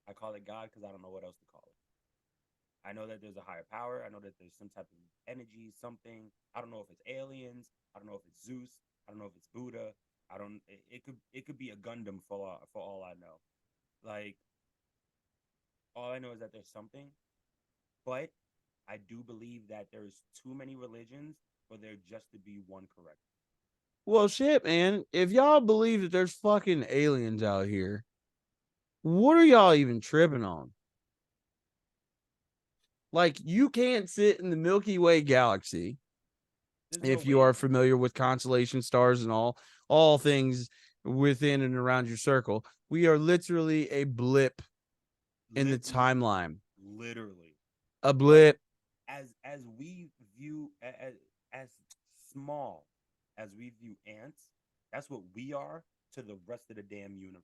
I call it God because I don't know what else to call it. I know that there's a higher power. I know that there's some type of energy, something. I don't know if it's aliens. I don't know if it's Zeus. I don't know if it's Buddha. I don't. It could be a Gundam for all I know. Like, all I know is that there's something. But I do believe that there's too many religions for there just to be one correct. Well, shit, man. If y'all believe that there's fucking aliens out here, what are y'all even tripping on? Like, you can't sit in the Milky Way galaxy, if you are familiar with constellation stars and all things within and around your circle. We are literally a blip in the timeline. Literally. A blip. As we view as small as we view ants, that's what we are to the rest of the damn universe.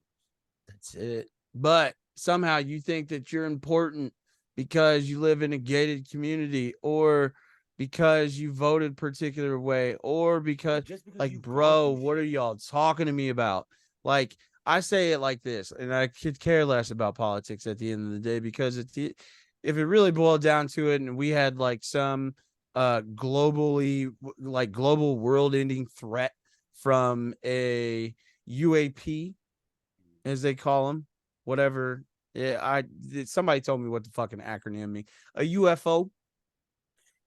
That's it. But somehow you think that you're important because you live in a gated community, or because you voted particular way, or because like, bro, what are y'all talking to me about? Like, I say it like this, and I could care less about politics at the end of the day, because if it really boiled down to it, and we had like some global world ending threat from a UAP, as they call them, whatever. Yeah, somebody told me what the fucking acronym means. A UFO,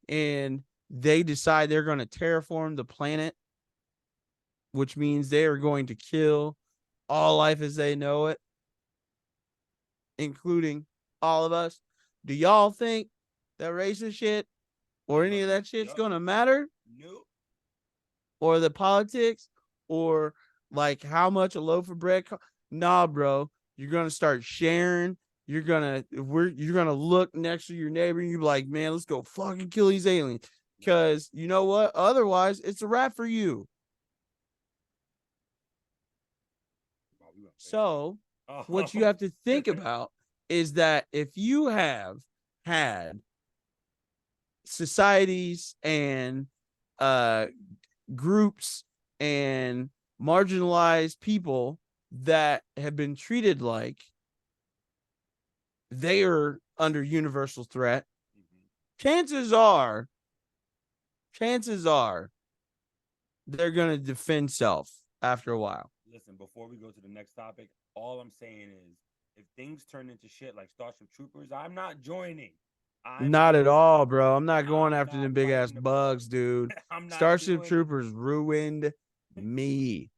and they decide they're going to terraform the planet, which means they are going to kill all life as they know it, including all of us. Do y'all think that racist shit or any of that shit's going to matter? No. Or the politics, or like how much a loaf of bread nah, bro. You're going to start sharing. You're going to look next to your neighbor and you're like, man, let's go fucking kill these aliens. Because you know what? Otherwise, it's a wrap for you. So what you have to think about is that if you have had societies and groups and marginalized people that have been treated like they are under universal threat, chances are they're going to defend self after a while. Listen, before we go to the next topic, all I'm saying is, if things turn into shit like Starship Troopers, I'm not joining. Not at all, bro. I'm not going after them big ass bugs, dude. Starship Troopers ruined me.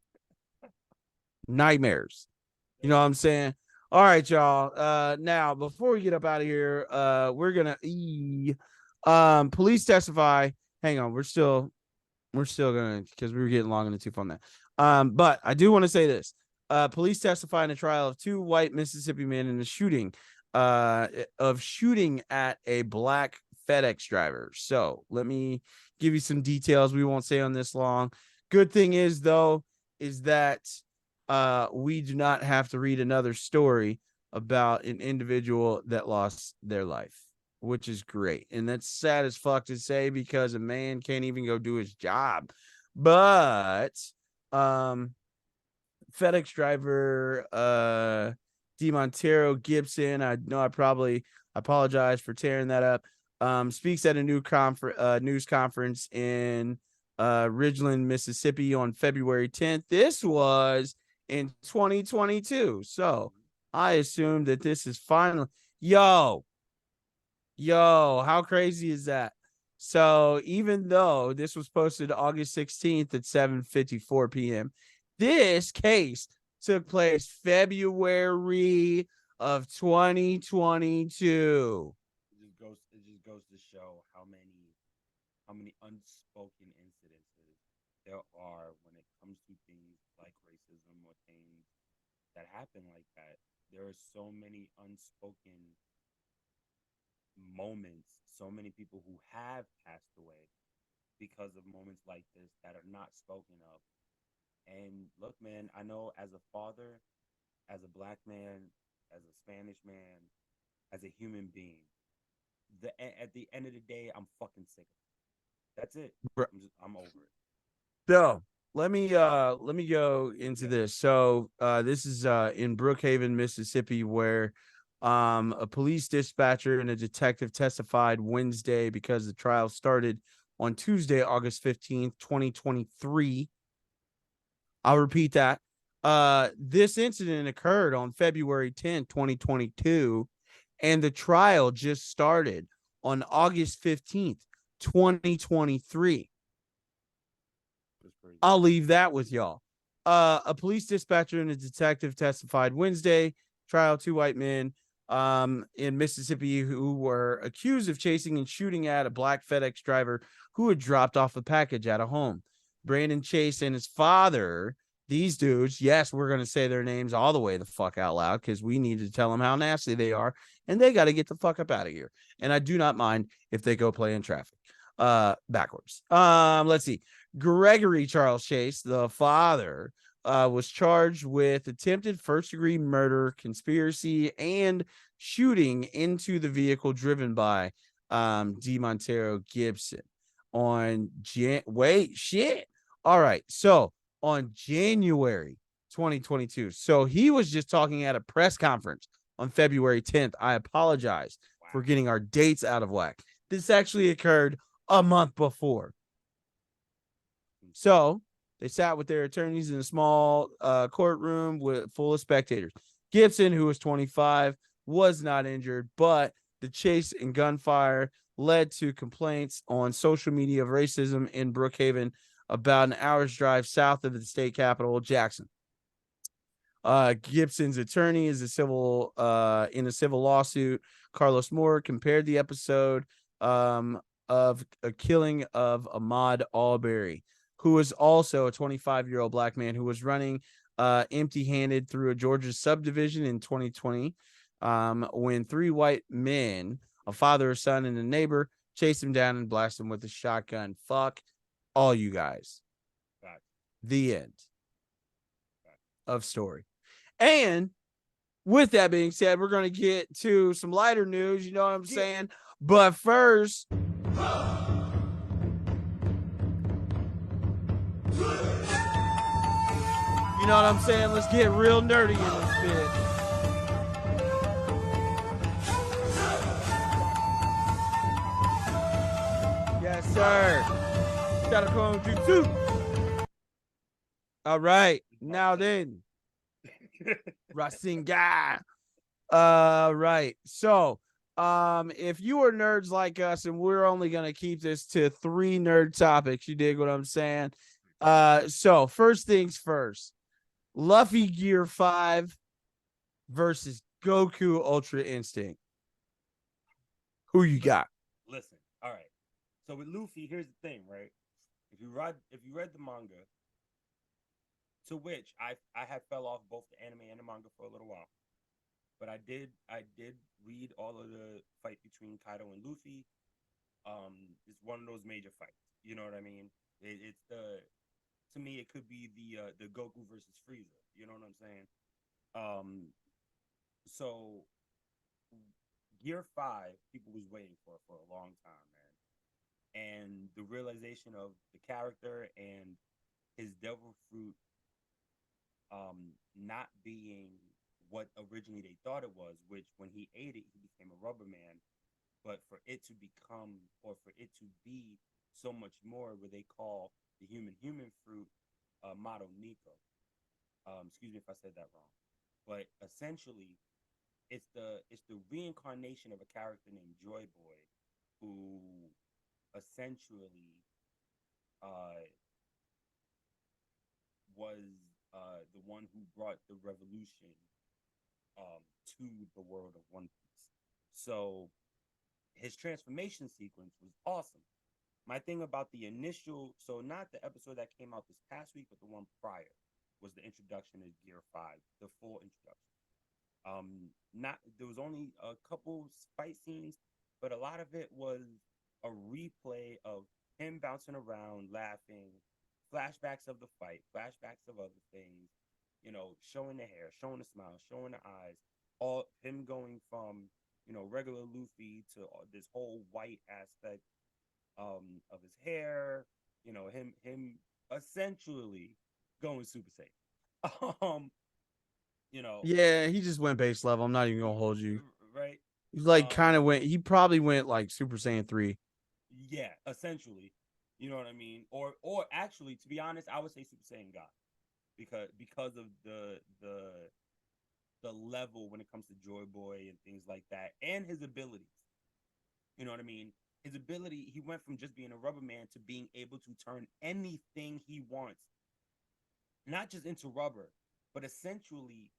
Nightmares. You know what I'm saying? All right, y'all. Now, before we get up out of here, we're gonna police testify. Hang on, we're still gonna, because we were getting long in the tooth on that. But I do want to say this. Police testify in a trial of 2 white Mississippi men in the shooting at a black FedEx driver. So let me give you some details. We won't stay on this long. Good thing is, though, is that we do not have to read another story about an individual that lost their life, which is great. And that's sad as fuck to say, because a man can't even go do his job. But FedEx driver D. Montero Gibson, I know I probably apologize for tearing that up. speaks at a news conference in Ridgeland, Mississippi on February 10th. This was in 2022. So I assume that this is finally, yo, how crazy is that? So even though this was posted August 16th at 7:54 p.m., this case took place February of 2022. It just goes to show how many unspoken incidences there are when it comes to things like racism or things that happen like that. There are so many unspoken moments, so many people who have passed away because of moments like this that are not spoken of. And look, man, I know as a father, as a black man, as a Spanish man, as a human being, at the end of the day, I'm fucking sick of it. That's it. I'm over it. So let me go into this. So this is in Brookhaven, Mississippi, where a police dispatcher and a detective testified Wednesday because the trial started on Tuesday, August 15th, 2023. I'll repeat that. This incident occurred on February 10th, 2022, and the trial just started on August 15th, 2023. I'll leave that with y'all. A police dispatcher and a detective testified Wednesday. Trial, 2 white men in Mississippi who were accused of chasing and shooting at a black FedEx driver who had dropped off a package at a home. Brandon Chase and his father, these dudes, yes, we're going to say their names all the way the fuck out loud because we need to tell them how nasty they are, and they got to get the fuck up out of here. And I do not mind if they go play in traffic backwards. Let's see. Gregory Charles Chase, the father, was charged with attempted first-degree murder, conspiracy, and shooting into the vehicle driven by D. Montero Gibson on All right. So on January 2022. So he was just talking at a press conference on February 10th. I apologize for getting our dates out of whack. This actually occurred a month before. So they sat with their attorneys in a small courtroom full of spectators. Gibson, who was 25, was not injured, but the chase and gunfire led to complaints on social media of racism in Brookhaven, about an hour's drive south of the state capital, Jackson. Gibson's attorney is in a civil lawsuit. Carlos Moore compared the episode of a killing of Ahmaud Arbery, who was also a 25-year-old black man who was running empty-handed through a Georgia subdivision in 2020 when 3 white men, a father, a son, and a neighbor, chased him down and blasted him with a shotgun. Fuck all you guys. Right. The end of story. And with that being said, we're going to get to some lighter news. You know what I'm saying? But first, you know what I'm saying? Let's get real nerdy in this bitch. Yes, sir. Gotta clone jutsu. All right. Now then. Rasengan. Right. So, if you are nerds like us, and we're only gonna keep this to 3 nerd topics, you dig what I'm saying? So first things first. Luffy Gear 5 versus Goku Ultra Instinct. Who you got? Listen, all right. So with Luffy, here's the thing, right? If you read the manga, to which I have fell off both the anime and the manga for a little while, but I did read all of the fight between Kaido and Luffy. It's one of those major fights. You know what I mean? To me, it could be the Goku versus Frieza. You know what I'm saying? So Gear 5, people was waiting for a long time, man. And the realization of the character and his devil fruit not being what originally they thought it was, which when he ate it, he became a rubber man. but for it to become, or for it to be so much more, where they call the human fruit Mado Nico. Excuse me if I said that wrong, but essentially, it's the reincarnation of a character named Joy Boy, who essentially uh, was the one who brought the revolution to the world of One Piece. So his transformation sequence was awesome. My thing about the initial, so not the episode that came out this past week, but the one prior, was the introduction of Gear 5, the full introduction. Not there was only a couple fight scenes, but a lot of it was a replay of him bouncing around, laughing, flashbacks of the fight, flashbacks of other things, showing the hair, showing the smile, showing the eyes, all him going from, regular Luffy to this whole white aspect of his hair, him essentially going Super Saiyan. You know, Yeah, he just went base level. I'm not even gonna hold you. right? He's like kind of went. He probably went like Super Saiyan 3. Yeah, essentially. You know what I mean? Or actually, to be honest, I would say Super Saiyan God, because of the level when it comes to Joy Boy and things like that, and his abilities. You know what I mean? His ability, he went from just being a rubber man to being able to turn anything he wants, not just into rubber, but essentially,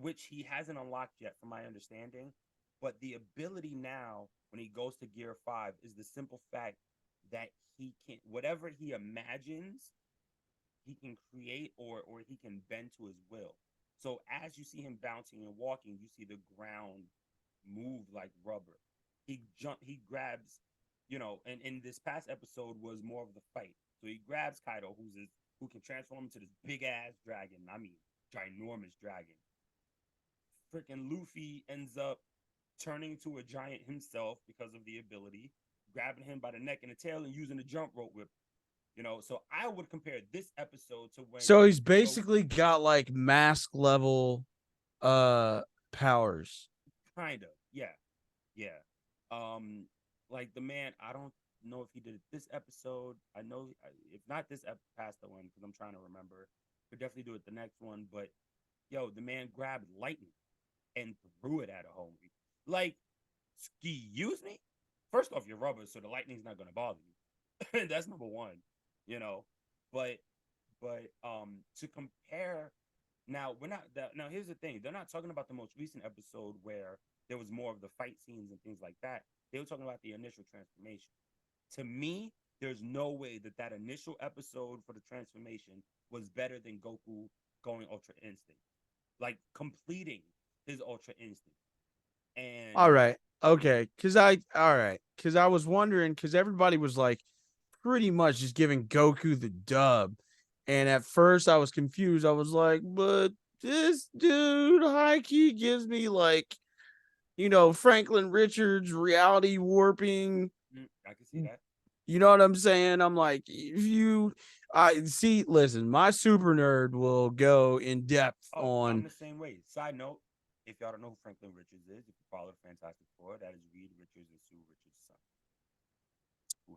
which he hasn't unlocked yet, from my understanding. But the ability now, when he goes to Gear 5, is the simple fact that he can, whatever he imagines, he can create, or he can bend to his will. So as you see him bouncing and walking, you see the ground move like rubber. He grabs, and in this past episode was more of the fight. So he grabs Kaido, who can transform into this big ass dragon. I mean, ginormous dragon. Freaking Luffy ends up turning to a giant himself because of the ability, grabbing him by the neck and the tail and using the jump rope whip. So I would compare this episode to when. So he's basically got like mask level powers. Kind of, yeah, yeah. Like the man, I don't know if he did it this episode. I know if not this past the one, because I'm trying to remember. Could definitely do it the next one, but yo, the man grabbed lightning and threw it at a homie. Like, excuse me. First off, you're rubber, so the lightning's not gonna bother you. That's number one. You know, but to compare, now we're not that. Now here's the thing: they're not talking about the most recent episode where there was more of the fight scenes and things like that. They were talking about the initial transformation. To me, there's no way that initial episode for the transformation was better than Goku going Ultra Instinct, like completing his Ultra Instinct. And All right. Okay. All right. Cause I was wondering, cause everybody was like pretty much just giving Goku the dub. And at first I was confused. I was like, but this dude high key gives me like, Franklin Richards reality warping. I can see that. You know what I'm saying? I'm like, I see, listen, my super nerd will go in depth I'm on. the same way. Side note, if y'all don't know who Franklin Richards is, if you follow Fantastic Four, that is Reed Richards and Sue Richards'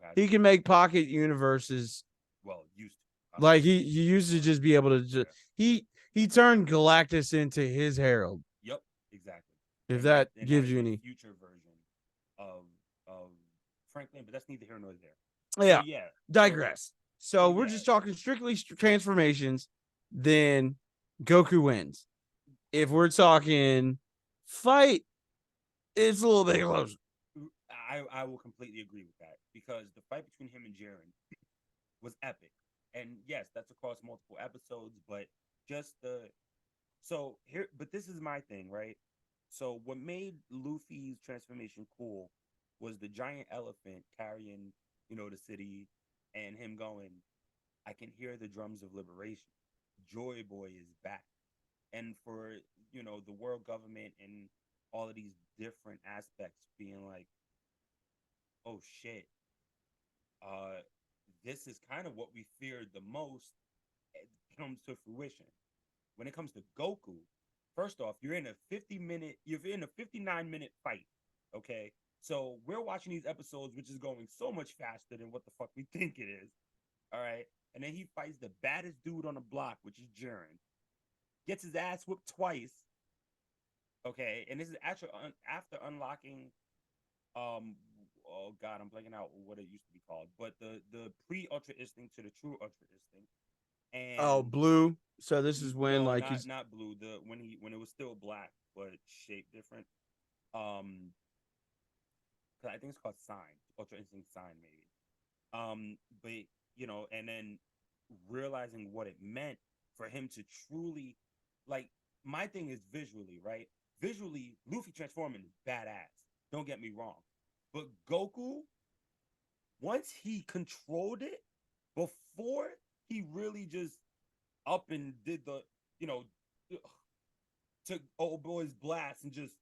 son. He can make pocket universes. Well, used to. Like he used to just be able to just he turned Galactus into his herald. Yep, exactly. If that and gives that you is any future version of Franklin, but that's neither here nor there. yeah, So, yeah. digress. So so we're yeah. just talking strictly transformations, then Goku wins. If we're talking fight, it's a little bit closer. I will completely agree with that, because the fight between him and Jiren was epic. And yes, that's across multiple episodes, but just but this is my thing, right? So what made Luffy's transformation cool was the giant elephant carrying, the city, and him going, I can hear the drums of liberation. Joy Boy is back. And for, the world government and all of these different aspects being like, oh shit, uh, this is kind of what we feared the most. It comes to fruition. When it comes to Goku, first off, you're in a 59-minute fight. Okay, So we're watching these episodes, which is going so much faster than what the fuck we think it is. All right. And then he fights the baddest dude on the block, which is Jiren. Gets his ass whooped twice. Okay. And this is actually after unlocking, oh God, I'm blanking out what it used to be called, but the pre-Ultra Instinct to the true Ultra Instinct. And Oh, blue. So this is when no, like not blue. When it was still black but shaped different. 'Cause I think it's called Sign, Ultra Instinct Sign, maybe. But you know, and then realizing what it meant for him to truly, like, my thing is visually, right? Visually, Luffy transforming is badass. Don't get me wrong, but Goku, once he controlled it, before he really just up and did the, you know, took old boy's blast and just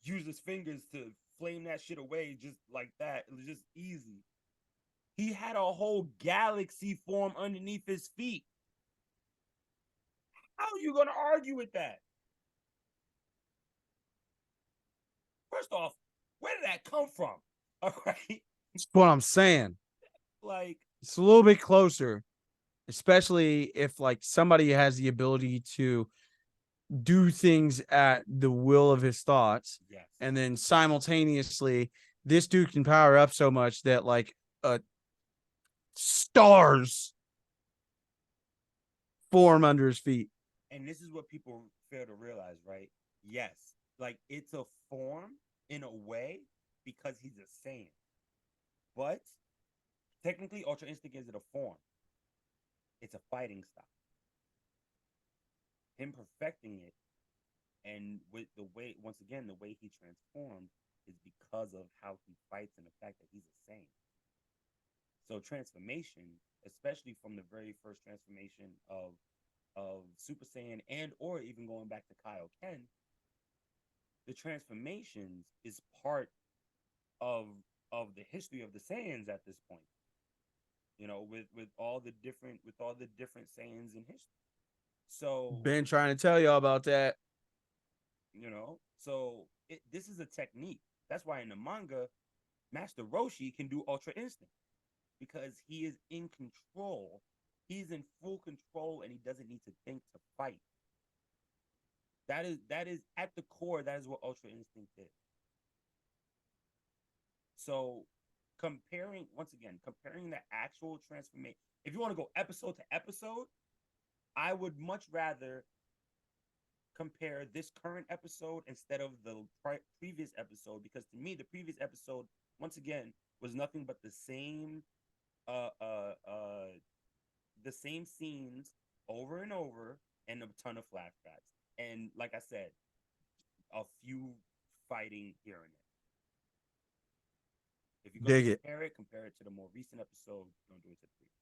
used his fingers to flame that shit away just like that. It was just easy. He had a whole galaxy form underneath his feet. How are you gonna argue with that? First off, where did that come from? All right. that's what I'm saying. Like, It's a little bit closer, especially if like somebody has the ability to do things at the will of his thoughts, yes. and then simultaneously this dude can power up so much that like stars form under his feet. And this is what people fail to realize, right? Yes, like it's a form in a way because he's a Saiyan. But technically, Ultra Instinct isn't a form. It's a fighting style. Him perfecting it, and with the way, once again, the way he transformed is because of how he fights and the fact that he's a Saiyan. So transformation, especially from the very first transformation of Super Saiyan, and or even going back to Kaioken, the transformations is part of the history of the Saiyans at this point. You know, with all the different Saiyans in history. So Been trying to tell y'all about that. you know, so this is a technique. That's why in the manga, Master Roshi can do Ultra Instinct because he is in control. He's in full control, and he doesn't need to think to fight. That is at the core. That is what Ultra Instinct is. So comparing the actual transformation. If you want to go episode to episode, I would much rather compare this current episode instead of the previous episode, because to me the previous episode once again was nothing but the same scenes over and over and a ton of flashbacks, and like I said, a few fighting here and there. If you're going to compare it to the more recent episode. Don't do it to the previous.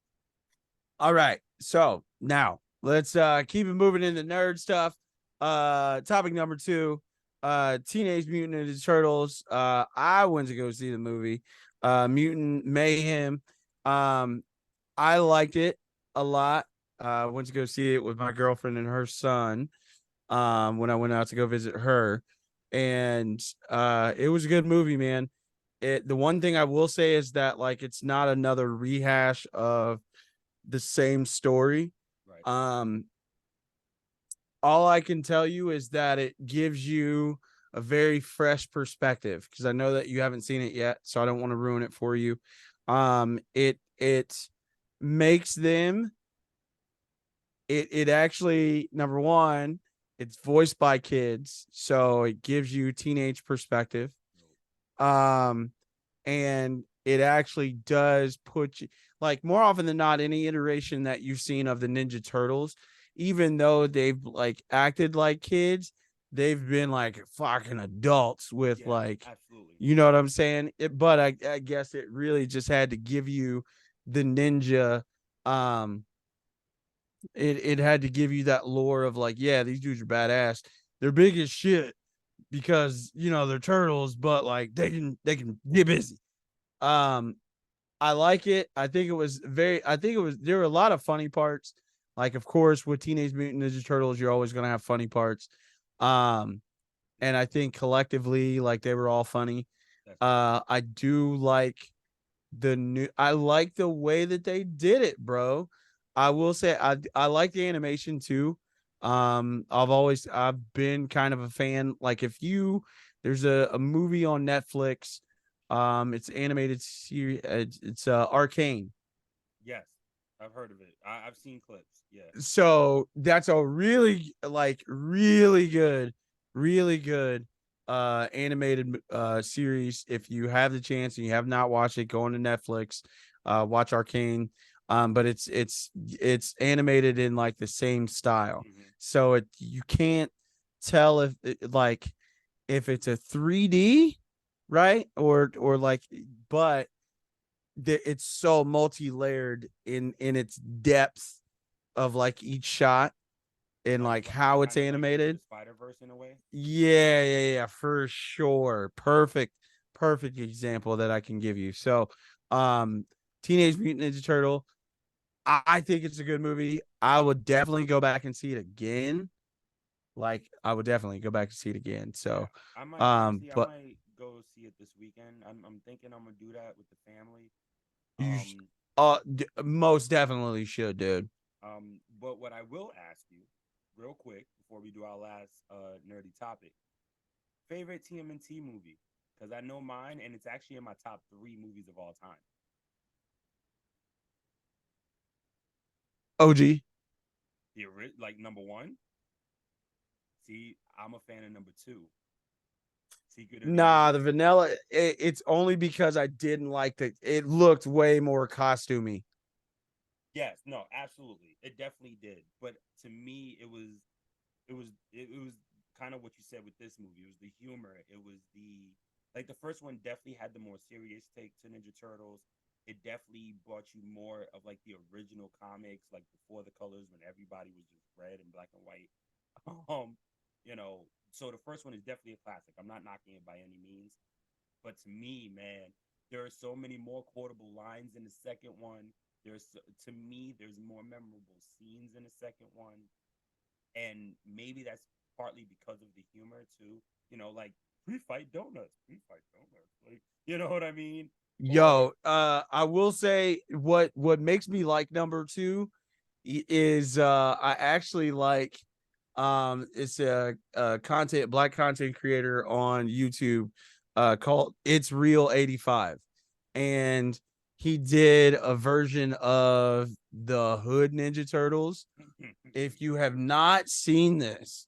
All right, so now let's keep it moving into nerd stuff. Topic number 2, Teenage Mutant Ninja Turtles. I went to go see the movie, Mutant Mayhem. I liked it a lot. I went to go see it with my girlfriend and her son, when I went out to go visit her, and it was a good movie, man. The one thing I will say is that like it's not another rehash of the same story. Right. All I can tell you is that it gives you a very fresh perspective, because I know that you haven't seen it yet, so I don't want to ruin it for you. It makes them. It actually, number one, it's voiced by kids, so it gives you teenage perspective. And it actually does put you, like, more often than not, any iteration that you've seen of the Ninja Turtles, even though they've like acted like kids, they've been like fucking adults with like, absolutely. you know what I'm saying? But I guess it really just had to give you the ninja. It had to give you that lore of like, yeah, these dudes are badass. They're big as shit because, you know, they're turtles, but like they can get busy. I like it. There were a lot of funny parts. Like, of course, with Teenage Mutant Ninja Turtles, you're always gonna have funny parts. And I think collectively, like, they were all funny. I do like I like the way that they did it, bro. I will say I like the animation too. I've been kind of a fan. Like if you there's a movie on Netflix, it's animated series. It's Arcane. Yes, I've heard of it. I've seen clips. Yeah. So that's a really good animated series. If you have the chance and you have not watched it, go on to Netflix, watch Arcane. But it's animated in like the same style. So you can't tell if it's a 3D, right? Or like, but it's so multi-layered in its depth of like each shot and like how it's animated. Spider-Verse in a way. Yeah, for sure. Perfect example that I can give you. So, Teenage Mutant Ninja Turtle. I think it's a good movie. I would definitely go back and see it again. Like, I would definitely go back and see it again. So, I might honestly, but I might go see it this weekend. I'm thinking I'm gonna do that with the family. you most definitely should, dude. But what I will ask you, real quick, before we do our last nerdy topic, favorite TMNT movie, because I know mine, and it's actually in my top 3 movies of all time. OG. Like number 1. See, I'm a fan of number 2. Secret of Nah, Eve. the vanilla. It's only because I didn't like that. It looked way more costumey. Yes, no, absolutely, it definitely did. But to me, it was kind of what you said with this movie. It was the humor. It was the first one definitely had the more serious take to Ninja Turtles. It definitely brought you more of like the original comics, like before the colors when everybody was just red and black and white. So the first one is definitely a classic. I'm not knocking it by any means, but to me, man, there are so many more quotable lines in the second one. There's more memorable scenes in the second one, and maybe that's partly because of the humor too. Like pre-fight donuts, like you know what I mean? Or Yo, I will say what makes me like number 2 is I actually like it's a black content creator on YouTube called It's Real 85, and he did a version of the Hood Ninja Turtles. If you have not seen this,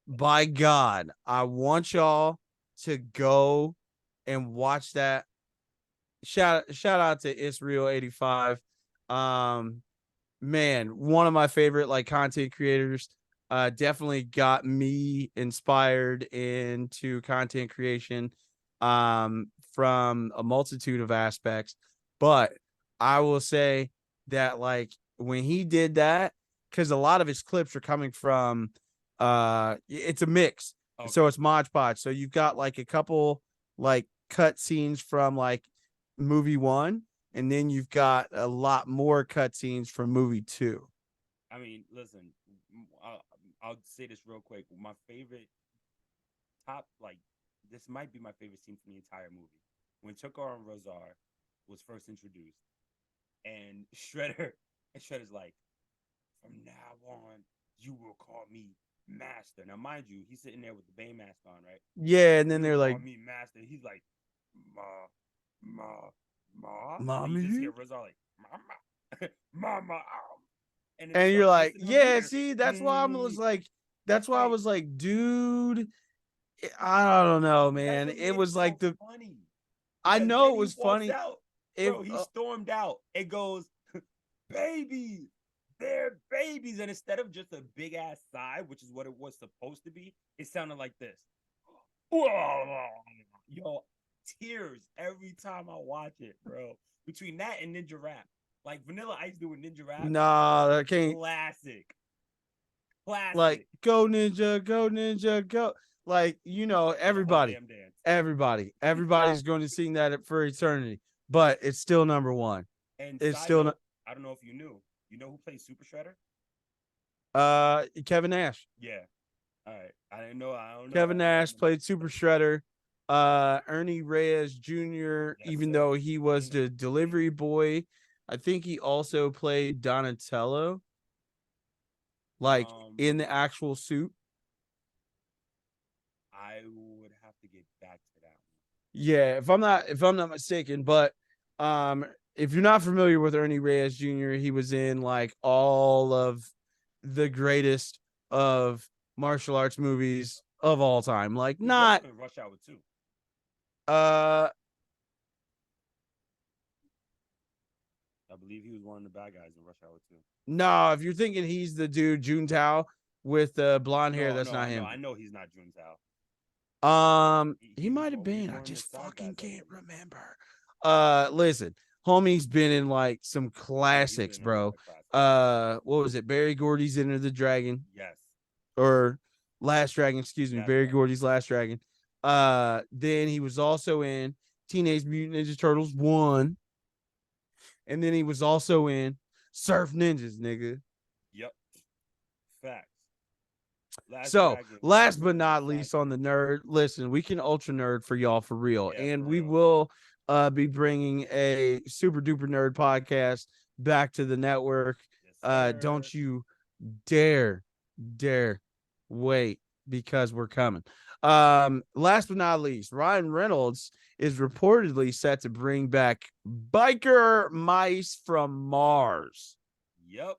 by God, I want y'all to go and watch that. Shout out to It's Real 85. Um Man, one of my favorite like content creators. Definitely got me inspired into content creation from a multitude of aspects. But I will say that like when he did that, because a lot of his clips are coming from it's a mix. So it's Mod Podge. So you've got like a couple like cut scenes from like movie 1, and then you've got a lot more cutscenes from movie 2. I mean, listen, I'll say this real quick. My favorite this might be my favorite scene from the entire movie. When Chokar and Rosar was first introduced, and Shredder's like, from now on, you will call me Master. Now, mind you, he's sitting there with the Bane mask on, right? Yeah, and then they're like, me Master. He's like, Ma. And you just Mommy? hear Rosar like, Mama, Mama. And you're like, yeah, see, that's why I Like, was like, dude, I don't know, man. It was like funny. I Because know then it he was walks funny. out. Bro, he stormed out and goes, babies, they're babies. And instead of just a big ass sigh, which is what it was supposed to be, it sounded like this. Yo, tears every time I watch it, bro. Between that and Ninja Rap. Like Vanilla Ice doing Ninja Rap. Nah, I can't. Classic. Like, go ninja, go ninja, go. Like, everybody's going to sing that for eternity, but it's still number 1. And It's side still note, I don't know if you knew. You know who plays Super Shredder? Kevin Nash. Yeah. All right. I didn't know. I don't know. Kevin Nash played Super Shredder. Ernie Reyes Jr., Yes, even sir. though he was the delivery boy, I think he also played Donatello, like in the actual suit. I would have to get back to that one. Yeah, if I'm not mistaken, but if you're not familiar with Ernie Reyes Jr., he was in like all of the greatest of martial arts movies of all time. Like He's not also in Rush Hour 2. uh I believe he was one of the bad guys in Rush Hour 2. no, if you're thinking he's the dude Juntao with blonde hair, that's not him. I know he's not Juntao. He might have he's been. I one of the just side fucking guys, I can't believe. remember. Listen, homie's been in like some Yeah, he's classics, been in a lot bro. of classics. What was it? Barry Gordy's Enter the Dragon Yes. or Last Dragon, excuse me, Last Barry Dragon. Gordy's Last Dragon. Then he was also in Teenage Mutant Ninja Turtles 1. And then he was also in Surf Ninjas, nigga. Yep. Facts. So, last but not least on the classic. nerd, listen, we can ultra nerd for y'all for real. Yeah, And for we real. will be bringing a super duper nerd podcast back to the network. Yes, Don't you dare wait because we're coming. Last but not least, Ryan Reynolds is reportedly set to bring back biker mice from Mars. Yep.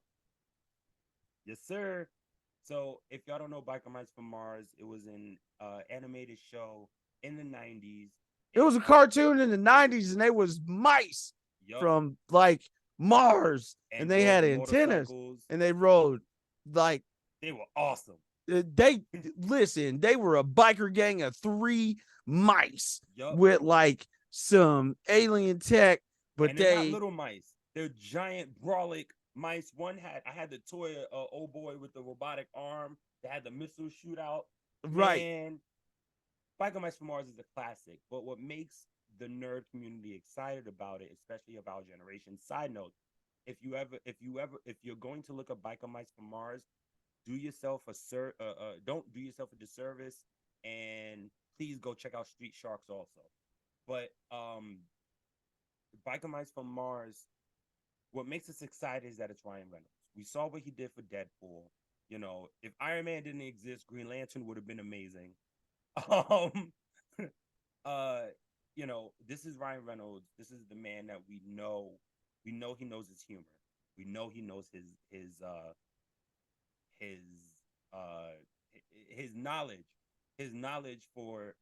Yes, sir. So, if y'all don't know Biker Mice from Mars, it was an animated show in the 90s. It was a cartoon in the 90s and they was mice from like Mars and they had antennas and they rode like they were awesome. They listen, they were a biker gang of 3 mice with like some alien tech, but and they're not little mice. They're giant brolic mice. I had the toy old boy with the robotic arm that had the missile shootout. Right. Man, Biker Mice from Mars is a classic, but what makes the nerd community excited about it, especially of our generation. Side note: if you're going to look up Biker Mice from Mars, don't do yourself a disservice, and please go check out Street Sharks also. But Biker Mice from Mars, what makes us excited is that it's Ryan Reynolds. We saw what he did for Deadpool. You know, if Iron Man didn't exist, Green Lantern would have been amazing. You know, this is Ryan Reynolds. This is the man that we know. We know he knows his humor. We know he knows his knowledge. His knowledge for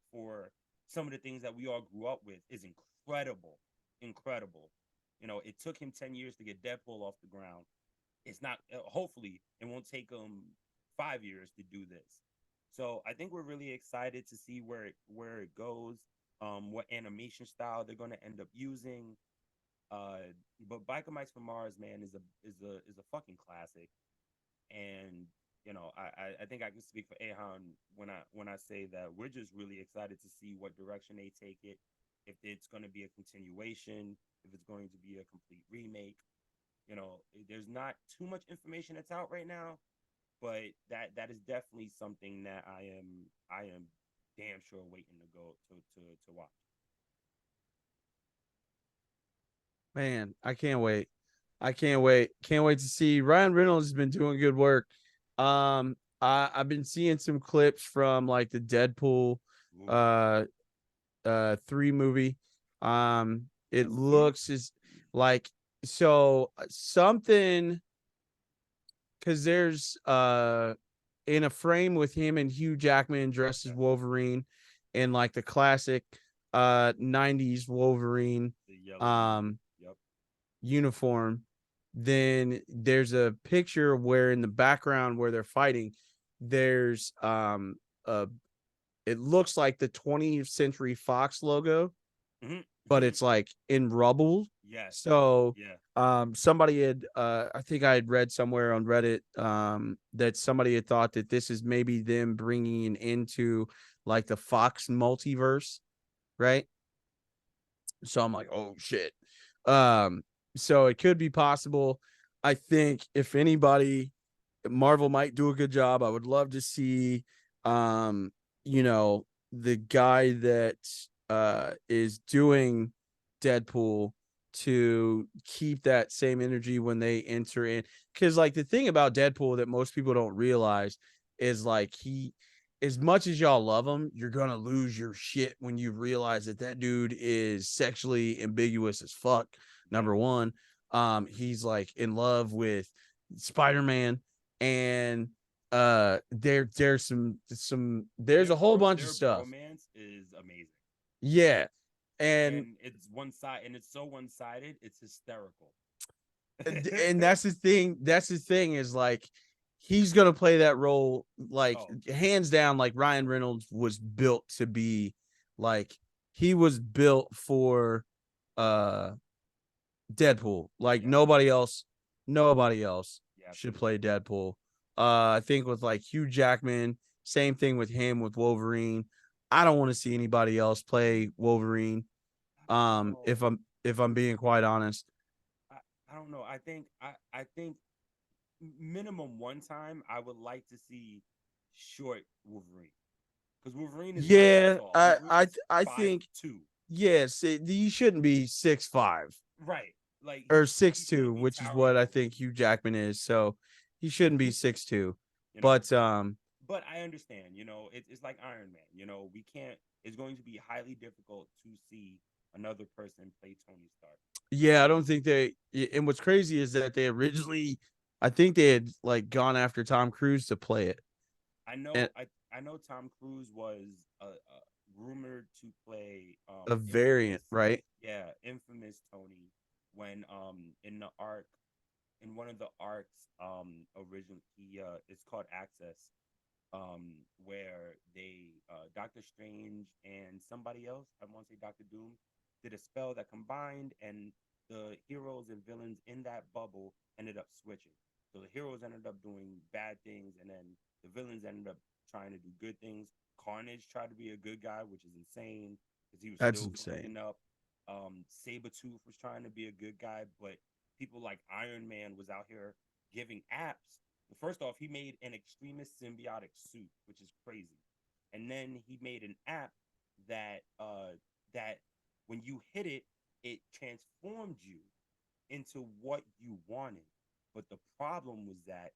some of the things that we all grew up with is incredible. Incredible. You know, it took him 10 years to get Deadpool off the ground. It's not, hopefully, it won't take him 5 years to do this. So I think we're really excited to see where it goes, what animation style they're going to end up using. But Biker Mice from Mars, man, is a fucking classic. And you know, I think I can speak for Ahan when I say that we're just really excited to see what direction they take it. If it's going to be a continuation, if it's going to be a complete remake. You know, there's not too much information that's out right now, but that is definitely something that I am damn sure waiting to go to watch. Man, I can't wait. Can't wait to see. Ryan Reynolds has been doing good work. I've been seeing some clips from like the Deadpool 3 movie. It looks as like something because there's in a frame with him and Hugh Jackman dressed as Wolverine in like the classic 90s Wolverine uniform. Then there's a picture where in the background where they're fighting, there's it looks like the 20th Century Fox logo, but it's like in rubble. Yes. So somebody had I think I had read somewhere on Reddit that somebody had thought that this is maybe them bringing into like the Fox multiverse, right? So I'm like, oh shit. So it could be possible. I think if anybody, Marvel might do a good job. I would love to see you know, the guy that is doing Deadpool to keep that same energy when they enter in. Because like the thing about Deadpool that most people don't realize is like he, as much as y'all love him, you're gonna lose your shit when you realize that that dude is sexually ambiguous as fuck. Number one, he's like in love with Spider-Man, and there's there's a whole bunch of their stuff. romance is amazing. Yeah, and it's one side, and it's so one-sided, it's hysterical. and that's the thing. That's the thing is like he's gonna play that role like hands down. Like Ryan Reynolds was built to be like he was built for Deadpool. Like nobody else should play Deadpool. I think with like Hugh Jackman, same thing with him with Wolverine. I don't want to see anybody else play Wolverine. If I'm being quite honest. I don't know. I think minimum one time I would like to see short Wolverine, because Wolverine is not that tall. I think 5'2". yes, he shouldn't be 6'5". Right. Like Or he 6'2", shouldn't be which is towering what I over. think Hugh Jackman is. So he shouldn't be 6'2". You know, but I understand, it's like Iron Man, we can't, it's going to be highly difficult to see another person play Tony Stark. Yeah, I don't think they. And what's crazy is that they originally, I think they had like gone after Tom Cruise to play it. I know, And I know Tom Cruise was rumored to play a variant, right? yeah, infamous Tony, when in the arc, in one of the arcs, originally it's called Access, where they Doctor Strange and somebody else, I want to say Doctor Doom, did a spell that combined, and the heroes and villains in that bubble ended up switching. So the heroes ended up doing bad things, and then the villains ended up trying to do good things. Carnage tried to be a good guy, which is insane because he was That's still insane. cleaning up. Sabretooth was trying to be a good guy, but people like Iron Man was out here giving apps. First off, he made an extremist symbiotic suit, which is crazy. And then he made an app that when you hit it, it transformed you into what you wanted. But the problem was that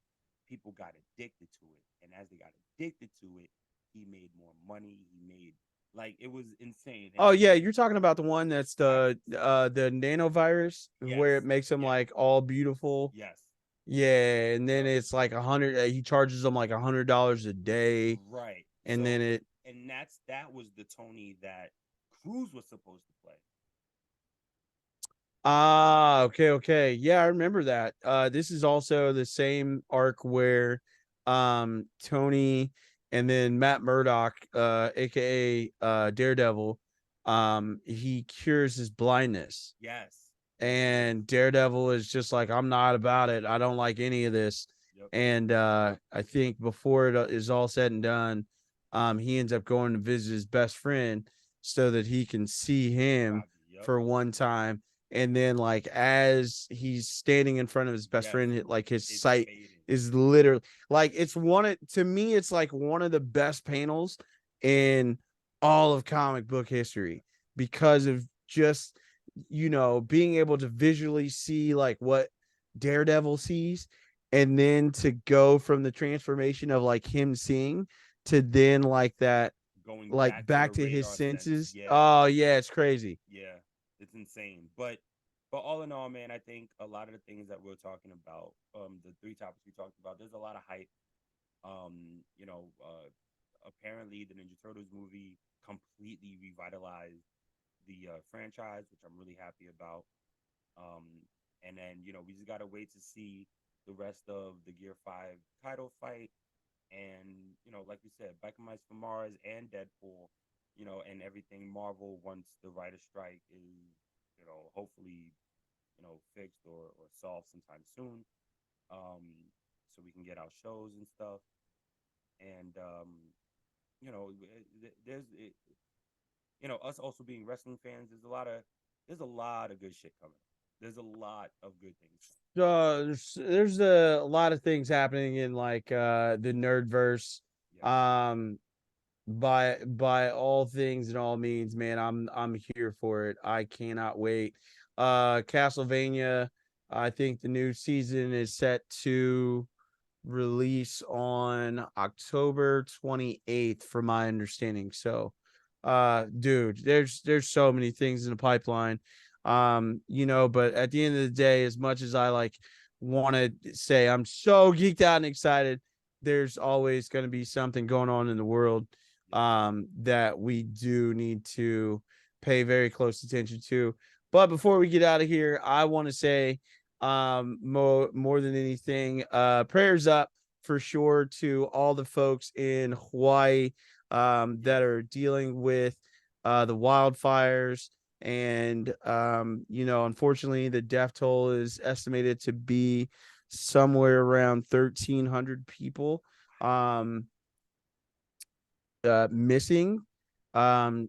people got addicted to it. And as they got addicted to it, he made more money. He made, like, it was insane. And Oh yeah, you're talking about the one that's the nanovirus where it yes, makes him yes, like all beautiful. yes. Yeah, and then it's like 100. He charges them like $100 a day, Right. and So, then it. and that was the Tony that Cruz was supposed to play. Ah, okay. Yeah, I remember that. This is also the same arc where Tony and then Matt Murdock, aka Daredevil, he cures his blindness. Yes. And Daredevil is just like, I'm not about it. I don't like any of this. Yep. And I think before it is all said and done, he ends up going to visit his best friend so that he can see him Yep. for one time. And then, like, as he's standing in front of his best friend, like his sight is literally like to me, it's like one of the best panels in all of comic book history because of just being able to visually see like what Daredevil sees, and then to go from the transformation of like him seeing to then like that Going like back to to his radar senses. Yeah. Oh yeah, it's crazy. Yeah, it's insane. But all in all, man, I think a lot of the things that we're talking about, the three topics we talked about, there's a lot of hype. Apparently the Ninja Turtles movie completely revitalized the franchise, which I'm really happy about. And then we just gotta wait to see the rest of the Gear 5 title fight, and like you said, Mice for Mars and Deadpool, and everything Marvel once the writer strike is hopefully fixed or solved sometime soon, so we can get our shows and stuff. And there's us also being wrestling fans, there's a lot of good shit coming. There's a lot of good things. There's a lot of things happening in like the nerdverse. Yeah. by all things and all means, man, I'm here for it. I cannot wait. Castlevania, I think the new season is set to release on October 28th from my understanding. So dude, there's so many things in the pipeline. But at the end of the day, as much as I like want to say I'm so geeked out and excited, there's always going to be something going on in the world that we do need to pay very close attention to. But before we get out of here, I want to say more than anything, prayers up for sure to all the folks in Hawaii that are dealing with the wildfires. And unfortunately the death toll is estimated to be somewhere around 1,300 people missing.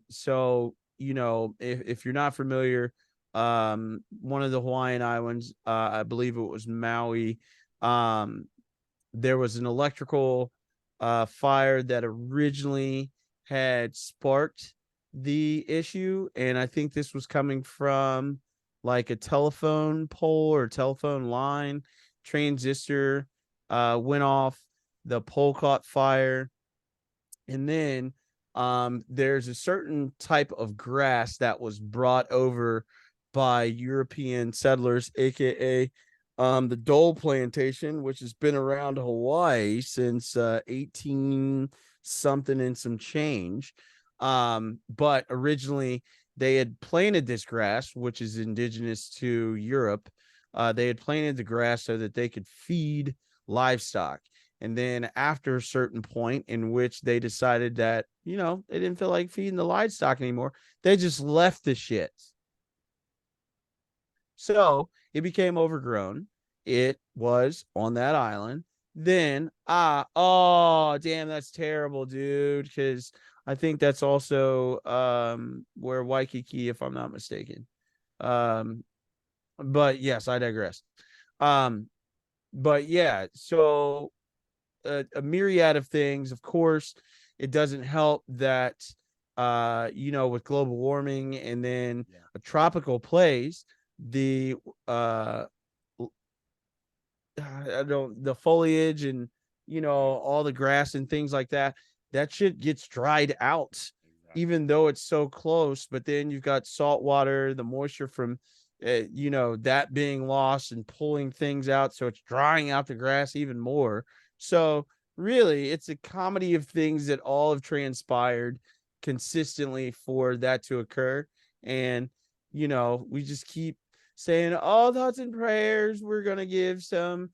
So if you're not familiar, one of the Hawaiian islands, I believe it was Maui, there was an electrical fire that originally had sparked the issue, and I think this was coming from like a telephone pole or telephone line. Transistor went off, the pole caught fire, and then there's a certain type of grass that was brought over by European settlers, aka the Dole Plantation, which has been around Hawaii since 18 something and some change. But originally they had planted this grass, which is indigenous to Europe. They had planted the grass so that they could feed livestock. And then after a certain point in which they decided that, they didn't feel like feeding the livestock anymore, they just left the shit. So it became overgrown. It was on that island. Then, oh, damn, that's terrible, dude. Because I think that's also where Waikiki, if I'm not mistaken. But yes, I digress. But yeah, so a myriad of things. Of course, it doesn't help that with global warming and then a tropical place, the I don't the foliage and all the grass and things like that, that shit gets dried out, even though it's so close. But then you've got salt water, the moisture from that being lost and pulling things out, so it's drying out the grass even more. So really, it's a comedy of things that all have transpired consistently for that to occur. And we just keep saying all thoughts and prayers. We're gonna give some,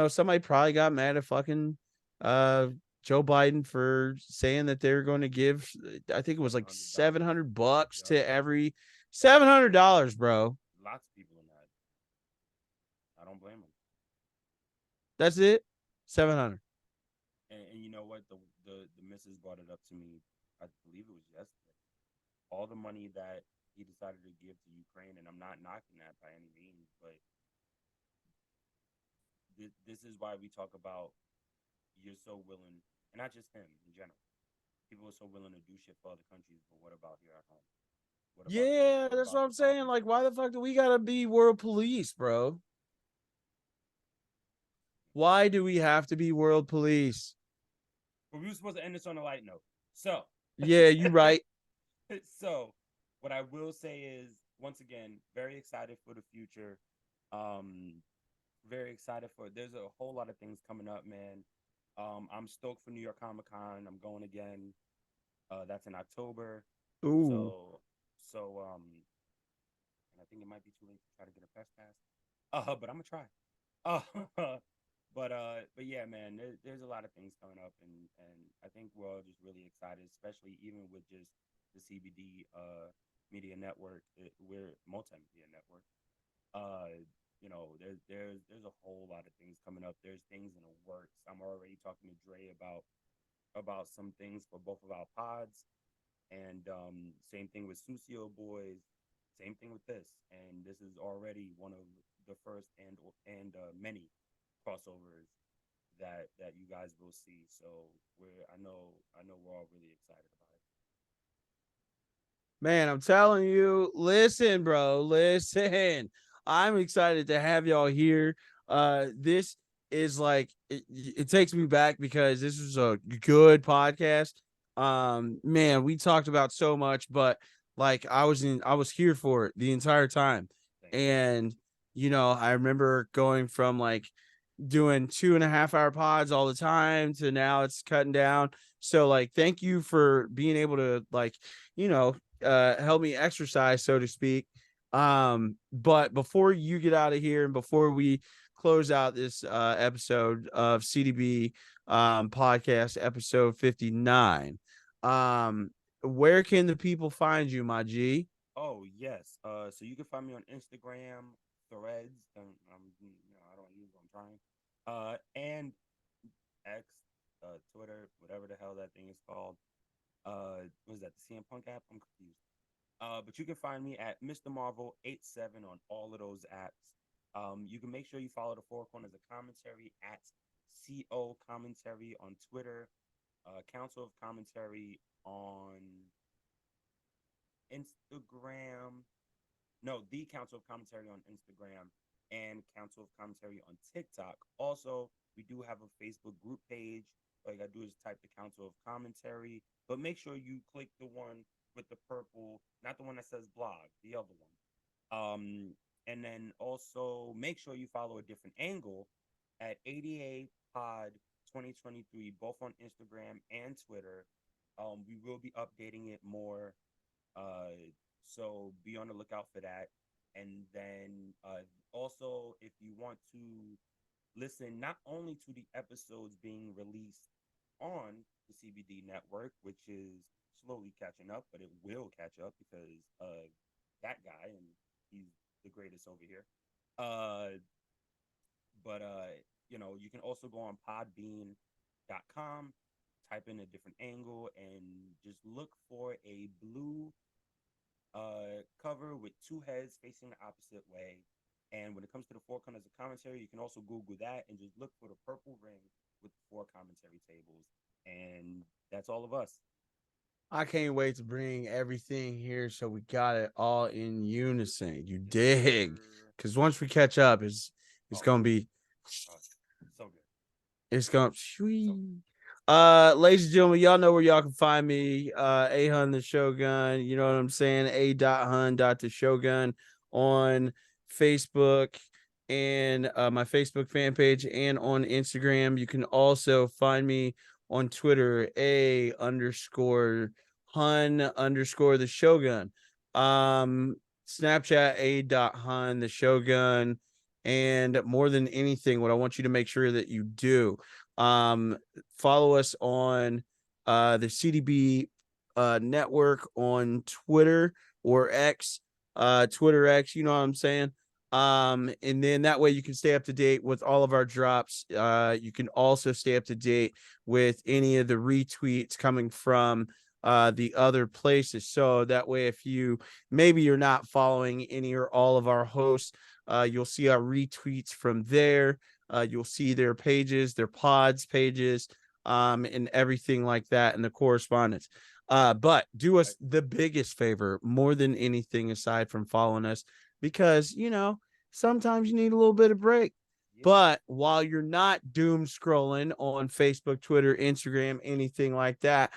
somebody probably got mad at fucking Joe Biden for saying that they're going to give, I think it was like $700 to every $700, bro. Lots of people in that. I don't blame them. That's it. 700. And you know what? The missus brought it up to me. I believe it was yesterday. All the money that he decided to give to Ukraine, and I'm not knocking that by any means, but this is why we talk about you're so willing, and not just him in general. People are so willing to do shit for other countries, but what about here at home? Yeah, that's what I'm saying. Like, why the fuck do we gotta be world police, bro? Why do we have to be world police? But we were supposed to end this on a light note. So yeah, you right. So what I will say is, once again, very excited for the future. Very excited for there's a whole lot of things coming up, man. I'm stoked for New York Comic Con. I'm going again. That's in October. Ooh. So and I think it might be too late to try to get a press pass. But I'm gonna try. But yeah, man, there's a lot of things coming up, and I think we're all just really excited, especially even with just the CBD media network. We're multimedia network. There's a whole lot of things coming up. There's things in the works. I'm already talking to Dre about some things for both of our pods, and same thing with Susio Boys. Same thing with this, and this is already one of the first and many crossovers that you guys will see. So I know we're all really excited about it. Man, I'm telling you, listen, bro, listen. I'm excited to have y'all here. This is like it takes me back because this was a good podcast. Man, we talked about so much, but like I was here for it the entire time. Thank you. And I remember going from like doing 2.5 hour pods all the time to now it's cutting down. So like thank you for being able to like, help me exercise, so to speak. But before you get out of here and before we close out this episode of C.D.B podcast episode 59, where can the people find you, my G? Oh yes. So you can find me on Instagram, Threads. I don't use. I'm trying. And X, Twitter, whatever the hell that thing is called. What is that? The CM Punk app? I'm confused. But you can find me at Mr. Marvel 87 on all of those apps. You can make sure you follow the Four Corners of Commentary at CO Commentary on Twitter, Council of Commentary on Instagram. No, the Council of Commentary on Instagram and Council of Commentary on TikTok. Also, we do have a Facebook group page. All you gotta do is type the Council of Commentary, but make sure you click the one with the purple, not the one that says blog, the other one. And then also make sure you follow a different angle at ADA Pod 2023, both on Instagram and Twitter. We will be updating it more. So be on the lookout for that. And then also, if you want to listen not only to the episodes being released on the CBD network, which is slowly catching up, but it will catch up because that guy, and he's the greatest over here. But you can also go on podbean.com, type in a different angle, and just look for a blue cover with two heads facing the opposite way. And when it comes to the Four Corners of Commentary, you can also Google that and just look for the purple ring with the four commentary tables. And that's all of us. I can't wait to bring everything here so we got it all in unison. You dig? Because once we catch up, it's gonna be So good. it's gonna sweet. Ladies and gentlemen, y'all know where y'all can find me. A Hun the Shogun. You know what I'm saying? A.Hun the Shogun on Facebook and my Facebook fan page and on Instagram. You can also find me on Twitter, A_Hun_ the Shogun. Snapchat A.Hun the Shogun. And more than anything, what I want you to make sure that you do, follow us on the C.D.B network on Twitter or X, Twitter X, you know what I'm saying? And then that way you can stay up to date with all of our drops. You can also stay up to date with any of the retweets coming from the other places. So that way, if maybe you're not following any or all of our hosts, you'll see our retweets from there. You'll see their pages, their pods pages, and everything like that in the correspondence. But do us the biggest favor, more than anything aside from following us, because sometimes you need a little bit of break. But while you're not doom scrolling on Facebook, Twitter, Instagram, anything like that,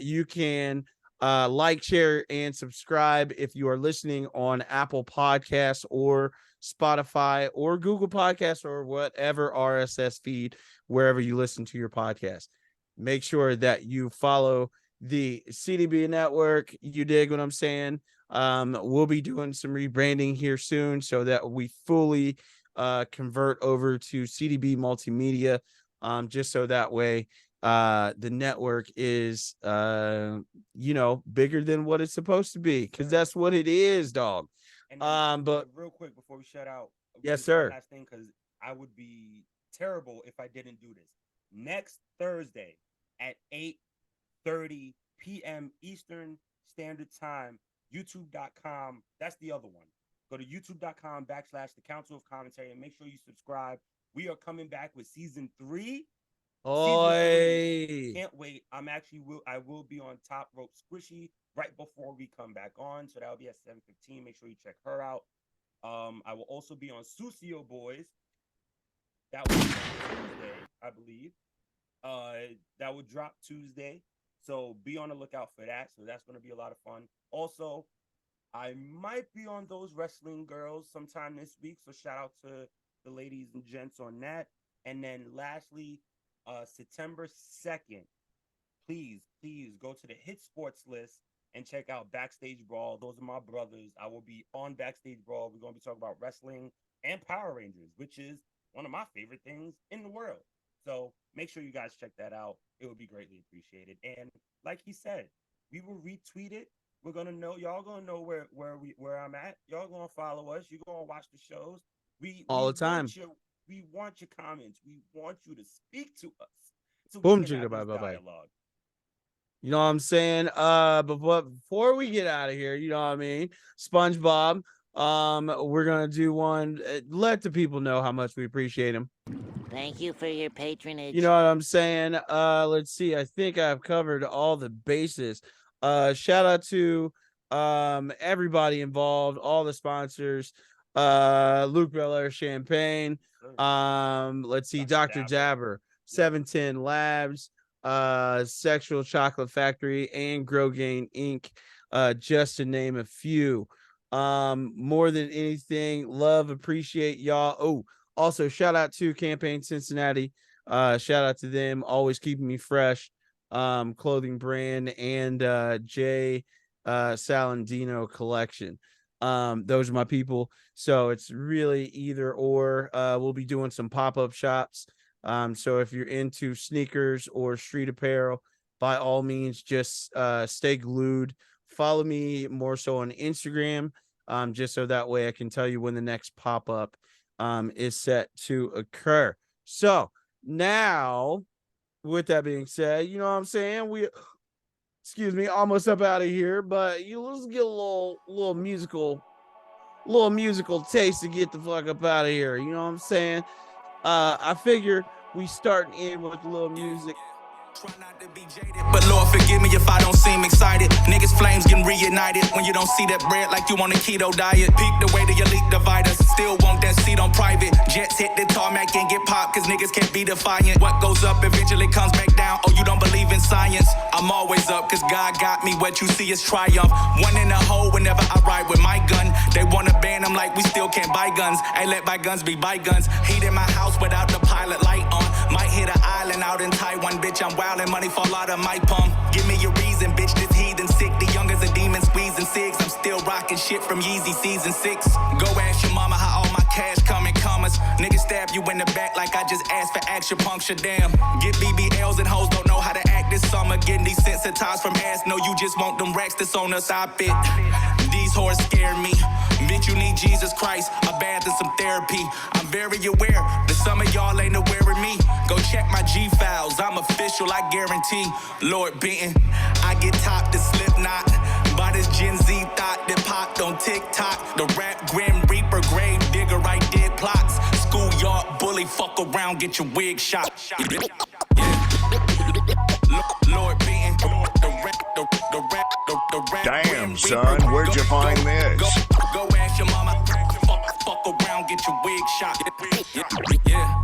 you can like, share, and subscribe if you are listening on Apple Podcasts or Spotify or Google Podcasts or whatever RSS feed, wherever you listen to your podcast. Make sure that you follow the C.D.B network. You dig what I'm saying? We'll be doing some rebranding here soon so that we fully convert over to C.D.B multimedia, just so that way the network is bigger than what it's supposed to be, because that's what it is, dog. And but real quick before we shut out, yes, sir. last thing, because I would be terrible if I didn't do this. Next Thursday at 8:30 p.m. Eastern Standard Time, YouTube.com. That's the other one. Go to YouTube.com / the Council of Commentary and make sure you subscribe. We are coming back with season 3. Oi. Can't wait. I will be on Top Rope Squishy right before we come back on. So that'll be at 7:15. Make sure you check her out. I will also be on Susio Boys. That will drop Tuesday, I believe. That will drop Tuesday. So be on the lookout for that. So that's going to be a lot of fun. Also, I might be on Those Wrestling Girls sometime this week. So shout out to the ladies and gents on that. And then lastly, September 2nd, please go to the Hit Sports list and check out Backstage Brawl. Those are my brothers. I will be on Backstage Brawl. We're going to be talking about wrestling and Power Rangers, which is one of my favorite things in the world. So make sure you guys check that out. It would be greatly appreciated. And like he said, we will retweet it. We're gonna know, y'all gonna know where I'm at. Y'all gonna follow us. You're gonna watch the shows. All the time. We want your comments. We want you to speak to us. So Boom, we can have bye, this bye, bye. dialogue. You know what I'm saying? But before we get out of here, you know what I mean? SpongeBob, we're gonna do one. Let the people know how much we appreciate him. Thank you for your patronage. You know what I'm saying? Let's see. I think I've covered all the bases. Shout out to everybody involved, all the sponsors. Luke Belair Champagne. Let's see, Dr. Dabber, 710 Labs, Sexual Chocolate Factory, and Grow Gain Inc. Just to name a few. More than anything, love, appreciate y'all. Oh, also shout out to Campaign Cincinnati. Shout out to them, always keeping me fresh. Clothing brand, and Jay Salandino collection. Those are my people. So it's really either or. We'll be doing some pop-up shops. So if you're into sneakers or street apparel, by all means, just stay glued. Follow me more so on Instagram, just so that way I can tell you when the next pop-up is set to occur. So now, with that being said, you know what I'm saying? Almost up out of here, but let's get a little musical taste to get the fuck up out of here. You know what I'm saying? I figure we start in with a little music. Try not to be jaded, but Lord forgive me if I don't seem excited. Niggas flames getting reunited when you don't see that bread like you on a keto diet. Peep the way the elite divide us, still want that seat on private. Jets hit the tarmac and get popped cause niggas can't be defiant. What goes up eventually comes back down. Oh, you don't believe in science? I'm always up cause God got me. What you see is triumph. One in a hole whenever I ride with my gun. They wanna ban them like we still can't buy guns. Ain't let bygones be bygones. Heat in my house without the pilot light on. Might hit an island out in Taiwan, bitch. I'm wild and money fall out of my palm. Give me a reason, bitch. This heathen sick. The young as a demon squeezing cigs. I'm still rocking shit from Yeezy season 6. Go ask your mama how all my cash come in commas. Niggas stab you in the back like I just asked for acupuncture. Damn. Get BBLs and hoes don't know how to act this summer. Getting desensitized from ass. No, you just want them racks that's on us. I fit. These whores scare me. Bitch, you need Jesus Christ, a bath and some therapy. I'm very aware that some of y'all ain't aware of me. Go check my G files, I'm official, I guarantee. Lord Benton, I get top to Slipknot. By this Gen Z thought that popped on TikTok. The rap Grim Reaper, grave digger, I did plots. Schoolyard bully, fuck around, get your wig shot. Yeah. Lord Benton, the rap. Damn, son, where'd you find this? Go ask your mama. Fuck around, get your wig shot. Yeah.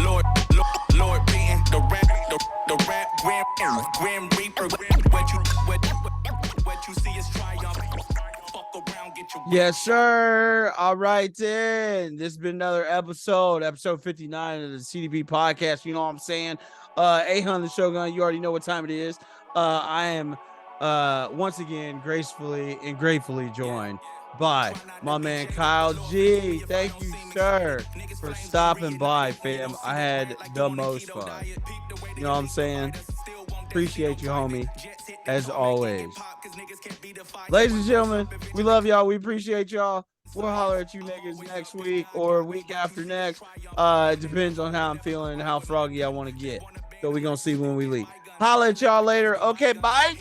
Lord Benton, the rap, Grim Reaper. What you see is triumph. Fuck around, get your Yes, sir. All right, then. This has been another episode 59 of the C.D.B podcast. You know what I'm saying? A100 Shogun, you already know what time it is. I am once again gracefully and gratefully joined by my man Kyle G. Thank you, sir, for stopping by, fam. I had the most fun. You know what I'm saying? Appreciate you, homie, as always. Ladies and gentlemen, we love y'all. We appreciate y'all. We'll holler at you niggas next week or week after next. It depends on how I'm feeling and how froggy I want to get. So we're going to see when we leave. Holler at y'all later. Okay, bye.